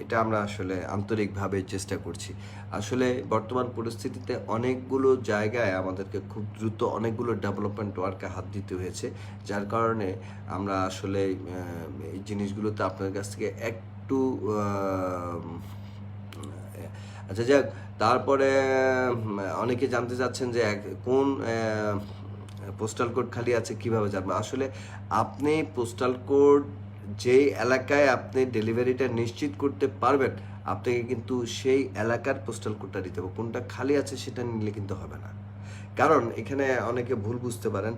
এটা আমরা আসলে আন্তরিকভাবে চেষ্টা করছি। আসলে বর্তমান পরিস্থিতিতে অনেকগুলো জায়গায় আমাদেরকে খুব দ্রুত অনেকগুলো ডেভেলপমেন্ট ওয়ার্কে হাত দিতে হয়েছে, যার কারণে আমরা আসলে এই জিনিসগুলোতে আপনাদের কাছ থেকে একটু আচ্ছা যাক। তারপরে অনেকে জানতে চাচ্ছেন যে কোন পোস্টাল কোড খালি আছে কিভাবে জানবো। আসলে আপনি পোস্টাল কোড যেই এলাকায় আপনি ডেলিভারিটা নিশ্চিত করতে পারবেন, আপনাকে কিন্তু সেই এলাকার পোস্টাল কোডটা দিতে হবে। কোনটা খালি আছে সেটা নিলে কিন্তু হবে না। কারণ এখানে অনেকে ভুল বুঝতে পারেন,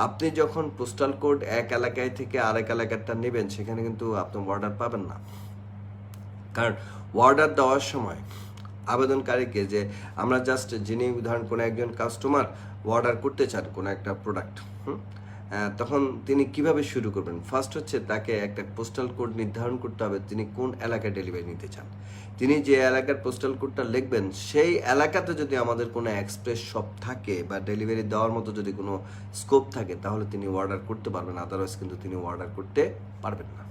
আপনি যখন পোস্টাল কোড এক এলাকায় থেকে আরেক এলাকারটা নেবেন, সেখানে কিন্তু আপনি অর্ডার পাবেন না। কারণ অর্ডার দেওয়ার সময় আবেদনকারীকে, যে আমরা জাস্ট যিনি উদাহরণ কোনো একজন কাস্টমার অর্ডার করতে চান কোনো একটা প্রোডাক্ট, তখন তিনি কিভাবে শুরু করবেন। ফার্স্ট হচ্ছে তাকে একটা পোস্টাল কোড নির্ধারণ করতে হবে, তিনি কোন এলাকায় ডেলিভারি নিতে চান। তিনি যে এলাকার পোস্টাল কোডটা লিখবেন, সেই এলাকাতে যদি আমাদের কোনো এক্সপ্রেস শপ থাকে বা ডেলিভারি দেওয়ার মতো যদি কোনো স্কোপ থাকে, তাহলে তিনি অর্ডার করতে পারবেন, আদারওয়াইজ কিন্তু তিনি অর্ডার করতে পারবেন না।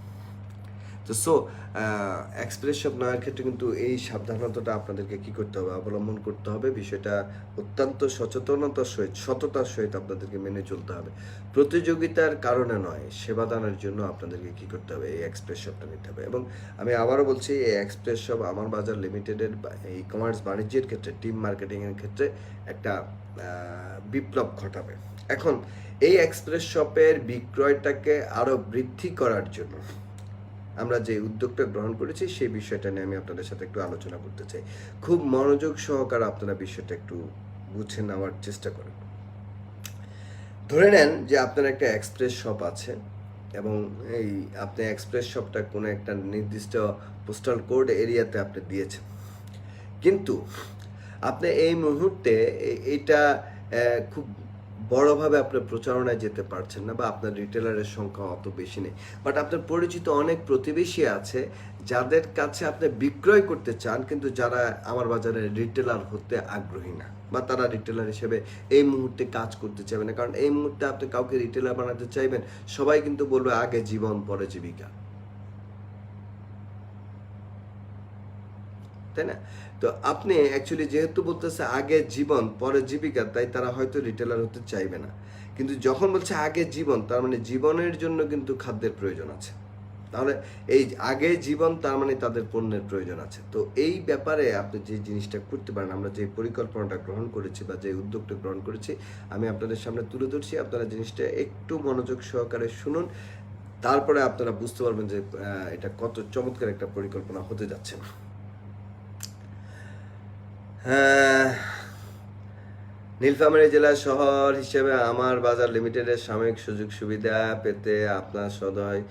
তো এক্সপ্রেস শপ নেওয়ার ক্ষেত্রে কিন্তু এই সাবধানতাটা আপনাদেরকে কি করতে হবে, অবলম্বন করতে হবে। বিষয়টা অত্যন্ত সচেতনতার সহিত, সততার সহিত আপনাদেরকে মেনে চলতে হবে। প্রতিযোগিতার কারণে নয়, সেবাদানের জন্য আপনাদেরকে কি করতে হবে, এই এক্সপ্রেস শপটা নিতে হবে। এবং আমি আবারও বলছি, এই এক্সপ্রেস শপ আমার বাজার লিমিটেডের ই কমার্স বাণিজ্যের ক্ষেত্রে, টিম মার্কেটিংয়ের ক্ষেত্রে একটা বিপ্লব ঘটাবে। এখন এই এক্সপ্রেস শপের বিক্রয়টাকে আরও বৃদ্ধি করার জন্য আমরা যে উদ্যোগটা গ্রহণ করেছি, সেই বিষয়টা নিয়ে আমি আপনাদের সাথে একটু আলোচনা করতে চাই। খুব মনোযোগ সহকারে আপনারা বিষয়টা একটু বুঝে নেওয়ার চেষ্টা করেন। ধরে নেন যে আপনার একটা এক্সপ্রেস শপ আছে এবং এই আপনি এক্সপ্রেস শপটা কোনো একটা নির্দিষ্ট পোস্টাল কোড এরিয়াতে আপনি দিয়েছেন, কিন্তু আপনি এই মুহূর্তে এটা খুব বড়ভাবে আপনার প্রচারণায় যেতে পারছেন না, বা আপনার রিটেলারের সংখ্যা অত বেশি নেই, বাট আপনার পরিচিত অনেক প্রতিবেশী আছে যাদের কাছে আপনি বিক্রয় করতে চান, কিন্তু যারা আমার বাজারে রিটেলার হতে আগ্রহী না, বা তারা রিটেলার হিসেবে এই মুহূর্তে কাজ করতে চাইবে না। কারণ এই মুহূর্তে আপনি কাউকে রিটেলার বানাতে চাইবেন, সবাই কিন্তু বলবে আগে জীবন পরে জীবিকা, তাই না? তো আপনি অ্যাকচুয়ালি যেহেতু বলতেছে আগে জীবন পরে জীবিকা, তাই তারা হয়তো রিটেলার হতে চাইবে না। কিন্তু যখন বলছে আগে জীবন, তার মানে জীবনের জন্য কিন্তু খাদ্যের প্রয়োজন আছে। তাহলে এই আগে জীবন, তার মানে তাদের পণ্যের প্রয়োজন আছে। তো এই ব্যাপারে আপনি যে জিনিসটা করতে পারেন, আমরা যে পরিকল্পনাটা গ্রহণ করেছি বা যে উদ্যোগটা গ্রহণ করেছি, আমি আপনাদের সামনে তুলে ধরছি। আপনারা জিনিসটা একটু মনোযোগ সহকারে শুনুন, তারপরে আপনারা বুঝতে পারবেন যে এটা কত চমৎকার একটা পরিকল্পনা হতে যাচ্ছে। হ্যাঁ, নীলফামারী জেলা শহর হিসেবে আমার বাজার লিমিটেডের সাময়িক সুযোগ সুবিধা পেতে আপনার সদয়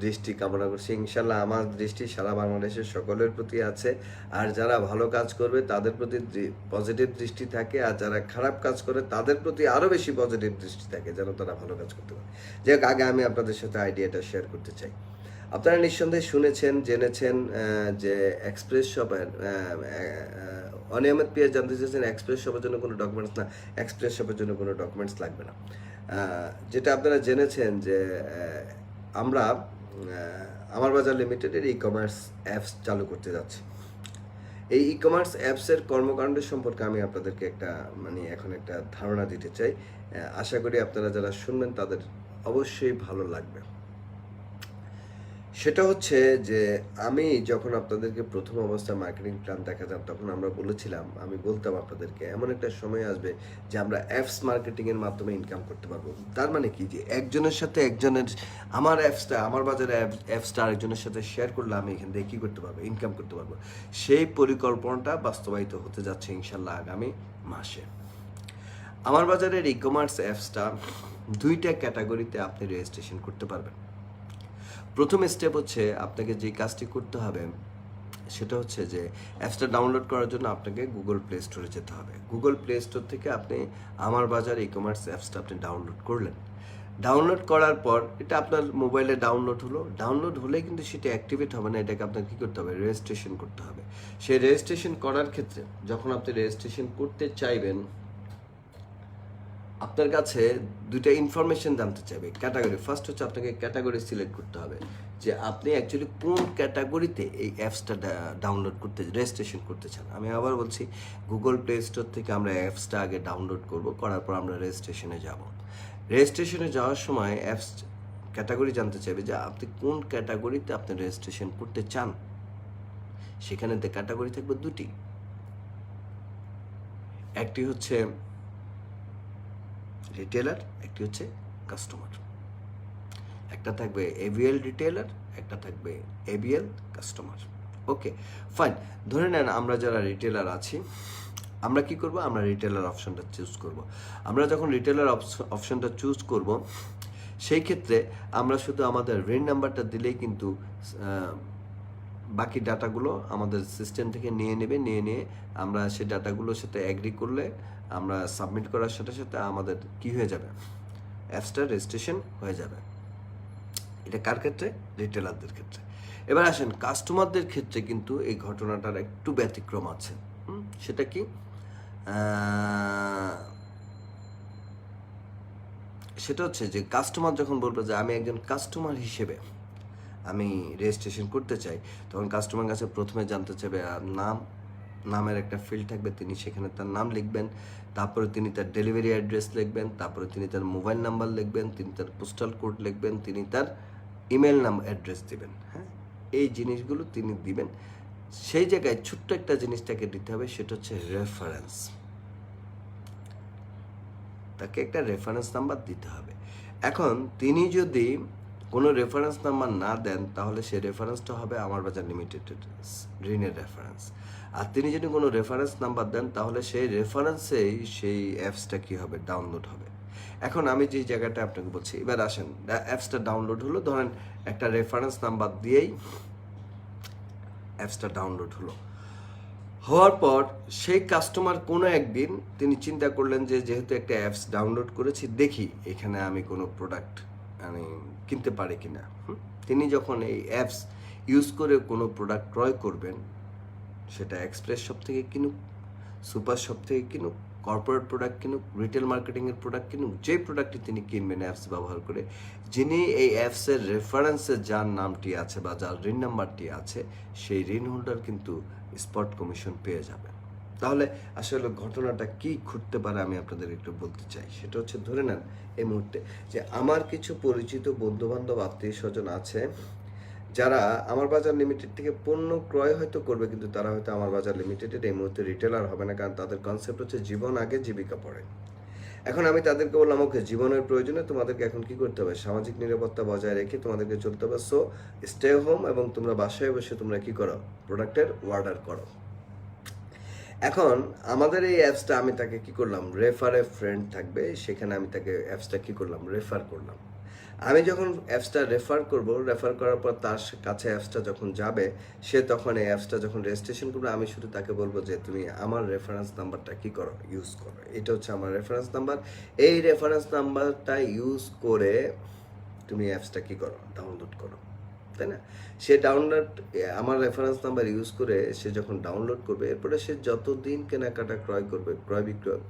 দৃষ্টি কামনা করছি। ইনশাল্লাহ আমার দৃষ্টি সারা বাংলাদেশের সকলের প্রতি আছে, আর যারা ভালো কাজ করবে তাদের প্রতি পজিটিভ দৃষ্টি থাকে, আর যারা খারাপ কাজ করে তাদের প্রতি আরও বেশি পজিটিভ দৃষ্টি থাকে, যেন তারা ভালো কাজ করতে পারে। যাই হোক, আগে আমি আপনাদের সাথে আইডিয়াটা শেয়ার করতে চাই। আপনারা নিঃসন্দেহে শুনেছেন, জেনেছেন যে এক্সপ্রেস শপের অনিয়মিত পেয়ে জানতে চেয়েছেন এক্সপ্রেস শপের জন্য কোনো ডকুমেন্টস না, এক্সপ্রেস শপের জন্য কোনো ডকুমেন্টস লাগবে না। যেটা আপনারা জেনেছেন যে আমরা আমার বাজার লিমিটেডের ই কমার্স অ্যাপস চালু করতে যাচ্ছি। এই ই কমার্স অ্যাপসের কর্মকাণ্ডের সম্পর্কে আমি আপনাদেরকে এখন একটা ধারণা দিতে চাই। আশা করি আপনারা যারা শুনবেন তাদের অবশ্যই ভালো লাগবে। সেটা হচ্ছে যে আমি যখন আপনাদেরকে প্রথম অবস্থায় মার্কেটিং প্ল্যান দেখাতাম, তখন আমরা আমি বলতাম আপনাদেরকে এমন একটা সময় আসবে যে আমরা অ্যাপস মার্কেটিংয়ের মাধ্যমে ইনকাম করতে পারবো। তার মানে কি, যে একজনের সাথে একজনের আমার বাজারে অ্যাপসটা আরেকজনের সাথে শেয়ার করলে আমি এখান থেকে কী করতে পারবো, ইনকাম করতে পারবো। সেই পরিকল্পনাটা বাস্তবায়িত হতে যাচ্ছে ইনশাল্লাহ আগামী মাসে। আমার বাজারের ই কমার্স অ্যাপসটা 2টা ক্যাটাগরিতে আপনি রেজিস্ট্রেশন করতে পারবেন। প্রথম স্টেপ হচ্ছে আপনাকে যে কাজটি করতে হবে সেটা হচ্ছে যে অ্যাপসটা ডাউনলোড করার জন্য আপনাকে গুগল প্লে স্টোরে যেতে হবে। গুগল প্লে স্টোর থেকে আপনি আমার বাজার ই কমার্স অ্যাপসটা আপনি ডাউনলোড করলেন। ডাউনলোড করার পর এটা আপনার মোবাইলে ডাউনলোড হলে কিন্তু সেটা অ্যাক্টিভেট হবে না, এটাকে আপনাকে কী করতে হবে, রেজিস্ট্রেশন করতে হবে। সেই রেজিস্ট্রেশন করার ক্ষেত্রে যখন আপনি রেজিস্ট্রেশন করতে চাইবেন, আপনার কাছে 2টা ইনফরমেশন জানতে চাইবে ক্যাটাগরি। ফার্স্ট হচ্ছে আপনাকে ক্যাটাগরি সিলেক্ট করতে হবে যে আপনি অ্যাকচুয়ালি কোন ক্যাটাগরিতে এই অ্যাপসটা রেজিস্ট্রেশন করতে চান। আমি আবার বলছি, গুগল প্লে স্টোর থেকে আমরা অ্যাপসটা আগে ডাউনলোড করার পর আমরা রেজিস্ট্রেশনে যাব। রেজিস্ট্রেশনে যাওয়ার সময় অ্যাপস ক্যাটাগরি জানতে চাইবে যে আপনি কোন ক্যাটাগরিতে আপনি রেজিস্ট্রেশন করতে চান। সেখানে ক্যাটাগরি থাকবে 2টি, একটি হচ্ছে রিটেলার, একটি হচ্ছে কাস্টমার। একটা থাকবে এভিএল রিটেলার, একটা থাকবে এবিএল কাস্টমার। ওকে, ফাইন। ধরে নেন আমরা যারা রিটেলার আছি, আমরা কি করব, আমরা রিটেলার অপশনটা চুজ করব। আমরা যখন রিটেলার অপশনটা চুজ করব, সেই ক্ষেত্রে আমরা শুধু আমাদের ঋণ নাম্বারটা দিলেই কিন্তু বাকি ডাটাগুলো আমাদের সিস্টেম থেকে নিয়ে নিয়ে আমরা সেই ডাটাগুলোর সাথে অ্যাগ্রি করলে আমরা সাবমিট করার সাথে সাথে আমাদের কি হয়ে যাবে, অ্যাপসটা রেজিস্ট্রেশন হয়ে যাবে। এটা কার ক্ষেত্রে, রিটেলারদের ক্ষেত্রে। এবার আসেন কাস্টমারদের ক্ষেত্রে কিন্তু এই ঘটনাটার একটু ব্যতিক্রম আছে। সেটা কি, সেটা হচ্ছে যে কাস্টমার যখন বলবে যে আমি একজন কাস্টমার হিসেবে আমি রেজিস্ট্রেশন করতে চাই, তখন কাস্টমার কাছে প্রথমে জানতে চাইবে নামের একটা ফিল্ড থাকবে, তিনি সেখানে তার নাম লিখবেন, তারপরে তিনি তার ডেলিভারি অ্যাড্রেস লিখবেন, তারপরে তিনি তার মোবাইল নাম্বার লিখবেন, তিনি তার পোস্টাল কোড লিখবেন, তিনি তার ইমেল অ্যাড্রেস দিবেন। হ্যাঁ, এই জিনিসগুলো তিনি দিবেন। সেই জায়গায় ছোট্ট একটা জিনিসটাকে দিতে হবে, সেটা হচ্ছে রেফারেন্স। তাকে একটা রেফারেন্স নাম্বার দিতে হবে। এখন তিনি যদি কোনো রেফারেন্স নাম্বার না দেন, তাহলে সেই রেফারেন্সটা হবে আমার বাজার লিমিটেডের ঋণের রেফারেন্স। আর তিনি যদি কোনো রেফারেন্স নাম্বার দেন, তাহলে সেই রেফারেন্সেই সেই অ্যাপসটা কী হবে, ডাউনলোড হবে। এখন আমি যে জায়গাটা আপনাকে বলছি, এবার আসেন, অ্যাপসটা ডাউনলোড হলো, ধরেন একটা রেফারেন্স নাম্বার দিয়েই অ্যাপসটা ডাউনলোড হওয়ার পর সেই কাস্টমার কোনো একদিন তিনি চিন্তা করলেন যে যেহেতু একটা অ্যাপস ডাউনলোড করেছি, দেখি এখানে আমি কোনো প্রোডাক্ট আমি কিনতে পারি কিনা। তিনি যখন এই অ্যাপস ইউজ করে কোনো প্রোডাক্ট ক্রয় করবেন, সেটা এক্সপ্রেস শপ থেকে কিনুক, সুপার শপ থেকে কিনুক, কর্পোরেট প্রোডাক্ট কিনুক, রিটেল মার্কেটিংয়ের প্রোডাক্ট কিনুক, যে প্রোডাক্টটি তিনি কিনবেন অ্যাপস ব্যবহার করে, যিনি এই অ্যাপসের রেফারেন্সে যার নামটি আছে বা যার ঋণ নাম্বারটি আছে, সেই ঋণ হোল্ডার কিন্তু স্পট কমিশন পেয়ে যাবে। তাহলে আসলে ঘটনাটা কি ঘটতে পারে আমি আপনাদের একটু বলতে চাই। সেটা হচ্ছে, ধরে নেন এই মুহূর্তে যে আমার কিছু পরিচিত বন্ধুবান্ধব আত্মীয় স্বজন আছে যারা আমার বাজার লিমিটেড থেকে পণ্য ক্রয় হয়তো করবে, কিন্তু তারা হয়তো আমার বাজার লিমিটেডের এই মুহূর্তে রিটেলার হবে না, কারণ তাদের কনসেপ্ট হচ্ছে জীবন আগে জীবিকা পড়ে। এখন আমি তাদেরকে বললাম, ওকে, জীবনের প্রয়োজনে তোমাদেরকে এখন কি করতে হবে, সামাজিক নিরাপত্তা বজায় রেখে তোমাদেরকে চলতে হবে। সো স্টে হোম, এবং তোমরা বাসায় বসে তোমরা কি করো, প্রোডাক্টের অর্ডার করো। এখন আমাদের এই অ্যাপসটা আমি তাকে কি করলাম, রেফারে ফ্রেন্ড থাকবে, সেখানে আমি তাকে অ্যাপসটা কি করলাম, রেফার করলাম। আমি যখন অ্যাপসটা রেফার করব, রেফার করার পর তার কাছে অ্যাপসটা যখন যাবে, সে তখন এই অ্যাপসটা যখন রেজিস্ট্রেশন করবে, আমি শুধু তাকে বলবো যে তুমি আমার রেফারেন্স নাম্বারটা কি করো, ইউজ করো। এটা হচ্ছে আমার রেফারেন্স নাম্বার। এই রেফারেন্স নাম্বারটা ইউজ করে তুমি অ্যাপসটা কি করো, ডাউনলোড করো, তাই না? সে ডাউনলোড, আমার রেফারেন্স নাম্বার ইউজ করে সে যখন ডাউনলোড করবে, এরপরে সে যতদিন কেনাকাটা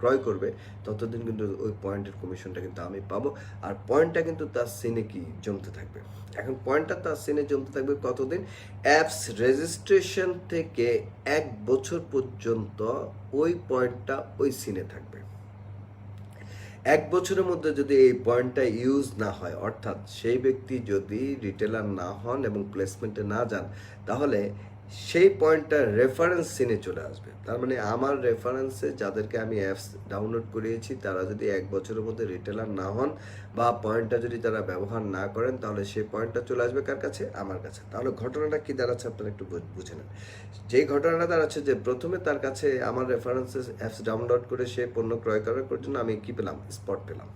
ক্রয় করবে ততদিন কিন্তু ওই পয়েন্টের কমিশনটা কিন্তু আমি পাবো। আর পয়েন্টটা কিন্তু তার সিনে কি জমতে থাকবে। এখন পয়েন্টটা তার সিনে জমতে থাকবে কতদিন, অ্যাপস রেজিস্ট্রেশন থেকে 1 বছর পর্যন্ত ওই পয়েন্টটা ওই সিনে থাকবে। 1 বছরের মধ্যে যদি এই পয়েন্টটা ইউজ না হয়, অর্থাৎ সেই ব্যক্তি যদি রিটেলার না হন এবং প্লেসমেন্টে না যান, তাহলে সেই পয়েন্টটা রেফারেন্স সিনে চলে আসবে। তার মানে আমার রেফারেন্সে যাদেরকে আমি অ্যাপস ডাউনলোড করিয়েছি, তারা যদি 1 বছরের মধ্যে রিটেলার না হন বা পয়েন্টটা যদি তারা ব্যবহার না করেন, তাহলে সেই পয়েন্টটা চলে আসবে কার কাছে, আমার কাছে। তাহলে ঘটনাটা কি দাঁড়াচ্ছে আপনারা একটু বুঝে নেন। যেই ঘটনাটা দাঁড়াচ্ছে যে প্রথমে তার কাছে আমার রেফারেন্সে অ্যাপস ডাউনলোড করে সে পণ্য ক্রয় করার জন্য আমি কি পেলাম, স্পট পেলাম।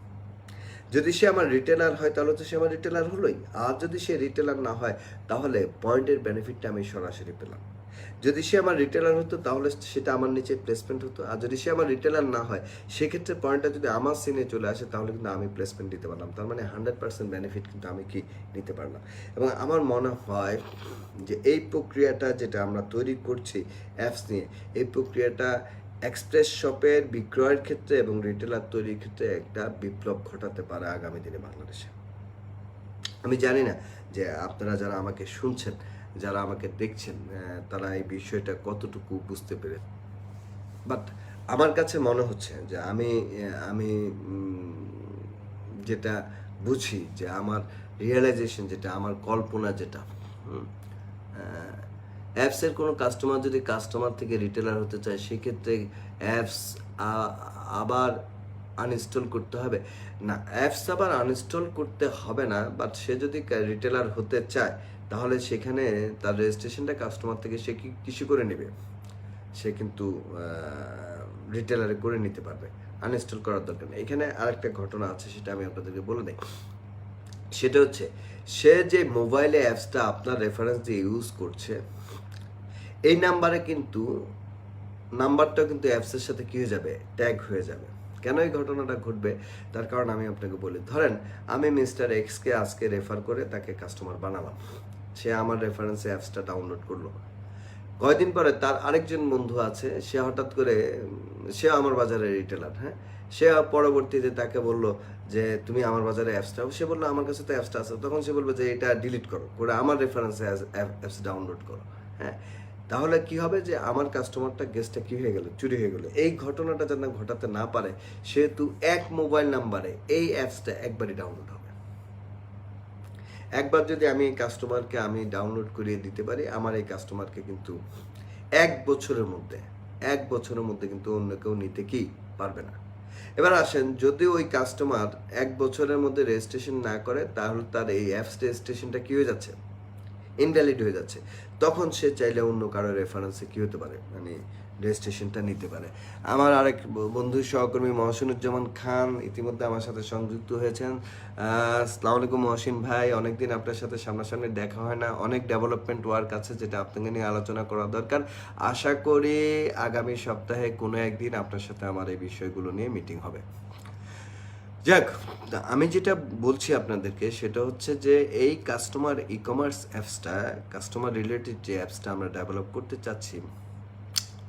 যদি সে আমার রিটেলার হয় তাহলে তো সে আমার রিটেলার হলোই। আর যদি সে রিটেলার না হয়, তাহলে পয়েন্টের বেনিফিটটা আমি সরাসরি পেলাম। যদি সে আমার রিটেলার হতো তাহলে সেটা আমার নিচে প্লেসমেন্ট হতো। আর যদি সে আমার রিটেলার না হয়, সেক্ষেত্রে পয়েন্টটা যদি আমার সিনে চলে আসে, তাহলে কিন্তু আমি প্লেসমেন্ট দিতে পারলাম। তার মানে 100% বেনিফিট কিন্তু আমি কি নিতে পারলাম। এবং আমার মনে হয় যে এই প্রক্রিয়াটা যেটা আমরা তৈরি করছি অ্যাপস নিয়ে, এই প্রক্রিয়াটা এক্সপ্রেস শপের বিক্রয়ের ক্ষেত্রে এবং রিটেলার তৈরির ক্ষেত্রে একটা বিপ্লব ঘটাতে পারে আগামী দিনে বাংলাদেশে। আমি জানি না যে আপনারা যারা আমাকে শুনছেন, যারা আমাকে দেখছেন, তারা এই বিষয়টা কতটুকু বুঝতে পেরে, বাট আমার কাছে মনে হচ্ছে যে আমি আমি যেটা বুঝি, যে আমার রিয়েলাইজেশন যেটা, আমার কল্পনা যেটা, অ্যাপসের কোনো কাস্টমার যদি কাস্টমার থেকে রিটেলার হতে চায়, সেক্ষেত্রে অ্যাপস আবার আনইনস্টল করতে হবে না। অ্যাপস আবার আনইনস্টল করতে হবে না, বাট সে যদি রিটেলার হতে চায়, তাহলে সেখানে তার রেজিস্ট্রেশনটা কাস্টমার থেকে সে কিছু করে নেবে, সে কিন্তু রিটেলারে করে নিতে পারবে, আনইনস্টল করার দরকার নেই। এখানে আরেকটা ঘটনা আছে, সেটা আমি আপনাদেরকে বলে দিই। সেটা হচ্ছে, সে যে মোবাইলে অ্যাপসটা আপনার রেফারেন্স দিয়ে ইউজ করছে, এই নাম্বারটা কিন্তু অ্যাপসের সাথে কি হয়ে যাবে, ট্যাগ হয়ে যাবে। কেন এই ঘটনাটা ঘটবে, তার কারণ আমি আপনাকে বলি। ধরেন আমি মিস্টার এক্সকে আজকে রেফার করে তাকে কাস্টমার বানালাম, সে আমার রেফারেন্সে অ্যাপসটা ডাউনলোড করলো। কয়দিন পরে তার আরেকজন বন্ধু আছে, সে হঠাৎ করে, সে আমার বাজারে রিটেলার, হ্যাঁ, সে পরবর্তীতে তাকে বললো যে তুমি আমার বাজারে অ্যাপসটা, সে বললো আমার কাছে তো অ্যাপসটা আছে। তখন সে বলবে যে এটা ডিলিট করো, করে আমার রেফারেন্সে অ্যাপস ডাউনলোড করো, হ্যাঁ। তাহলে কি হবে, যে আমার কাস্টমারটা গেস্টটা কি হয়ে গেল, চুরি হয়ে গেল। এই ঘটনাটা যেন ঘটাতে না পারে, সেহেতু এক মোবাইল নাম্বারে এই অ্যাপসটা একবারই ডাউনলোড হবে। একবার যদি আমি এই কাস্টমারকে আমি ডাউনলোড করিয়ে দিতে পারি, আমার এই কাস্টমারকে কিন্তু 1 বছরের মধ্যে কিন্তু অন্য কেউ নিতে কি পারবে না। এবার আসেন, যদি ওই কাস্টমার 1 বছরের মধ্যে রেজিস্ট্রেশন না করে, তাহলে তার এই অ্যাপস রেজিস্ট্রেশনটা কি হয়ে যাচ্ছে, ইনভ্যালিড হয়ে যাচ্ছে। তখন সে চাইলে অন্য কারো রেফারেন্সে কি হতে পারে, মানে রেজিস্ট্রেশনটা নিতে পারে। আমার আরেক বন্ধু সহকর্মী মহসিনুজ্জামান খান ইতিমধ্যে আমার সাথে সংযুক্ত হয়েছেন। আসসালামু আলাইকুম মহসিন ভাই, অনেকদিন আপনার সাথে সামনাসামনি দেখা হয় না, অনেক ডেভেলপমেন্ট ওয়ার্ক আছে যেটা আপনাকে নিয়ে আলোচনা করা দরকার। আশা করি আগামী সপ্তাহে কোনো একদিন আপনার সাথে আমার এই বিষয়গুলো নিয়ে মিটিং হবে। যাক, আমি যেটা বলছি আপনাদেরকে সেটা হচ্ছে যে এই কাস্টমার ই কমার্স অ্যাপসটা, কাস্টমার রিলেটেড যে অ্যাপসটা আমরা ডেভেলপ করতে চাচ্ছি,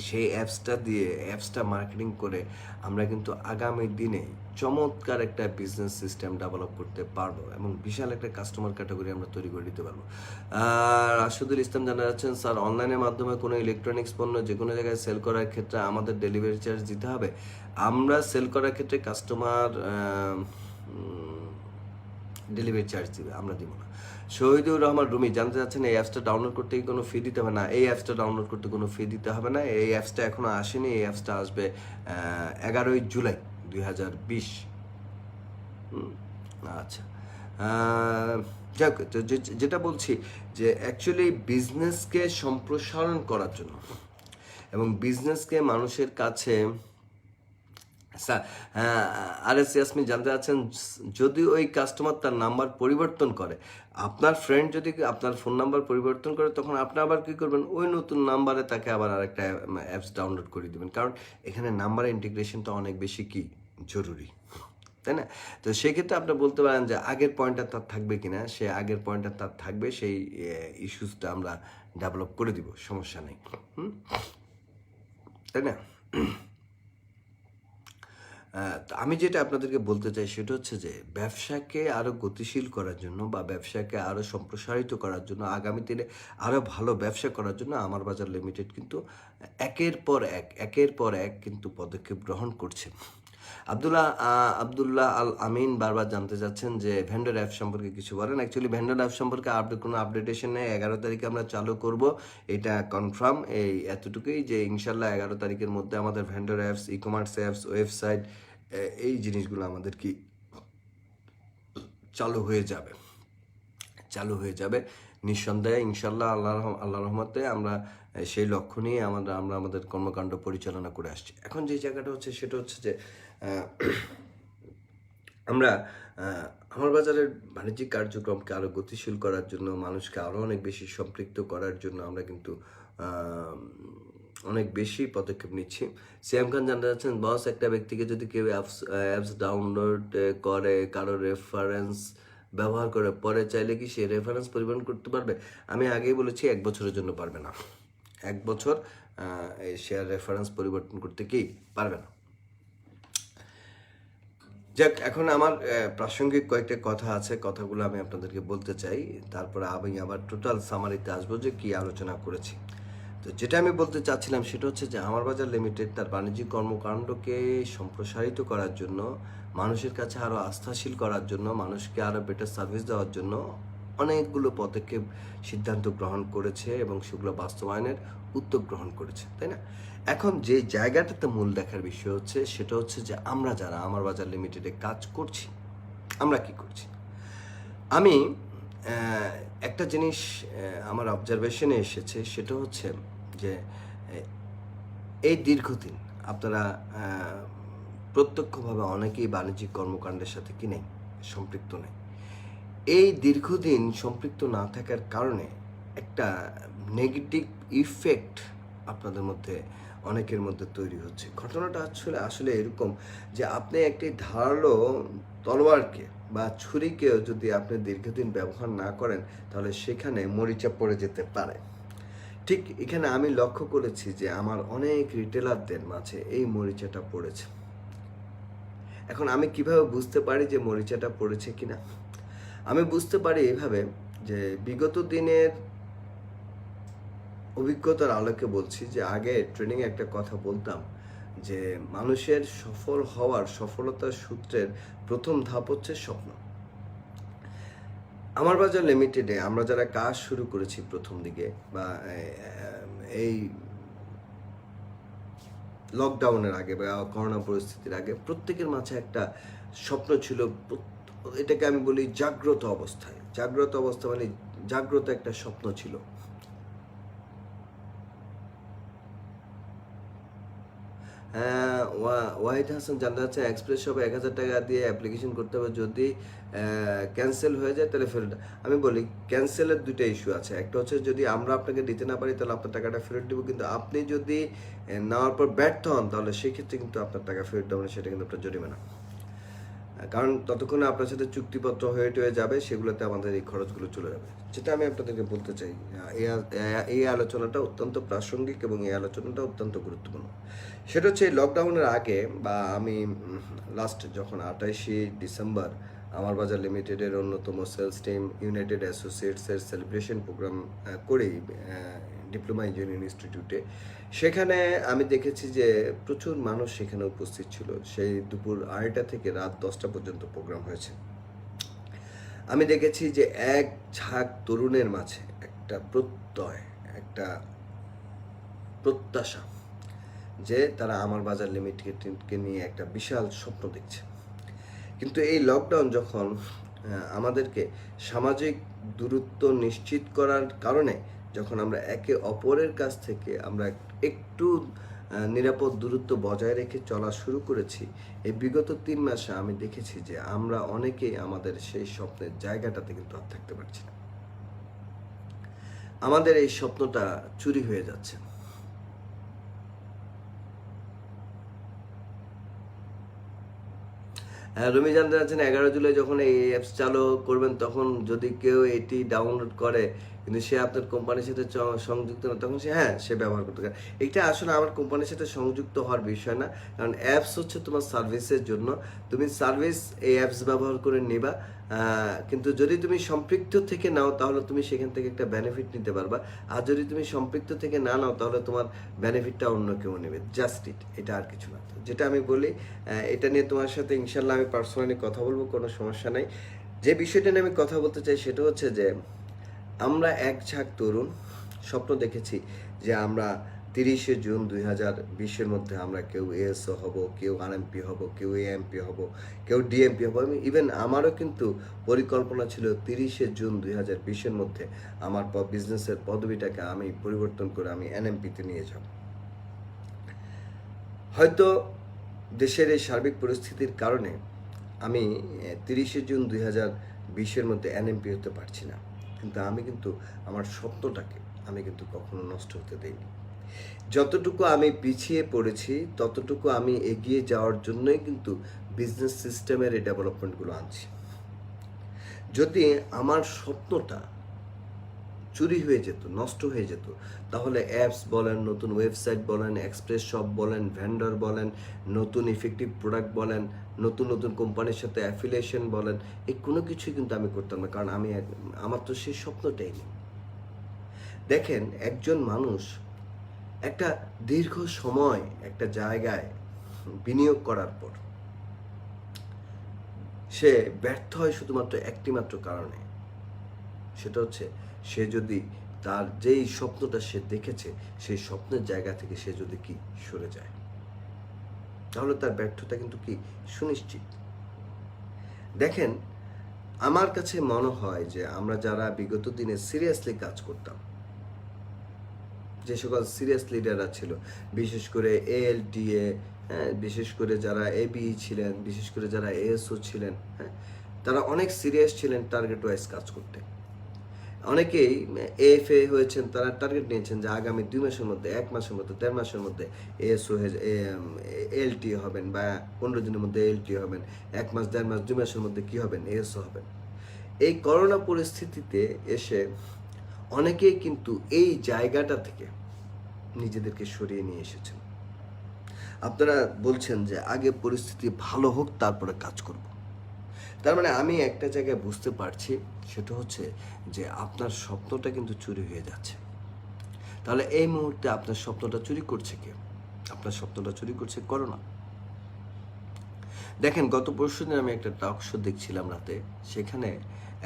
সেই অ্যাপসটা মার্কেটিং করে আমরা কিন্তু আগামী দিনে চমৎকার একটা বিজনেস সিস্টেম ডেভেলপ করতে পারবো এবং বিশাল একটা কাস্টমার ক্যাটাগরি আমরা তৈরি করে দিতে পারবো। রাশেদুল ইসলাম জানা যাচ্ছেন, স্যার অনলাইনের মাধ্যমে কোনো ইলেকট্রনিক্স পণ্য যে কোনো জায়গায় সেল করার ক্ষেত্রে আমাদের ডেলিভারি চার্জ দিতে হবে? আমরা সেল করার ক্ষেত্রে কাস্টমার ডেলিভারি চার্জ দিবে, আমরা দিব না। শহীদুর রহমান রুমি জানতে চাচ্ছেন, এই অ্যাপসটা ডাউনলোড করতে কি কোনো ফি দিতে হবে? না, এই অ্যাপসটা ডাউনলোড করতে কোনো ফি দিতে হবে না। এই অ্যাপসটা এখনো আসেনি, এই অ্যাপসটা আসবে 11ই জুলাই 2020। আচ্ছা, যাক, তো যেটা বলছি যে অ্যাকচুয়ালি বিজনেসকে সম্প্রসারণ করার জন্য এবং বিজনেসকে মানুষের কাছে আর এস ইয়াসমিন জানতে চাচ্ছেন, যদি ওই কাস্টমার তার নাম্বার পরিবর্তন করে, আপনার ফ্রেন্ড যদি আপনার ফোন নাম্বার পরিবর্তন করে, তখন আপনি আবার কী করবেন, ওই নতুন নাম্বারে তাকে আবার আরেকটা অ্যাপস ডাউনলোড করে দেবেন, কারণ এখানে নাম্বার ইন্টিগ্রেশনটা অনেক বেশি কি জরুরি, তাই না? তো সেক্ষেত্রে আপনি বলতে পারেন যে আগের পয়েন্টটা তার থাকবে কিনা, সে আগের পয়েন্টটা তার থাকবে, সেই ইস্যুসটা আমরা ডেভেলপ করে দিব, সমস্যা নেই, তাই না? তো আমি যেটা আপনাদেরকে বলতে চাই সেটা হচ্ছে যে ব্যবসাকে আরও গতিশীল করার জন্য বা ব্যবসাকে আরও সম্প্রসারিত করার জন্য, আগামী দিনে আরও ভালো ব্যবসা করার জন্য আমার বাজার লিমিটেড কিন্তু একের পর এক কিন্তু পদক্ষেপ গ্রহণ করছে। আব্দুল্লাহ আল আমিন বারবার জানতে চাচ্ছেন যে ভেন্ডর অ্যাপ সম্পর্কে কিছু বলেন। অ্যাকচুয়ালি ভেন্ডর অ্যাপ সম্পর্কে কোনো আপডেটেশন নেই, 11 তারিখে আমরা চালু করব, এটা কনফার্ম। এই এতটুকুই যে ইনশাল্লাহ 11 তারিখের মধ্যে আমাদের vendor apps, e commerce apps, website, এই জিনিসগুলো আমাদের কি চালু হয়ে যাবে নিঃসন্দেহে ইনশাল্লাহ। আল্লাহ রহমতে আমরা সেই লক্ষ্য নিয়ে আমরা আমাদের কর্মকাণ্ড পরিচালনা করে আসছি। এখন যে জায়গাটা হচ্ছে সেটা হচ্ছে যে আমরা আমার বাজারের বাণিজ্যিক কার্যক্রমকে আরও গতিশীল করার জন্য, মানুষকে আরও অনেক বেশি সম্পৃক্ত করার জন্য আমরা কিন্তু অনেক বেশি পদক্ষেপ নিচ্ছি। সিয়াম খান জানতে চাচ্ছেন, বস, একটা ব্যক্তিকে যদি কেউ অ্যাপস ডাউনলোড করে, কারো রেফারেন্স ব্যবহার করে, পরে চাইলে কি সে রেফারেন্স পরিবর্তন করতে পারবে? আমি আগেই বলেছি 1 বছরের জন্য পারবে না। 1 বছর শেয়ার রেফারেন্স পরিবর্তন করতে কি পারবে না। যাক, এখন আমার প্রাসঙ্গিক কয়েকটা কথা আছে, কথাগুলো আমি আপনাদেরকে বলতে চাই, তারপরে আমি আবার টোটাল সামারিতে আসবো যে কী আলোচনা করেছি। তো যেটা আমি বলতে চাচ্ছিলাম সেটা হচ্ছে যে আমার বাজার লিমিটেড তার বাণিজ্যিক কর্মকাণ্ডকে সম্প্রসারিত করার জন্য, মানুষের কাছে আরও আস্থাশীল করার জন্য, মানুষকে আরও বেটার সার্ভিস দেওয়ার জন্য অনেকগুলো পদক্ষেপ, সিদ্ধান্ত গ্রহণ করেছে এবং সেগুলো বাস্তবায়নের উদ্যোগ গ্রহণ করেছে, তাই না? এখন যে জায়গাটাতে মূল দেখার বিষয় হচ্ছে সেটা হচ্ছে যে আমরা যারা আমার বাজার লিমিটেডে কাজ করছি, আমরা কি করছি। আমি একটা জিনিস আমার অবজারভেশনে এসেছে, সেটা হচ্ছে যে এই দীর্ঘদিন আপনারা প্রত্যক্ষভাবে অনেকেই বাণিজ্যিক কর্মকাণ্ডের সাথে কি নেই, সম্পৃক্ত নেই। এই দীর্ঘদিন সম্পৃক্ত না থাকার কারণে একটা নেগেটিভ ইফেক্ট আপনাদের মধ্যে, অনেকের মধ্যে তৈরি হচ্ছে। ঘটনাটা আসলে এরকম যে আপনি একটি ধারালো তলোয়ারকে বা ছুরিকেও যদি আপনি দীর্ঘদিন ব্যবহার না করেন, তাহলে সেখানে মরিচা পড়ে যেতে পারে। ঠিক এখানে আমি লক্ষ্য করেছি যে আমার অনেক রিটেলারদের মাঝে এই মরিচাটা পড়েছে। এখন আমি কিভাবে বুঝতে পারি যে মরিচাটা পড়েছে কিনা? আমি বুঝতে পারি এভাবে যে বিগত দিনের অভিজ্ঞতার আলোকে বলছি যে আগে ট্রেনিংয়ে একটা কথা বলতাম যে মানুষের সফল হওয়ার, সফলতার সূত্রের প্রথম ধাপ হচ্ছে স্বপ্ন। আমার বাজার লিমিটেডে আমরা যারা কাজ শুরু করেছি প্রথম দিকে বা এই লকডাউনের আগে বা করোনা পরিস্থিতির আগে, প্রত্যেকের মাঝে একটা স্বপ্ন ছিল। এটাকে আমি বলি জাগ্রত অবস্থা মানে জাগ্রত একটা স্বপ্ন ছিল। ওয়াহিদ হাসান জানতে চাচ্ছেন, এক্সপ্রেস শপে 1000 টাকা দিয়ে অ্যাপ্লিকেশন করতে হবে, যদি ক্যান্সেল হয়ে যায় তাহলে ফেরত। আমি বলি ক্যান্সেলের দুইটা ইস্যু আছে। একটা হচ্ছে যদি আমরা আপনাকে দিতে না পারি তাহলে আপনার টাকাটা ফেরত দেবো, কিন্তু আপনি যদি নেওয়ার পর ব্যর্থ হন তাহলে সেই ক্ষেত্রে কিন্তু আপনার টাকা ফেরত দেবেন, সেটা কিন্তু আপনার জরিমানা। কারণ ততক্ষণে আপনার সাথে চুক্তিপত্র হয়ে যাবে, সেগুলোতে আমাদের এই খরচগুলো চলে যাবে। যেটা আমি আপনাদেরকে বলতে চাই, এই আলোচনাটা অত্যন্ত প্রাসঙ্গিক এবং এই আলোচনাটা অত্যন্ত গুরুত্বপূর্ণ। সেটা হচ্ছে এই লকডাউনের আগে বা আমি লাস্ট যখন 28শে ডিসেম্বর আমার বাজার লিমিটেডের অন্যতম সেলস টিম ইউনাইটেড অ্যাসোসিয়েটসের সেলিব্রেশন প্রোগ্রাম করি ডিপ্লোমা ইঞ্জিনিয়ারিং ইনস্টিটিউটে, সেখানে আমি দেখেছি যে প্রচুর মানুষ সেখানে উপস্থিত ছিল। সেই দুপুর 2:30 থেকে রাত 10টা পর্যন্ত প্রোগ্রাম হয়েছে। আমি দেখেছি যে এক ঝাঁক তরুণের মাঝে একটা প্রত্যয়, একটা প্রত্যাশা, যে তারা আমার বাজার লিমিটেডকে নিয়ে একটা বিশাল স্বপ্ন দেখছে। কিন্তু এই লকডাউন যখন আমাদেরকে সামাজিক দূরত্ব নিশ্চিত করার কারণে যখন আমরা একে অপরের কাছ থেকে আমরা একটু নিরাপদ দূরত্ব বজায় রেখে চলা শুরু করেছি, এই বিগত 3 মাসে আমি দেখেছি যে আমরা অনেকেই আমাদের সেই স্বপ্নের জায়গাটাতে কিন্তু আর থাকতে পারছি না। আমাদের এই স্বপ্নটা চুরি হয়ে যাচ্ছে। হ্যাঁ, রুমি জানতে চাচ্ছেন 11 জুলাই যখন এই অ্যাপস চালু করবেন তখন যদি কেউ এটি ডাউনলোড করে কিন্তু সে আপনার কোম্পানির সাথে সংযুক্ত না, তখন সে ব্যবহার করতে পারে। এটা আসলে আমার কোম্পানির সাথে সংযুক্ত হওয়ার বিষয় না, কারণ অ্যাপস হচ্ছে তোমার সার্ভিসের জন্য। তুমি সার্ভিস এই অ্যাপস ব্যবহার করে নিবা, কিন্তু যদি তুমি সম্পৃক্ত থেকে নাও তাহলে তুমি সেখান থেকে একটা বেনিফিট নিতে পারবা। আর যদি তুমি সম্পৃক্ত থেকে না নাও তাহলে তোমার বেনিফিটটা অন্য কেউ নেবে। জাস্ট এটা আর কিছু না। যেটা আমি বলি, এটা নিয়ে তোমার সাথে ইনশাল্লাহ আমি পার্সোনালি কথা বলবো, কোনো সমস্যা নাই। যে বিষয়টা নিয়ে আমি কথা বলতে চাই সেটা হচ্ছে যে আমরা এক ঝাঁক তরুণ স্বপ্ন দেখেছি যে আমরা 30শে জুন 2020-এর মধ্যে আমরা কেউ এএসও হব, কেউ আরএমপি হব, কেউ এএমপি হব, কেউ ডিএমপি হব। ইভেন আমারও কিন্তু পরিকল্পনা ছিল 30শে জুন 2020-এর মধ্যে আমার বিজনেসের পদবিটাকে আমি পরিবর্তন করে আমি এনএমপিতে নিয়ে যাব। হয়তো দেশের এই সার্বিক পরিস্থিতির কারণে আমি 30শে জুন 2020-এর মধ্যে এনএমপি হতে পারছি না, কিন্তু আমি আমার স্বপ্নটাকে আমি কখনো নষ্ট হতে দেইনি। যতটুকু আমি পিছিয়ে পড়েছি ততটুকু আমি এগিয়ে যাওয়ার জন্যই কিন্তু বিজনেস সিস্টেমের এই ডেভেলপমেন্টগুলো আনছি। যদি আমার স্বপ্নটা চুরি হয়ে যেত, নষ্ট হয়ে যেত, তাহলে অ্যাপস বলেন, নতুন ওয়েবসাইট বলেন, এক্সপ্রেস শপ বলেন, ভেন্ডর বলেন, নতুন ইফেক্টিভ প্রোডাক্ট বলেন, নতুন নতুন কোম্পানির সাথে অ্যাফিলিয়েশন বলেন, এই কোনো কিছুই কিন্তু আমি করতাম না, কারণ আমার তো সেই স্বপ্নটাই নেই। দেখেন, একজন মানুষ একটা দীর্ঘ সময় একটা জায়গায় বিনিয়োগ করার পর সে ব্যর্থ হয় শুধুমাত্র একটি মাত্র কারণে, সেটা হচ্ছে সে যদি তার যেই স্বপ্নটা সে দেখেছে সেই স্বপ্নের জায়গা থেকে সে যদি সরে যায়, তাহলে তার ব্যর্থতা কিন্তু সুনিশ্চিত। দেখেন, আমার কাছে মনে হয় যে আমরা যারা বিগত দিনে সিরিয়াসলি কাজ করতাম, যে সকল সিরিয়াস লিডাররা ছিল, বিশেষ করে এএলটিএ, বিশেষ করে যারা এবি ছিলেন, বিশেষ করে যারা এএসও ছিলেন, তারা অনেক সিরিয়াস ছিলেন টার্গেট ওয়াইজ কাজ করতে। অনেকেই এএফএ হয়েছেন, তারা টার্গেট নিয়েছেন যে আগামী 2 মাসের মধ্যে, 1 মাসের মধ্যে, 1.5 মাসের মধ্যে এএসও এলটি হবেন, বা 15 দিনের মধ্যে এলটি হবেন, 1 মাস, 1.5 মাস, 2 মাসের মধ্যে হবেন, এএসও হবেন। এই করোনা পরিস্থিতিতে এসে অনেকেই কিন্তু এই জায়গাটা থেকে নিজেদেরকে সরিয়ে নিয়ে এসেছেন। আপনারা বলছেন যে আগে পরিস্থিতি ভালো হোক তারপরে কাজ করব। তার মানে আমি একটা জায়গায় বুঝতে পারছি, সেটা হচ্ছে যে আপনার স্বপ্নটা কিন্তু চুরি হয়ে যাচ্ছে। তাহলে এই মুহূর্তে আপনার স্বপ্নটা চুরি করছে কে? আপনার স্বপ্নটা চুরি করছে করোনা। দেখেন, গত পরশুদিন আমি একটা টক শো দেখছিলাম রাতে, সেখানে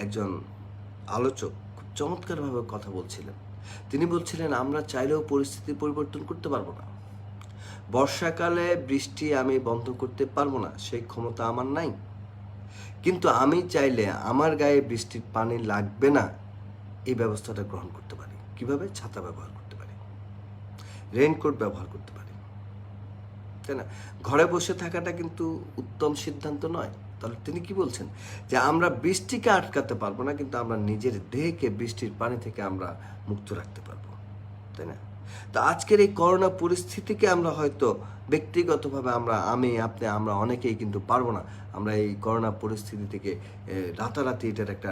একজন আলোচক খুব চমৎকারভাবে কথা বলছিলেন। তিনি বলছিলেন, আমরা চাইলেও পরিস্থিতি পরিবর্তন করতে পারবো না। বর্ষাকালে বৃষ্টি আমি বন্ধ করতে পারবো না, সেই ক্ষমতা আমার নাই। কিন্তু আমি চাইলে আমার গায়ে বৃষ্টির পানি লাগবে না এই ব্যবস্থাটা গ্রহণ করতে পারি। কিভাবে? ছাতা ব্যবহার করতে পারি, রেইনকোট ব্যবহার করতে পারি, তাই না? ঘরে বসে থাকাটা কিন্তু উত্তম সিদ্ধান্ত নয়। তাহলে তিনি কি বলছেন? যে আমরা বৃষ্টিকে আটকাতে পারবো না, কিন্তু আমরা নিজের দেহকে বৃষ্টির পানি থেকে আমরা মুক্ত রাখতে পারবো, তাই না? তো আজকের এই করোনা পরিস্থিতিকে আমরা হয়তো ব্যক্তিগতভাবে আমরা অনেকেই কিন্তু পারবো না আমরা এই করোনা পরিস্থিতি থেকে রাতারাতি এটার একটা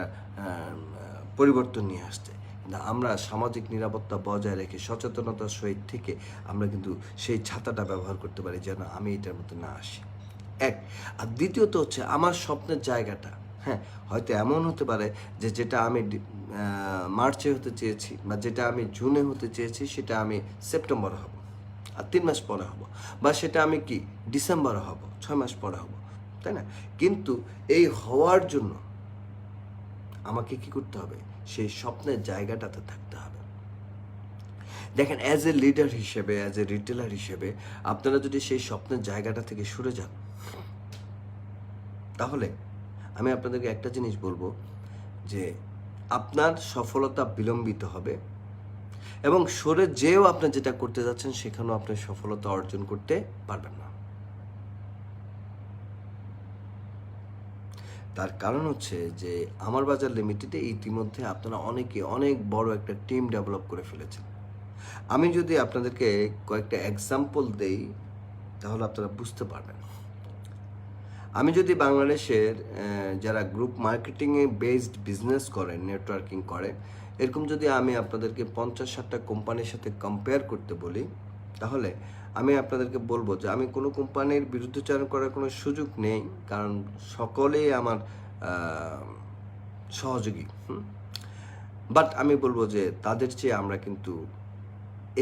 পরিবর্তন নিয়ে আসতে। কিন্তু আমরা সামাজিক নিরাপত্তা বজায় রেখে সচেতনতার সহিত থেকে আমরা কিন্তু সেই ছাতাটা ব্যবহার করতে পারি যেন আমি এটার মধ্যে না আসি। এক। আর দ্বিতীয়ত হচ্ছে আমার স্বপ্নের জায়গাটা, হয়তো এমন হতে পারে যে যেটা আমি মার্চে হতে চেয়েছি বা যেটা আমি জুনে হতে চেয়েছি সেটা আমি সেপ্টেম্বরে হব, আর 3 মাস পরে হব, বা সেটা আমি ডিসেম্বরে হব, 6 মাস পরে হব, তাই না? কিন্তু এই হওয়ার জন্য আমাকে কি করতে হবে? সেই স্বপ্নের জায়গাটাতে থাকতে হবে। দেখেন, অ্যাজ এ লিডার হিসেবে, অ্যাজ এ রিটেলার হিসেবে আপনারা যদি সেই স্বপ্নের জায়গাটা থেকে সরে যান, তাহলে আমি আপনাদেরকে একটা জিনিস বলবো যে আপনার সফলতা বিলম্বিত হবে, এবং সরে যেও আপনি যেটা করতে যাচ্ছেন সেখানেও আপনি সফলতা অর্জন করতে পারবেন না। তার কারণ হচ্ছে যে আমার বাজার লিমিটেডে ইতিমধ্যে আপনারা অনেকে অনেক বড় একটা টিম ডেভেলপ করে ফেলেছেন। আমি যদি আপনাদেরকে কয়েকটা এক্সাম্পল দেই তাহলে আপনারা বুঝতে পারবেন। আমি যদি বাংলাদেশের যারা গ্রুপ মার্কেটিংয়ে বেসড বিজনেস করে, নেটওয়ার্কিং করে, এরকম যদি আমি আপনাদেরকে 50-60টা কোম্পানির সাথে কম্পেয়ার করতে বলি, তাহলে আমি আপনাদেরকে বলবো যে আমি কোনো কোম্পানির বিরুদ্ধচারণ করার কোনো সুযোগ নেই, কারণ সকলেই আমার সহযোগী। বাট আমি বলবো যে তাদের চেয়ে আমরা কিন্তু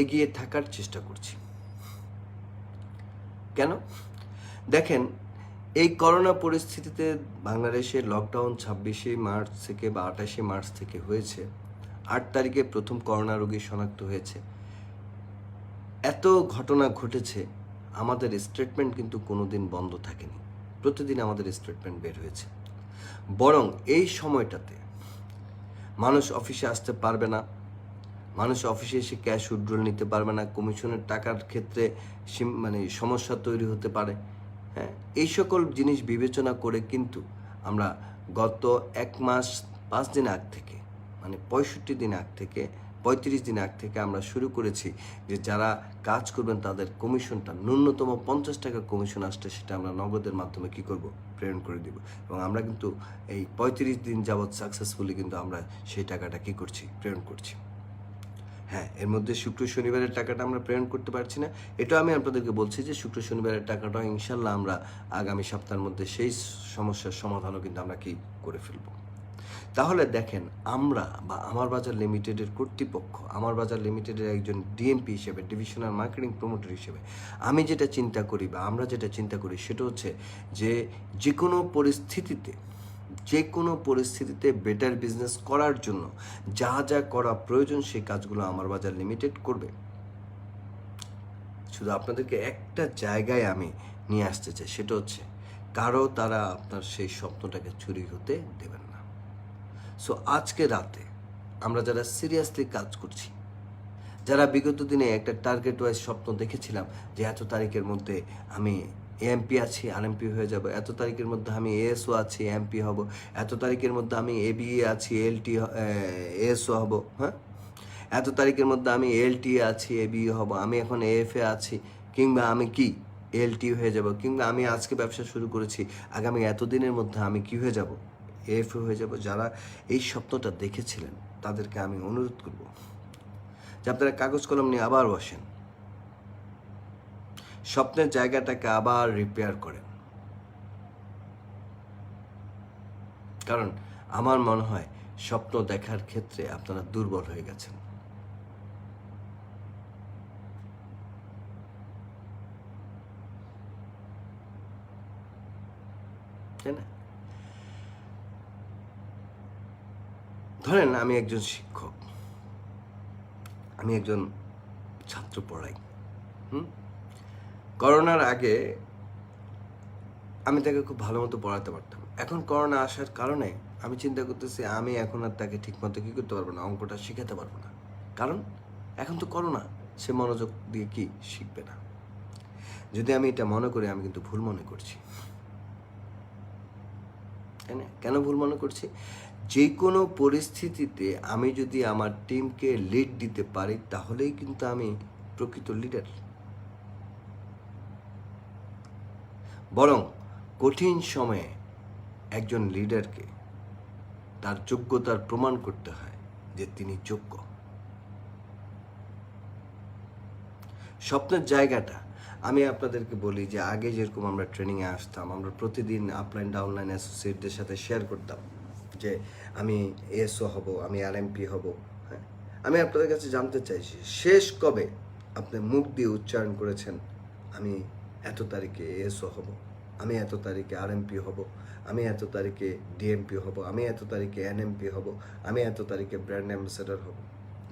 এগিয়ে থাকার চেষ্টা করছি। কেন? দেখেন, এই করোনা পরিস্থিতিতে বাংলাদেশের লকডাউন 26শে মার্চ থেকে বা 28শে মার্চ থেকে হয়েছে। 8 তারিখে প্রথম করোনা রোগী শনাক্ত হয়েছে। এত ঘটনা ঘটেছে, আমাদের স্টেটমেন্ট কিন্তু কোনোদিন বন্ধ থাকেনি। প্রতিদিন আমাদের স্টেটমেন্ট বের হয়েছে। বরং এই সময়টাতে মানুষ অফিসে আসতে পারবে না, মানুষ অফিসে এসে ক্যাশ উইথড্রল নিতে পারবে না, কমিশনের টাকার ক্ষেত্রে সমস্যা তৈরি হতে পারে। হ্যাঁ, এই সকল জিনিস বিবেচনা করে কিন্তু আমরা গত 1 মাস 5 দিন আগ থেকে, 65 দিন আগ থেকে, 35 দিন আগ থেকে আমরা শুরু করেছি যে যারা কাজ করবেন তাদের কমিশনটা ন্যূনতম 50 টাকা কমিশন আসলে সেটা আমরা নগদের মাধ্যমে কী করব, প্রেরণ করে দিব। এবং আমরা কিন্তু এই 35 দিন যাবৎ সাকসেসফুলি কিন্তু আমরা সেই টাকাটা কী করছি, প্রেরণ করছি। হ্যাঁ, এর মধ্যে শুক্র শনিবারের টাকাটা আমরা প্রেরণ করতে পারছি না। এটাও আমি আপনাদেরকে বলছি যে শুক্র শনিবারের টাকাটাও ইনশাল্লাহ আমরা আগামী সপ্তাহের মধ্যে সেই সমস্যার সমাধানও কিন্তু আমরা কি করে ফেলব। তাহলে দেখেন, আমরা বা আমার বাজার লিমিটেডের কর্তৃপক্ষ, আমার বাজার লিমিটেডের একজন ডিএমপি হিসেবে, ডিভিশনাল মার্কেটিং প্রমোটার হিসেবে আমি যেটা চিন্তা করি বা আমরা যেটা চিন্তা করি সেটা হচ্ছে যে যে কোনো পরিস্থিতিতে বেটার বিজনেস করার জন্য যা যা করা প্রয়োজন সেই কাজগুলো আমার বাজার লিমিটেড করবে। শুধু আপনাদেরকে একটা জায়গায় আমি নিয়ে আসতে চাই, সেটা হচ্ছে তারা আপনার সেই স্বপ্নটাকে চুরি হতে দেবেন না। সো আজকে রাতে আমরা যারা সিরিয়াসলি কাজ করছি, যারা বিগত দিনে একটা টার্গেট ওয়াইজ স্বপ্ন দেখেছিলাম যে এত তারিখের মধ্যে আমি এএমপি আছি, আরএমপি হয়ে যাব, এত তারিখের মধ্যে আমি এএসও আছি, এমপি হব, এত তারিখের মধ্যে আমি এবিএ আছি, এলটি এএসও হব, হ্যাঁ, এত তারিখের মধ্যে আমি এলটি আছি, এবিএ হব, আমি এখন এএফএ আছি, কিংবা আমি কি এলটি হয়ে যাব, কিংবা আমি আজকে ব্যবসা শুরু করেছি, আগামী এতদিনের মধ্যে আমি কি হয়ে যাব, এএফএ হয়ে যাব। যারা এই স্বপ্নটা দেখেছিলেন তাদেরকে আমি অনুরোধ করব যে আপনারা কাগজ কলম নিয়ে আবার বসেন, স্বপ্নের জায়গাটাকে আবার রিপেয়ার করেন। কারণ আমার মনে হয় স্বপ্ন দেখার ক্ষেত্রে আপনারা দুর্বল হয়ে গেছেন। তাই না? ধরেন আমি একজন শিক্ষক, আমি একজন ছাত্র পড়াই। করোনার আগে আমি তাকে খুব ভালো মতো পড়াতে পারতাম। এখন করোনা আসার কারণে আমি চিন্তা করতেছি আমি এখন আর তাকে ঠিকমতো কী করতে পারবো না, অঙ্কটা শেখাতে পারবো না। কারণ এখন তো করোনা, সে মনোযোগ দিয়ে কি শিখবে না। যদি আমি এটা মনে করি, আমি কিন্তু ভুল মনে করছি। তাই না? কেন ভুল মনে করছি? যে কোনো পরিস্থিতিতে আমি যদি আমার টিমকে লিড দিতে পারি তাহলেই কিন্তু আমি প্রকৃত লিডার। বরং কঠিন সময়ে একজন লিডারকে তার যোগ্যতার প্রমাণ করতে হয় যে তিনি যোগ্য। স্বপ্নের জায়গাটা আমি আপনাদেরকে বলি যে আগে যেরকম আমরা ট্রেনিংয়ে আসতাম, আমরা প্রতিদিন আপলাইন ডাউনলাইন অ্যাসোসিয়েটদের সাথে শেয়ার করতাম যে আমি এএসও হব, আমি আরএমপি হব। হ্যাঁ, আমি আপনাদের কাছে জানতে চাইছি, শেষ কবে আপনি মুখ দিয়ে উচ্চারণ করেছেন আমি এত তারিখে এএসও হব, আমি এত তারিখে আরএমপি হব, আমি এত তারিখে ডিএমপি হব, আমি এত তারিখে এনএমপি হব, আমি এত তারিখে ব্র্যান্ড অ্যাম্বাসেডর হব?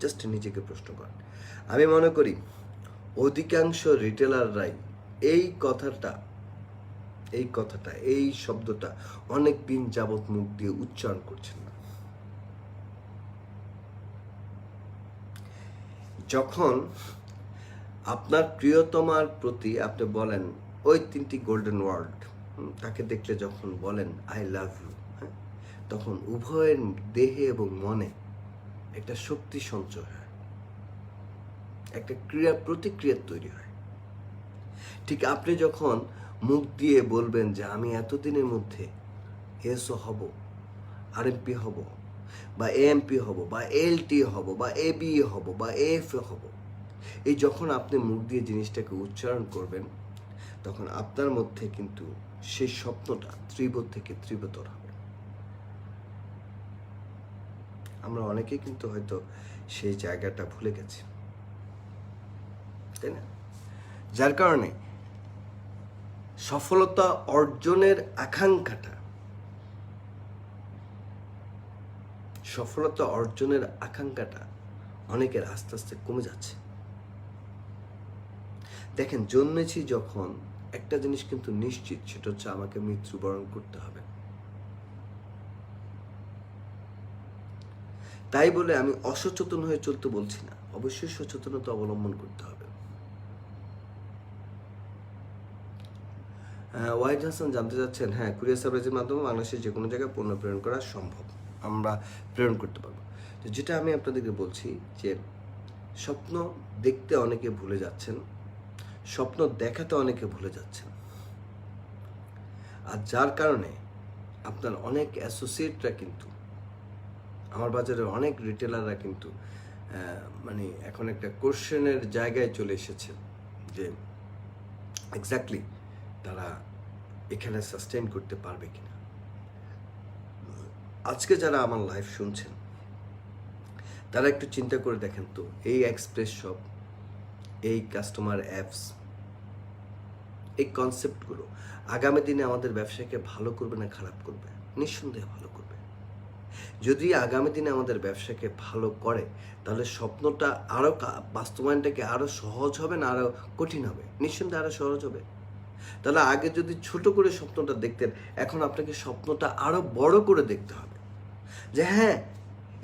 জাস্ট নিজেকে প্রশ্ন করেন। আমি মনে করি অধিকাংশ রিটেলাররাই এই কথাটা এই শব্দটা অনেক দিন যাবৎ মুখ দিয়ে উচ্চারণ করছেন না। যখন আপনার প্রিয়তমার প্রতি আপনি বলেন ওই 3টি গোল্ডেন ওয়ার্ড, তাকে দেখলে যখন বলেন আই লাভ ইউ, তখন উভয়ের দেহে এবং মনে একটা শক্তি সঞ্চয় হয়, একটা প্রতিক্রিয়া তৈরি হয়। ঠিক আপনি যখন মুখ দিয়ে বলবেন যে আমি এতদিনের মধ্যে এসও হব, আরএমপি হব, বা এএমপি হব, বা এলটি হব, বা এবি হব, বা এফ হব, এই যখন আপনি মুখ দিয়ে জিনিসটাকে উচ্চারণ করবেন, তখন আপনার মধ্যে কিন্তু সেই স্বপ্নটা তীব্র থেকে তীব্রতর হবে। আমরা অনেকেই কিন্তু হয়তো সেই জায়গাটা ভুলে গেছি, তাই না? যার কারণে সফলতা অর্জনের আকাঙ্ক্ষাটা অনেকের আস্তে আস্তে কমে যাচ্ছে। দেখেন, জন্মেছি যখন একটা জিনিস কিন্তু নিশ্চিত, সেটা হচ্ছে আমাকে মৃত্যুবরণ করতে হবে। তাই বলে আমি অসচেতন হয়ে চলতে বলছি না, অবশ্যই সচেতনতা অবলম্বন করতে হবে। ওয়াহিদ হাসান জানতে চাচ্ছেন, হ্যাঁ, কুরিয়ার সার্ভিসের মাধ্যমে বাংলাদেশের যে কোনো জায়গায় পণ্য প্রেরণ করা সম্ভব, আমরা প্রেরণ করতে পারবো। তো যেটা আমি আপনাদেরকে বলছি যে স্বপ্ন দেখতে অনেকে ভুলে যাচ্ছেন, স্বপ্ন দেখাতে অনেকে ভুলে যাচ্ছেন, আর যার কারণে আপনার অনেক অ্যাসোসিয়েটরা কিন্তু, আমার বাজারের অনেক রিটেলাররা কিন্তু মানে এখন একটা কোশ্চেনের জায়গায় চলে এসেছে যে এক্স্যাক্টলি তারা এখানে সাস্টেইন করতে পারবে কিনা। আজকে যারা আমার লাইভ শুনছেন, তারা একটু চিন্তা করে দেখেন তো, এই এক্সপ্রেস শপ, এই কাস্টমার অ্যাপস, এই কনসেপ্টগুলো আগামী দিনে আমাদের ব্যবসাকে ভালো করবে না খারাপ করবে? নিঃসন্দেহে ভালো করবে। যদি আগামী দিনে আমাদের ব্যবসাকে ভালো করে, তাহলে স্বপ্নটা আরও বাস্তবায়নটাকে আরও সহজ হবে না আরও কঠিন হবে? নিঃসন্দেহে আরও সহজ হবে। তাহলে আগে যদি ছোট করে স্বপ্নটা দেখতেন, এখন আপনাকে স্বপ্নটা আরও বড় করে দেখতে হবে। যে হ্যাঁ,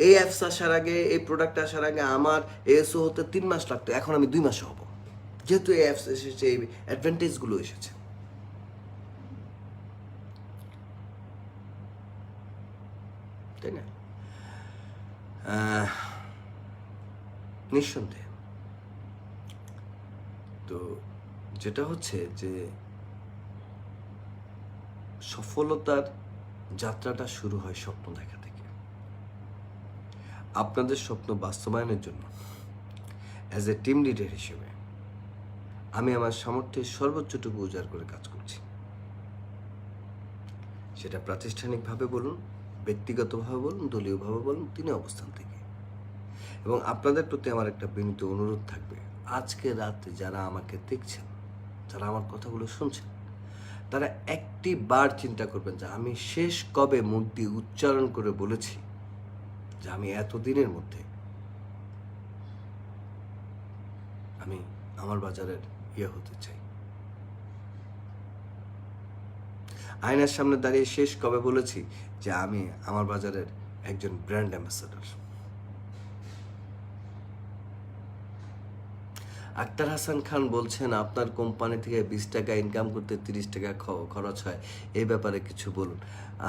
এই অ্যাপস আসার আগে, এই প্রোডাক্ট আসার আগে আমার এসও হতে 3 মাস লাগতো, এখন আমি 2 মাসে হব, যেহেতু এই অ্যাপস এসেছে, এই অ্যাডভান্টেজগুলো এসেছে। তাই না? নিঃসন্দেহে। তো যেটা হচ্ছে যে সফলতার যাত্রাটা শুরু হয় স্বপ্ন দেখা থেকে। আপনাদের স্বপ্ন বাস্তবায়নের জন্য অ্যাজ এ টিম লিডার হিসেবে আমি আমার সামর্থ্যের সর্বোচ্চটুকু উজাড় করে কাজ করছি। সেটা প্রাতিষ্ঠানিকভাবে বলুন, ব্যক্তিগতভাবে বলুন, দলীয়ভাবে বলুন, 3 অবস্থান থেকে। এবং আপনাদের প্রতি আমার একটা বিনীত অনুরোধ থাকবে, আজকে রাতে যারা আমাকে দেখছেন, যারা আমার কথাগুলো শুনছেন, তারা একটি বার চিন্তা করবেন যে আমি শেষ কবে মুখ দিয়ে উচ্চারণ করে বলেছি যে আমি এতদিনের মধ্যে আমি আমার বাজারের হতে চাই। আয়নার সামনে দাঁড়িয়ে শেষ কবে বলেছি যে আমি আমার বাজারের একজন ব্র্যান্ড অ্যাম্বাসাডর। আক্তার হাসান খান বলছেন, আপনার কোম্পানি থেকে 20 টাকা ইনকাম করতে 30 টাকা খরচ হয়, এই ব্যাপারে কিছু বলুন।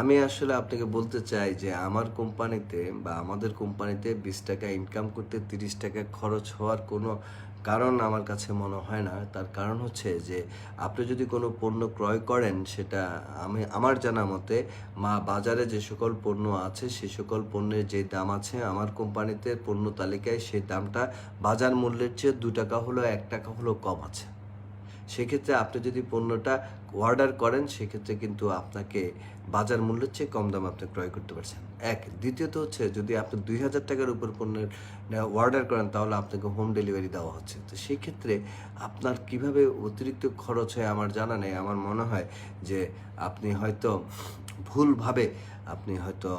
আমি আসলে আপনাকে বলতে চাই যে আমার কোম্পানিতে বা আমাদের কোম্পানিতে 20 টাকা ইনকাম করতে 30 টাকা খরচ হওয়ার কোনো কারণ আমার কাছে মনে হয় না। তার কারণ হচ্ছে যে আপনি যদি কোনো পণ্য ক্রয় করেন, সেটা আমার জানা মতে বাজারে যে সকল পণ্য আছে, সে সকল পণ্যের যে দাম আছে, আমার কোম্পানিতে পণ্য তালিকায় সেই দামটা বাজার মূল্যের চেয়ে 2 টাকা হলো 1 টাকা হলো কম আছে। সেক্ষেত্রে আপনি যদি পণ্যটা অর্ডার করেন, সেক্ষেত্রে কিন্তু আপনাকে বাজার মূল্যের চেয়ে কম দাম আপনি ক্রয় করতে পারছেন। দ্বিতীয়ত হচ্ছে, যদি আপনি 2000 টাকার উপর পণ্যের অর্ডার করেন, তাহলে আপনাকে হোম ডেলিভারি দেওয়া হচ্ছে। তো সেই ক্ষেত্রে আপনার কিভাবে অতিরিক্ত খরচ হয় আমার জানা নেই। আমার মনে হয় যে আপনি হয়তো ভুলভাবে আপনি হয়তো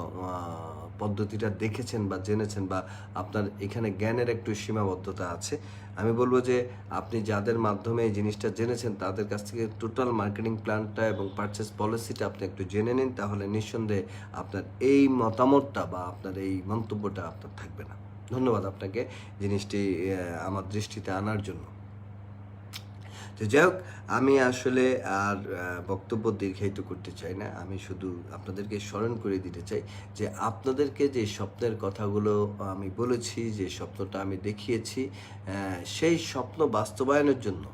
পদ্ধতিটা দেখেছেন বা জেনেছেন, বা আপনার এখানে জ্ঞানের একটু সীমাবদ্ধতা আছে, আমি বলবো যে আপনি যাদের মাধ্যমে এই জিনিসটা জেনেছেন তাদের কাছ থেকে টোটাল মার্কেটিং প্ল্যানটা এবং পারচেস পলিসিটা আপনি একটু জেনে নিন, তাহলে নিঃসন্দেহে আপনার এই মতামতটা বা আপনার এই মন্তব্যটা আপনার থাকবে না। ধন্যবাদ আপনাকে জিনিসটি আমার দৃষ্টিতে আনার জন্য। তো যাই হোক, আমি আসলে আর বক্তব্য দীর্ঘায়িত করতে চাই না, আমি শুধু আপনাদেরকে স্মরণ করে দিতে চাই যে আপনাদেরকে যে স্বপ্নের কথাগুলো আমি বলেছি, যে স্বপ্নটা আমি দেখিয়েছি, সেই স্বপ্ন বাস্তবায়নের জন্য,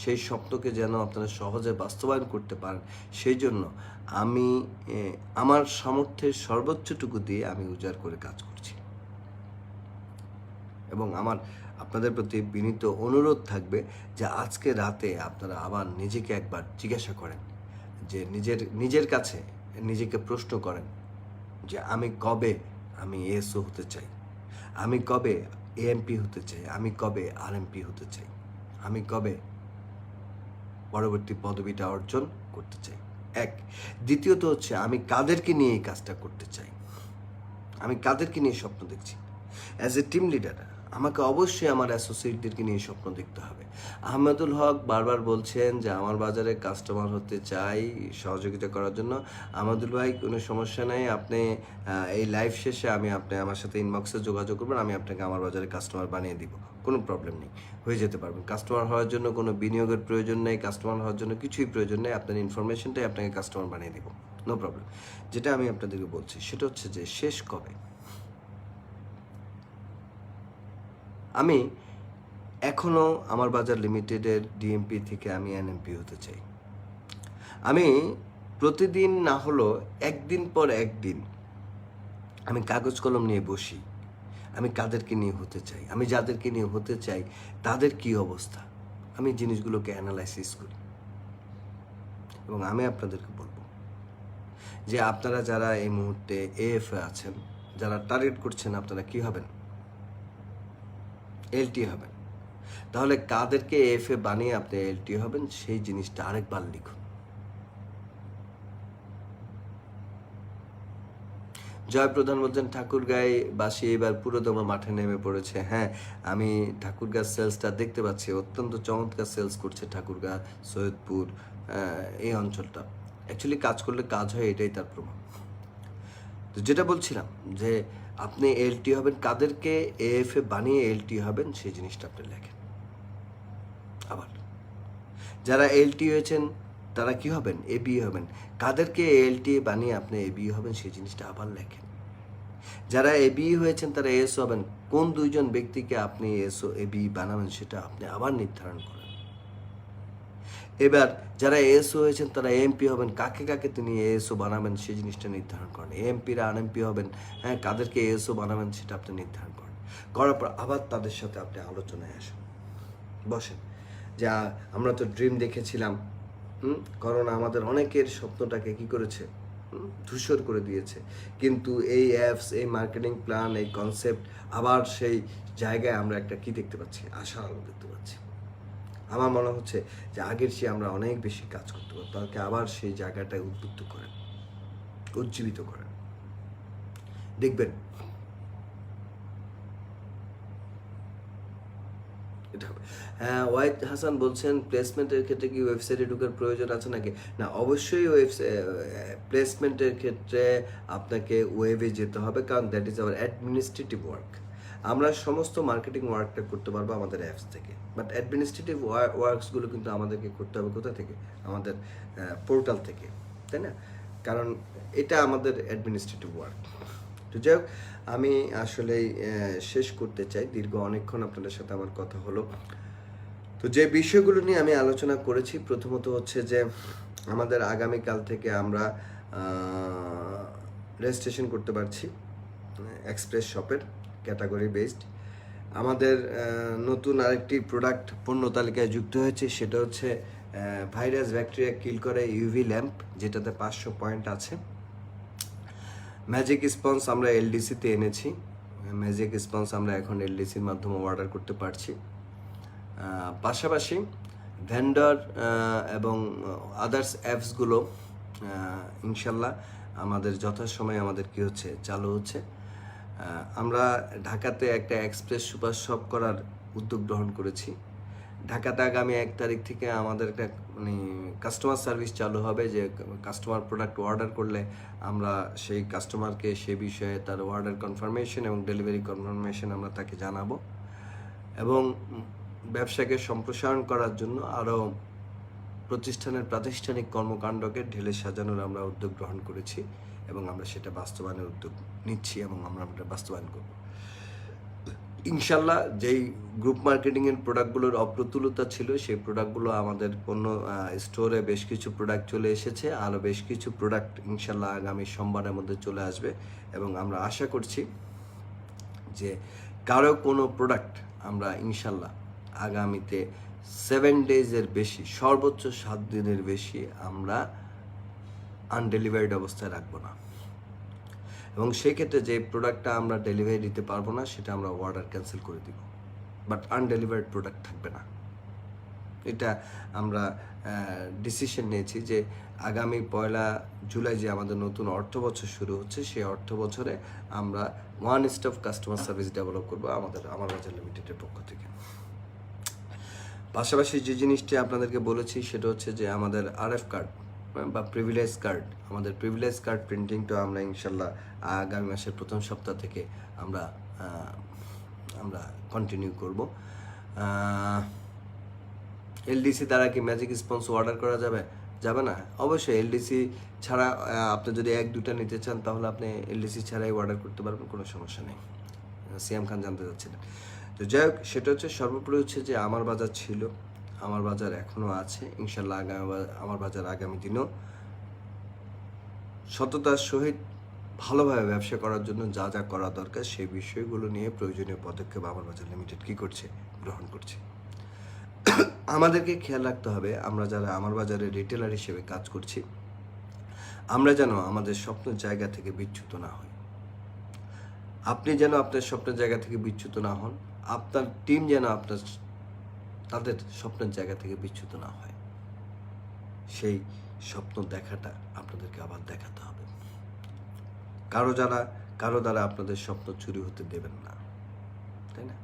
সেই স্বপ্নকে যেন আপনারা সহজে বাস্তবায়ন করতে পারেন, সেই জন্য আমি আমার সামর্থ্যের সর্বোচ্চটুকু দিয়ে আমি উজাড় করে কাজ করছি। এবং আমার আপনাদের প্রতি বিনীত অনুরোধ থাকবে যে আজকে রাতে আপনারা আবার নিজেকে একবার জিজ্ঞাসা করেন, যে নিজের কাছে নিজেকে প্রশ্ন করেন যে আমি কবে এএসও হতে চাই, আমি কবে এএমপি হতে চাই, আমি কবে আরএমপি হতে চাই, আমি কবে পরবর্তী পদবিটা অর্জন করতে চাই। এক। দ্বিতীয়ত হচ্ছে আমি কাদেরকে নিয়ে এই কাজটা করতে চাই, আমি কাদেরকে নিয়ে স্বপ্ন দেখছি। অ্যাজ এ টিম লিডার আমাকে অবশ্যই আমার অ্যাসোসিয়েটদেরকে নিয়ে স্বপ্ন দেখতে হবে। আহমেদুল হক বারবার বলছেন যে আমার বাজারে কাস্টমার হতে চাই সহযোগিতা করার জন্য। আহমেদুল ভাই, কোনো সমস্যা নেই, আপনি এই লাইভ শেষে আপনি আমার সাথে ইনবক্সে যোগাযোগ করবেন, আমি আপনাকে আমার বাজারে কাস্টমার বানিয়ে দিব, কোনো প্রবলেম নেই, হয়ে যেতে পারবেন। কাস্টমার হওয়ার জন্য কোনো বিনিয়োগের প্রয়োজন নেই, কাস্টমার হওয়ার জন্য কিছুই প্রয়োজন নেই, আপনার ইনফরমেশনটাই আপনাকে কাস্টমার বানিয়ে দিব, নো প্রবলেম। যেটা আমি আপনাদেরকে বলছি সেটা হচ্ছে যে শেষ কবে। আমি এখনও আমার বাজার লিমিটেডের ডিএমপি থেকে আমি এনএমপি হতে চাই। আমি প্রতিদিন না হলো একদিন পর একদিন আমি কাগজ কলম নিয়ে বসি, আমি কাদেরকে নিয়ে হতে চাই, আমি যাদেরকে নিয়ে হতে চাই তাদের কি অবস্থা, আমি জিনিসগুলোকে অ্যানালাইসিস করি। এবং আমি আপনাদেরকে বলবো যে আপনারা যারা এই মুহূর্তে এএফএ আছেন, যারা টার্গেট করছেন আপনারা কি হবেন, এলটি হবেন, তাহলে কাদেরকে এএফএ বানিয়ে আপনি এলটি হবেন সেই জিনিসটা আরেকবার লিখুন। জয় প্রধান বলছেন ঠাকুরগাঁয় বাসী এবার পুরোদম মাঠে নেমে পড়েছে। হ্যাঁ, আমি ঠাকুরগাঁ সেলসটা দেখতে পাচ্ছি, অত্যন্ত চমৎকার সেলস করছে ঠাকুরগাঁ, সৈয়দপুর, এই অঞ্চলটা। অ্যাকচুয়ালি কাজ করলে কাজ হয়, এটাই তার প্রমাণ। তো যেটা বলছিলাম যে আপনি এলটি হবেন, কাদেরকে এএফএ বানিয়ে এলটি হবেন সেই জিনিসটা আপনি লেখেন। আবার যারা এলটি হয়েছেন তারা কি হবেন, এবি হবেন, কাদেরকে এলটি বানিয়ে আপনি এবি হবেন সেই জিনিসটা আবার লেখেন। যারা এবি হয়েছেন তারা এস হবেন, কোন দুইজন ব্যক্তিকে আপনি এসও এবি বানাবেন সেটা আপনি আবার নির্ধারণ করেন। এবার যারা এএসও হয়েছেন তারা এমপি হবেন, কাকে কাকে তিনি এএসও বানাবেন সেই জিনিসটা নির্ধারণ করেন। এমপিরা আনএমপি হবেন, হ্যাঁ, কাদেরকে এএসও বানাবেন সেটা আপনি নির্ধারণ করেন। করার পর আবার তাদের সাথে আপনি আলোচনায় আসেন, বসেন। যা আমরা তো ড্রিম দেখেছিলাম, করোনা আমাদের অনেকের স্বপ্নটাকে কি করেছে, ধূসর করে দিয়েছে। কিন্তু এই অ্যাপস, এই মার্কেটিং প্ল্যান, এই কনসেপ্ট আবার সেই জায়গায় আমরা একটা কি দেখতে পাচ্ছি, আশার আলো দেখতে পাচ্ছি। আমার মনে হচ্ছে যে আগের চেয়ে আমরা অনেক বেশি কাজ করতে পারবো, তাকে আবার সেই জায়গাটায় উদ্বুদ্ধ করেন, উজ্জীবিত করেন, দেখবেন এটা হবে। হ্যাঁ, ওয়াহিদ হাসান বলছেন প্লেসমেন্টের ক্ষেত্রে কি ওয়েবসাইটে ঢোকার প্রয়োজন আছে নাকি? না, অবশ্যই প্লেসমেন্টের ক্ষেত্রে আপনাকে ওয়েবে যেতে হবে, কারণ that is our administrative work. আমরা সমস্ত মার্কেটিং ওয়ার্কটা করতে পারবো আমাদের অ্যাপস থেকে, বাট অ্যাডমিনিস্ট্রেটিভ ওয়ার্কসগুলো কিন্তু আমাদেরকে করতে হবে কোথা থেকে, আমাদের পোর্টাল থেকে, তাই না? কারণ এটা আমাদের অ্যাডমিনিস্ট্রেটিভ ওয়ার্ক। তো যাই হোক, আমি আসলেই শেষ করতে চাই, দীর্ঘ অনেকক্ষণ আপনাদের সাথে আমার কথা হলো। তো যে বিষয়গুলো নিয়ে আমি আলোচনা করেছি, প্রথমত হচ্ছে যে আমাদের আগামীকাল থেকে আমরা রেজিস্ট্রেশন করতে পারছি এক্সপ্রেস শপের ক্যাটাগরি বেসড। আমাদের নতুন আরেকটি প্রোডাক্ট পণ্য তালিকায় যুক্ত হয়েছে, সেটা হচ্ছে ভাইরাস ব্যাকটেরিয়া কিল করে ইউভি ল্যাম্প, যেটাতে 500 পয়েন্ট আছে। ম্যাজিক স্পঞ্জ আমরা এলডিসিতে এনেছি, ম্যাজিক স্পঞ্জ আমরা এখন এলডিসির মাধ্যমে অর্ডার করতে পারছি। পাশাপাশি ভেন্ডর এবং আদার্স অ্যাপসগুলো ইনশাল্লাহ আমাদের যথাসময়ে আমাদের কি হচ্ছে, চালু হচ্ছে। আমরা ঢাকাতে একটা এক্সপ্রেস সুপার শপ করার উদ্যোগ গ্রহণ করেছি। ঢাকাতে আগামী 1 তারিখ থেকে আমাদের একটা মানে কাস্টমার সার্ভিস চালু হবে, যে কাস্টমার প্রোডাক্ট অর্ডার করলে আমরা সেই কাস্টমারকে সে বিষয়ে তার অর্ডার কনফার্মেশন এবং ডেলিভারি কনফার্মেশন আমরা তাকে জানাবো, এবং ব্যবসাকে সম্প্রসারণ করার জন্য আরও প্রতিষ্ঠানের প্রাতিষ্ঠানিক কর্মকাণ্ডকে ঢেলে সাজানোর আমরা উদ্যোগ গ্রহণ করেছি, এবং আমরা সেটা বাস্তবায়নের উদ্যোগ নিচ্ছি এবং আমরা বাস্তবায়ন করব ইনশাল্লাহ। যেই গ্রুপ মার্কেটিংয়ের প্রোডাক্টগুলোর অপ্রতুলতা ছিল, সেই প্রোডাক্টগুলো আমাদের পণ্য স্টোরে বেশ কিছু প্রোডাক্ট চলে এসেছে, আরও বেশ কিছু প্রোডাক্ট ইনশাল্লাহ আগামী সোমবারের মধ্যে চলে আসবে, এবং আমরা আশা করছি যে কারো কোনো প্রোডাক্ট আমরা ইনশাল্লাহ আগামীতে 7 ডেজের বেশি, সর্বোচ্চ 7 দিনের বেশি আমরা আনডেলিভারিড অবস্থায় রাখবো না, এবং সেক্ষেত্রে যে প্রোডাক্টটা আমরা ডেলিভারি দিতে পারবো না সেটা আমরা অর্ডার ক্যান্সেল করে দিব, বাট আনডেলিভার্ড প্রোডাক্ট থাকবে না। এটা আমরা ডিসিশন নিয়েছি যে আগামী 1 জুলাই যে আমাদের নতুন অর্থ বছর শুরু হচ্ছে, সেই অর্থ বছরে আমরা one stop customer service develop করবো আমার বাজার লিমিটেডের পক্ষ থেকে। পাশাপাশি যে জিনিসটি আপনাদেরকে বলেছি সেটা হচ্ছে যে আমাদের RF কার্ড বা প্রিভিলেজ কার্ড, আমাদের প্রিভিলেজ কার্ড প্রিন্টিংটা আমরা ইনশাল্লাহ আগামী মাসের প্রথম সপ্তাহ থেকে আমরা কন্টিনিউ করব। LDC দ্বারা কি ম্যাজিক স্পন্স অর্ডার করা যাবে না? অবশ্যই LDC ছাড়া আপনি যদি 1-2টা নিতে চান তাহলে আপনি LDC ছাড়াই অর্ডার করতে পারবেন, কোনো সমস্যা নেই। সিয়াম খান জানতে চাচ্ছিলেন। তো যাই হোক, সেটা হচ্ছে সর্বোপরি হচ্ছে যে আমার বাজার ছিল, আমার বাজার এখনও আছে, ইনশাল্লাহ আমার বাজার আগামী দিনও সততার সহিত ভালোভাবে ব্যবসা করার জন্য যা যা করা দরকার সেই বিষয়গুলো নিয়ে প্রয়োজনীয় পদক্ষেপ আমার বাজার লিমিটেড কী করছে, গ্রহণ করছে। আমাদেরকে খেয়াল রাখতে হবে, আমরা যারা আমার বাজারে রিটেলার হিসেবে কাজ করছি, আমরা যেন আমাদের স্বপ্নের জায়গা থেকে বিচ্যুত না হই। আপনি যেন আপনার স্বপ্নের জায়গা থেকে বিচ্যুত না হন, আপনার টিম যেন তাদের স্বপ্নের জায়গা থেকে বিচ্যুত না হয়, সেই স্বপ্ন দেখাটা আপনাদেরকে আবার দেখাতে হবে। কারো দ্বারা আপনাদের স্বপ্ন চুরি হতে দেবেন না, তাই না?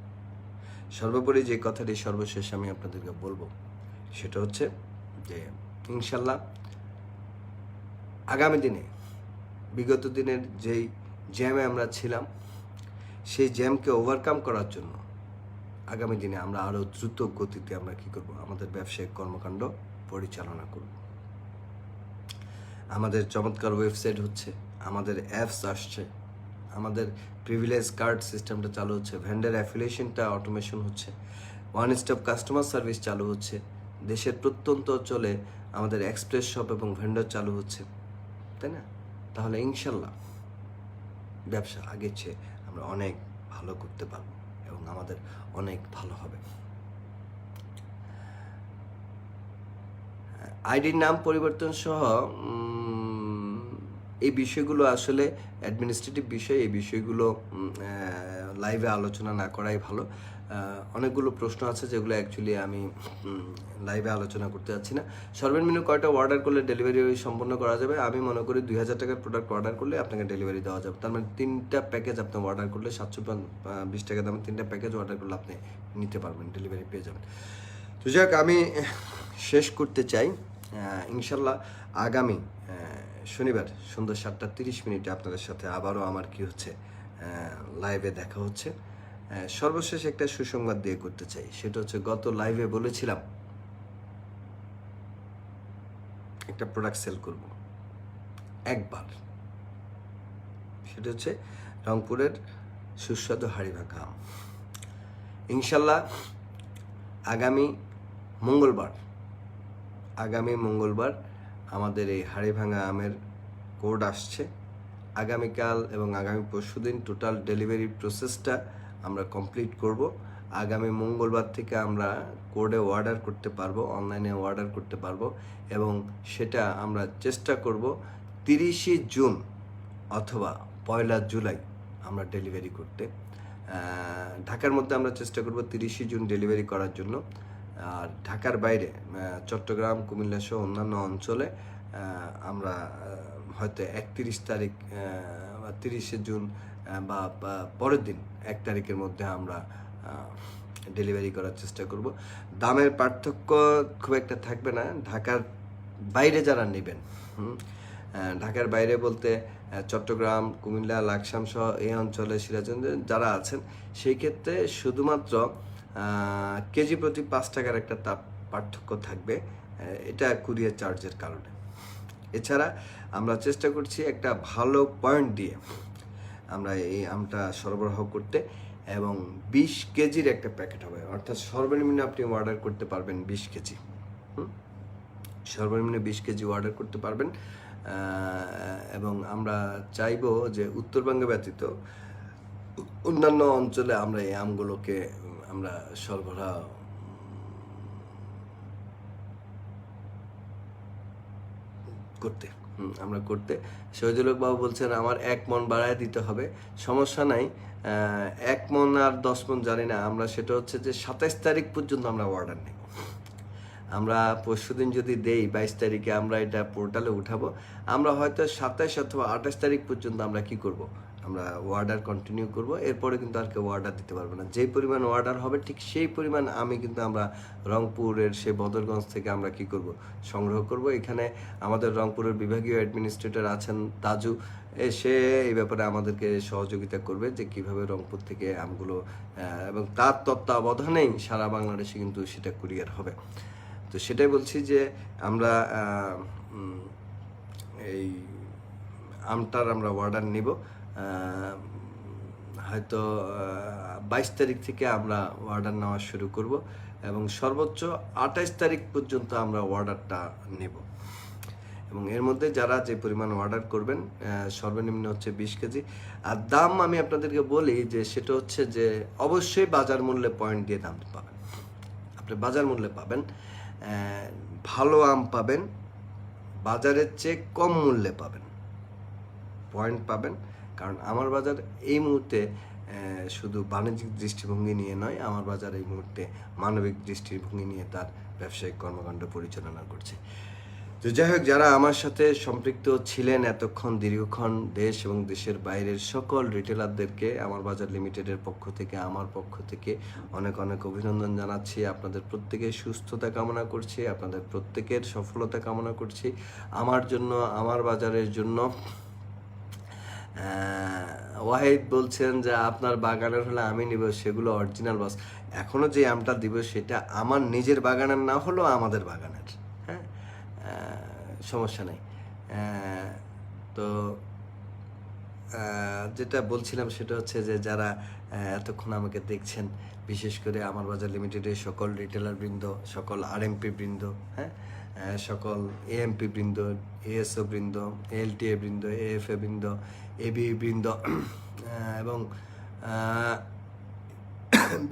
সর্বোপরি যে কথাটি সর্বশেষ আমি আপনাদেরকে বলবো সেটা হচ্ছে যে ইনশাল্লাহ আগামী দিনে বিগত দিনের যেই জ্যামে আমরা ছিলাম, সেই জ্যামকে ওভারকাম করার জন্য আগামী দিনে আমরা আরও দ্রুত গতিতে আমরা কী করব, আমাদের ব্যবসায়িক কর্মকাণ্ড পরিচালনা করব। আমাদের চমৎকার ওয়েবসাইট হচ্ছে, আমাদের অ্যাপস আসছে, আমাদের প্রিভিলেজ কার্ড সিস্টেমটা চালু হচ্ছে, ভেন্ডার অ্যাফিলিয়েশনটা অটোমেশন হচ্ছে, ওয়ান স্টপ কাস্টমার সার্ভিস চালু হচ্ছে, দেশের প্রত্যন্ত অঞ্চলে আমাদের এক্সপ্রেস শপ এবং ভেন্ডার চালু হচ্ছে, তাই না? তাহলে ইনশাল্লাহ ব্যবসা আগের চেয়ে আমরা অনেক ভালো করতে পারবো এবং আমাদের অনেক ভালো হবে। আইডির নাম পরিবর্তন সহ এই বিষয়গুলো আসলে অ্যাডমিনিস্ট্রেটিভ বিষয়, এই বিষয়গুলো লাইভে আলোচনা না করাই ভালো। অনেকগুলো প্রশ্ন আছে যেগুলো অ্যাকচুয়ালি আমি লাইভে আলোচনা করতে যাচ্ছি না। সর্বনিম্ন কয়টা অর্ডার করলে ডেলিভারি সম্পন্ন করা যাবে? আমি মনে করি 2000 টাকার প্রোডাক্ট অর্ডার করলে আপনাকে ডেলিভারি দেওয়া যাবে। তার মানে 3টা প্যাকেজ আপনি অর্ডার করলে 720 টাকা দামে 3টা প্যাকেজ অর্ডার করলে আপনি নিতে পারবেন, ডেলিভারি পেয়ে যাবেন। তো যাক, আমি শেষ করতে চাই। ইনশাল্লাহ আগামী শনিবার সন্ধ্যা 7:30 আপনাদের সাথে আবারও আমার কি হচ্ছে লাইভে দেখা হচ্ছে। সর্বশেষ একটা সুসংবাদ দিয়ে করতে চাই, সেটা হচ্ছে গত লাইভে বলেছিলাম একটা প্রোডাক্ট সেল করব একবার, সেটা হচ্ছে রংপুরের সুস্বাদু হাড়িভাঙা আম। ইনশাল্লাহ আগামী মঙ্গলবার আমাদের এই হাড়িভাঙা আমের কোড আসছে। আগামীকাল এবং আগামী পরশুদিন টোটাল ডেলিভারি প্রসেসটা আমরা কমপ্লিট করব। আগামী মঙ্গলবার থেকে আমরা কোডে অর্ডার করতে পারবো, অনলাইনে অর্ডার করতে পারবো, এবং সেটা আমরা চেষ্টা করব 30 জুন অথবা 1 জুলাই আমরা ডেলিভারি করতে। ঢাকার মধ্যে আমরা চেষ্টা করব 30 জুন ডেলিভারি করার জন্য, আর ঢাকার বাইরে চট্টগ্রাম, কুমিল্লা সহ অন্যান্য অঞ্চলে আমরা হয়তো 31 তারিখ বা 30 জুন বা পরের দিন 1 তারিখের মধ্যে আমরা ডেলিভারি করার চেষ্টা করব। দামের পার্থক্য খুব একটা থাকবে না। ঢাকার বাইরে যারা নেবেন, ঢাকার বাইরে বলতে চট্টগ্রাম, কুমিল্লা, লাকসাম সহ এই অঞ্চলে সিরাজগঞ্জে যারা আছেন, সেই ক্ষেত্রে শুধুমাত্র কেজি প্রতি 5 টাকার একটা পার্থক্য থাকবে, এটা কুরিয়ার চার্জের কারণে। এছাড়া আমরা চেষ্টা করছি একটা ভালো পয়েন্ট দিয়ে আমরা এই আমটা সরবরাহ করতে, এবং 20 কেজির একটা প্যাকেট হবে, অর্থাৎ সর্বনিম্ন আপনি অর্ডার করতে পারবেন 20 কেজি। সর্বনিম্ন 20 কেজি অর্ডার করতে পারবেন। এবং আমরা চাইবো যে উত্তরবঙ্গ ব্যতীত অন্যান্য অঞ্চলে আমরা এই আমগুলোকে আমরা সরবরাহ করতে শহীদুল বাবু বলছেন আমার 1 মণ বাড়ায় দিতে হবে, সমস্যা নাই। 1 মণ আর 10 মণ জানি না, আমরা সেটা হচ্ছে যে 27 তারিখ পর্যন্ত আমরা অর্ডার নেব। আমরা পরশুদিন যদি দেই 22 তারিখে আমরা এটা পোর্টালে উঠাবো, আমরা হয়তো 27 অথবা 28 তারিখ পর্যন্ত আমরা কি করব, আমরা অর্ডার কন্টিনিউ করব। এরপরে কিন্তু আর কেউ অর্ডার দিতে পারবে না। যেই পরিমাণ অর্ডার হবে ঠিক সেই পরিমাণ আমি কিন্তু আমরা রংপুরের সেই বদরগঞ্জ থেকে আমরা কি করব, সংগ্রহ করব। এখানে আমাদের রংপুরের বিভাগীয় অ্যাডমিনিস্ট্রেটর আছেন তাজু, সে এই ব্যাপারে আমাদেরকে সহযোগিতা করবে যে কিভাবে রংপুর থেকে আমগুলো, এবং তার তত্ত্বাবধানেই সারা বাংলাদেশে কিন্তু সেটা কুরিয়ার হবে। তো সেটাই বলছি যে আমরা এই আমটার আমরা অর্ডার নিব, হয়তো 22 তারিখ থেকে আমরা অর্ডার নেওয়া শুরু করব, এবং সর্বোচ্চ 28 তারিখ পর্যন্ত আমরা অর্ডারটা নেব। এবং এর মধ্যে যারা যে পরিমাণ অর্ডার করবেন, সর্বনিম্ন হচ্ছে 20 কেজি। আর দাম আমি আপনাদেরকে বলি যে সেটা হচ্ছে যে অবশ্যই বাজার মূল্যে পয়েন্ট দিয়ে দাম পাবেন। আপনি বাজার মূল্যে পাবেন, ভালো আম পাবেন, বাজারের চেয়ে কম মূল্যে পাবেন, পয়েন্ট পাবেন। কারণ আমার বাজার এই মুহূর্তে শুধু বাণিজ্যিক দৃষ্টিভঙ্গি নিয়ে নয়, আমার বাজার এই মুহূর্তে মানবিক দৃষ্টিভঙ্গি নিয়ে তার ব্যবসায়িক কর্মকাণ্ড পরিচালনা করছে। তো যাই হোক, যারা আমার সাথে সম্পৃক্ত ছিলেন এতক্ষণ দীর্ঘক্ষণ, দেশ এবং দেশের বাইরের সকল রিটেলারদেরকে আমার বাজার লিমিটেডের পক্ষ থেকে, আমার পক্ষ থেকে অনেক অনেক অভিনন্দন জানাচ্ছি। আপনাদের প্রত্যেকের সুস্থতা কামনা করছি, আপনাদের প্রত্যেকের সফলতা কামনা করছি। আমার জন্য, আমার বাজারের জন্য। ওয়াহিদ বলছেন যে আপনার বাগানের হলে আমি নিব, সেগুলো অরিজিনাল বস। এখনও যে আমটা দিব সেটা আমার নিজের বাগানের না হলেও আমাদের বাগানের, হ্যাঁ, সমস্যা নেই। তো যেটা বলছিলাম সেটা হচ্ছে যে যারা এতক্ষণ আমাকে দেখছেন, বিশেষ করে আমার বাজার লিমিটেডের সকল রিটেলার বৃন্দ, সকল আরএমপি বৃন্দ, হ্যাঁ, সকল এএমপি বৃন্দ, এএসও বৃন্দ, এলটিএ বৃন্দ, এএফএ বৃন্দ, এবি বৃন্দ, এবং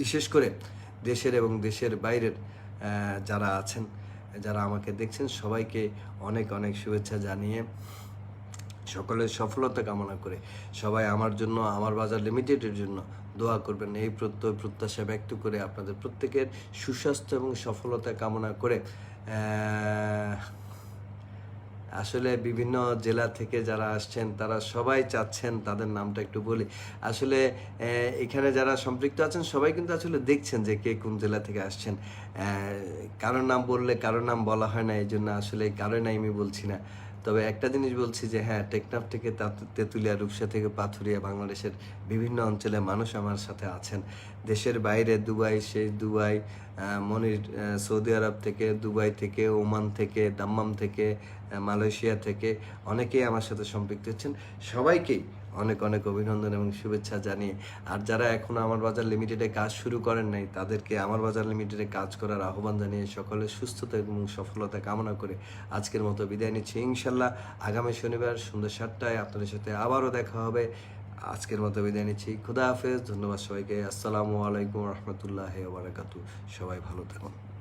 বিশেষ করে দেশের এবং দেশের বাইরের যারা আছেন, যারা আমাকে দেখছেন, সবাইকে অনেক অনেক শুভেচ্ছা জানিয়ে, সকলের সফলতা কামনা করে সবাই আমার জন্য, আমার বাজার লিমিটেডের জন্য দোয়া করবেন, এই প্রত্যাশা ব্যক্ত করে আপনাদের প্রত্যেকের সুস্বাস্থ্য এবং সফলতা কামনা করে, আসলে বিভিন্ন জেলা থেকে যারা আসছেন তারা সবাই চাচ্ছেন তাদের নামটা একটু বলি। আসলে এখানে যারা সম্পৃক্ত আছেন সবাই কিন্তু আসলে দেখছেন যে কে কোন জেলা থেকে আসছেন। কারোর নাম বললে কারোর নাম বলা হয় না, এই জন্য আসলে কারোর নাম আমি বলছি না। তবে একটা জিনিস বলছি যে হ্যাঁ, টেকনাফ থেকে তেঁতুলিয়া, রূপসা থেকে পাথুরিয়া, বাংলাদেশের বিভিন্ন অঞ্চলে মানুষ আমার সাথে আছেন। দেশের বাইরে দুবাই, সেই দুবাই, মনির সৌদি আরব থেকে, দুবাই থেকে, ওমান থেকে, দাম্মাম থেকে, মালয়েশিয়া থেকে অনেকেই আমার সাথে সম্পৃক্ত হচ্ছেন। সবাইকেই অনেক অনেক অভিনন্দন এবং শুভেচ্ছা জানিয়ে, আর যারা এখনও আমার বাজার লিমিটেডে কাজ শুরু করেন নাই তাদেরকে আমার বাজার লিমিটেডে কাজ করার আহ্বান জানিয়ে, সকলের সুস্থতা এবং সফলতা কামনা করে আজকের মতো বিদায় নিচ্ছি। ইনশাল্লাহ আগামী শনিবার সন্ধ্যা 7টায় আপনাদের সাথে আবারও দেখা হবে। আজকের মতো বিদায় নিচ্ছি। খুদা হাফেজ। ধন্যবাদ সবাইকে। আসসালামু আলাইকুম রহমতুল্লাহ ওয়া বারাকাতুহু। সবাই ভালো থাকুন।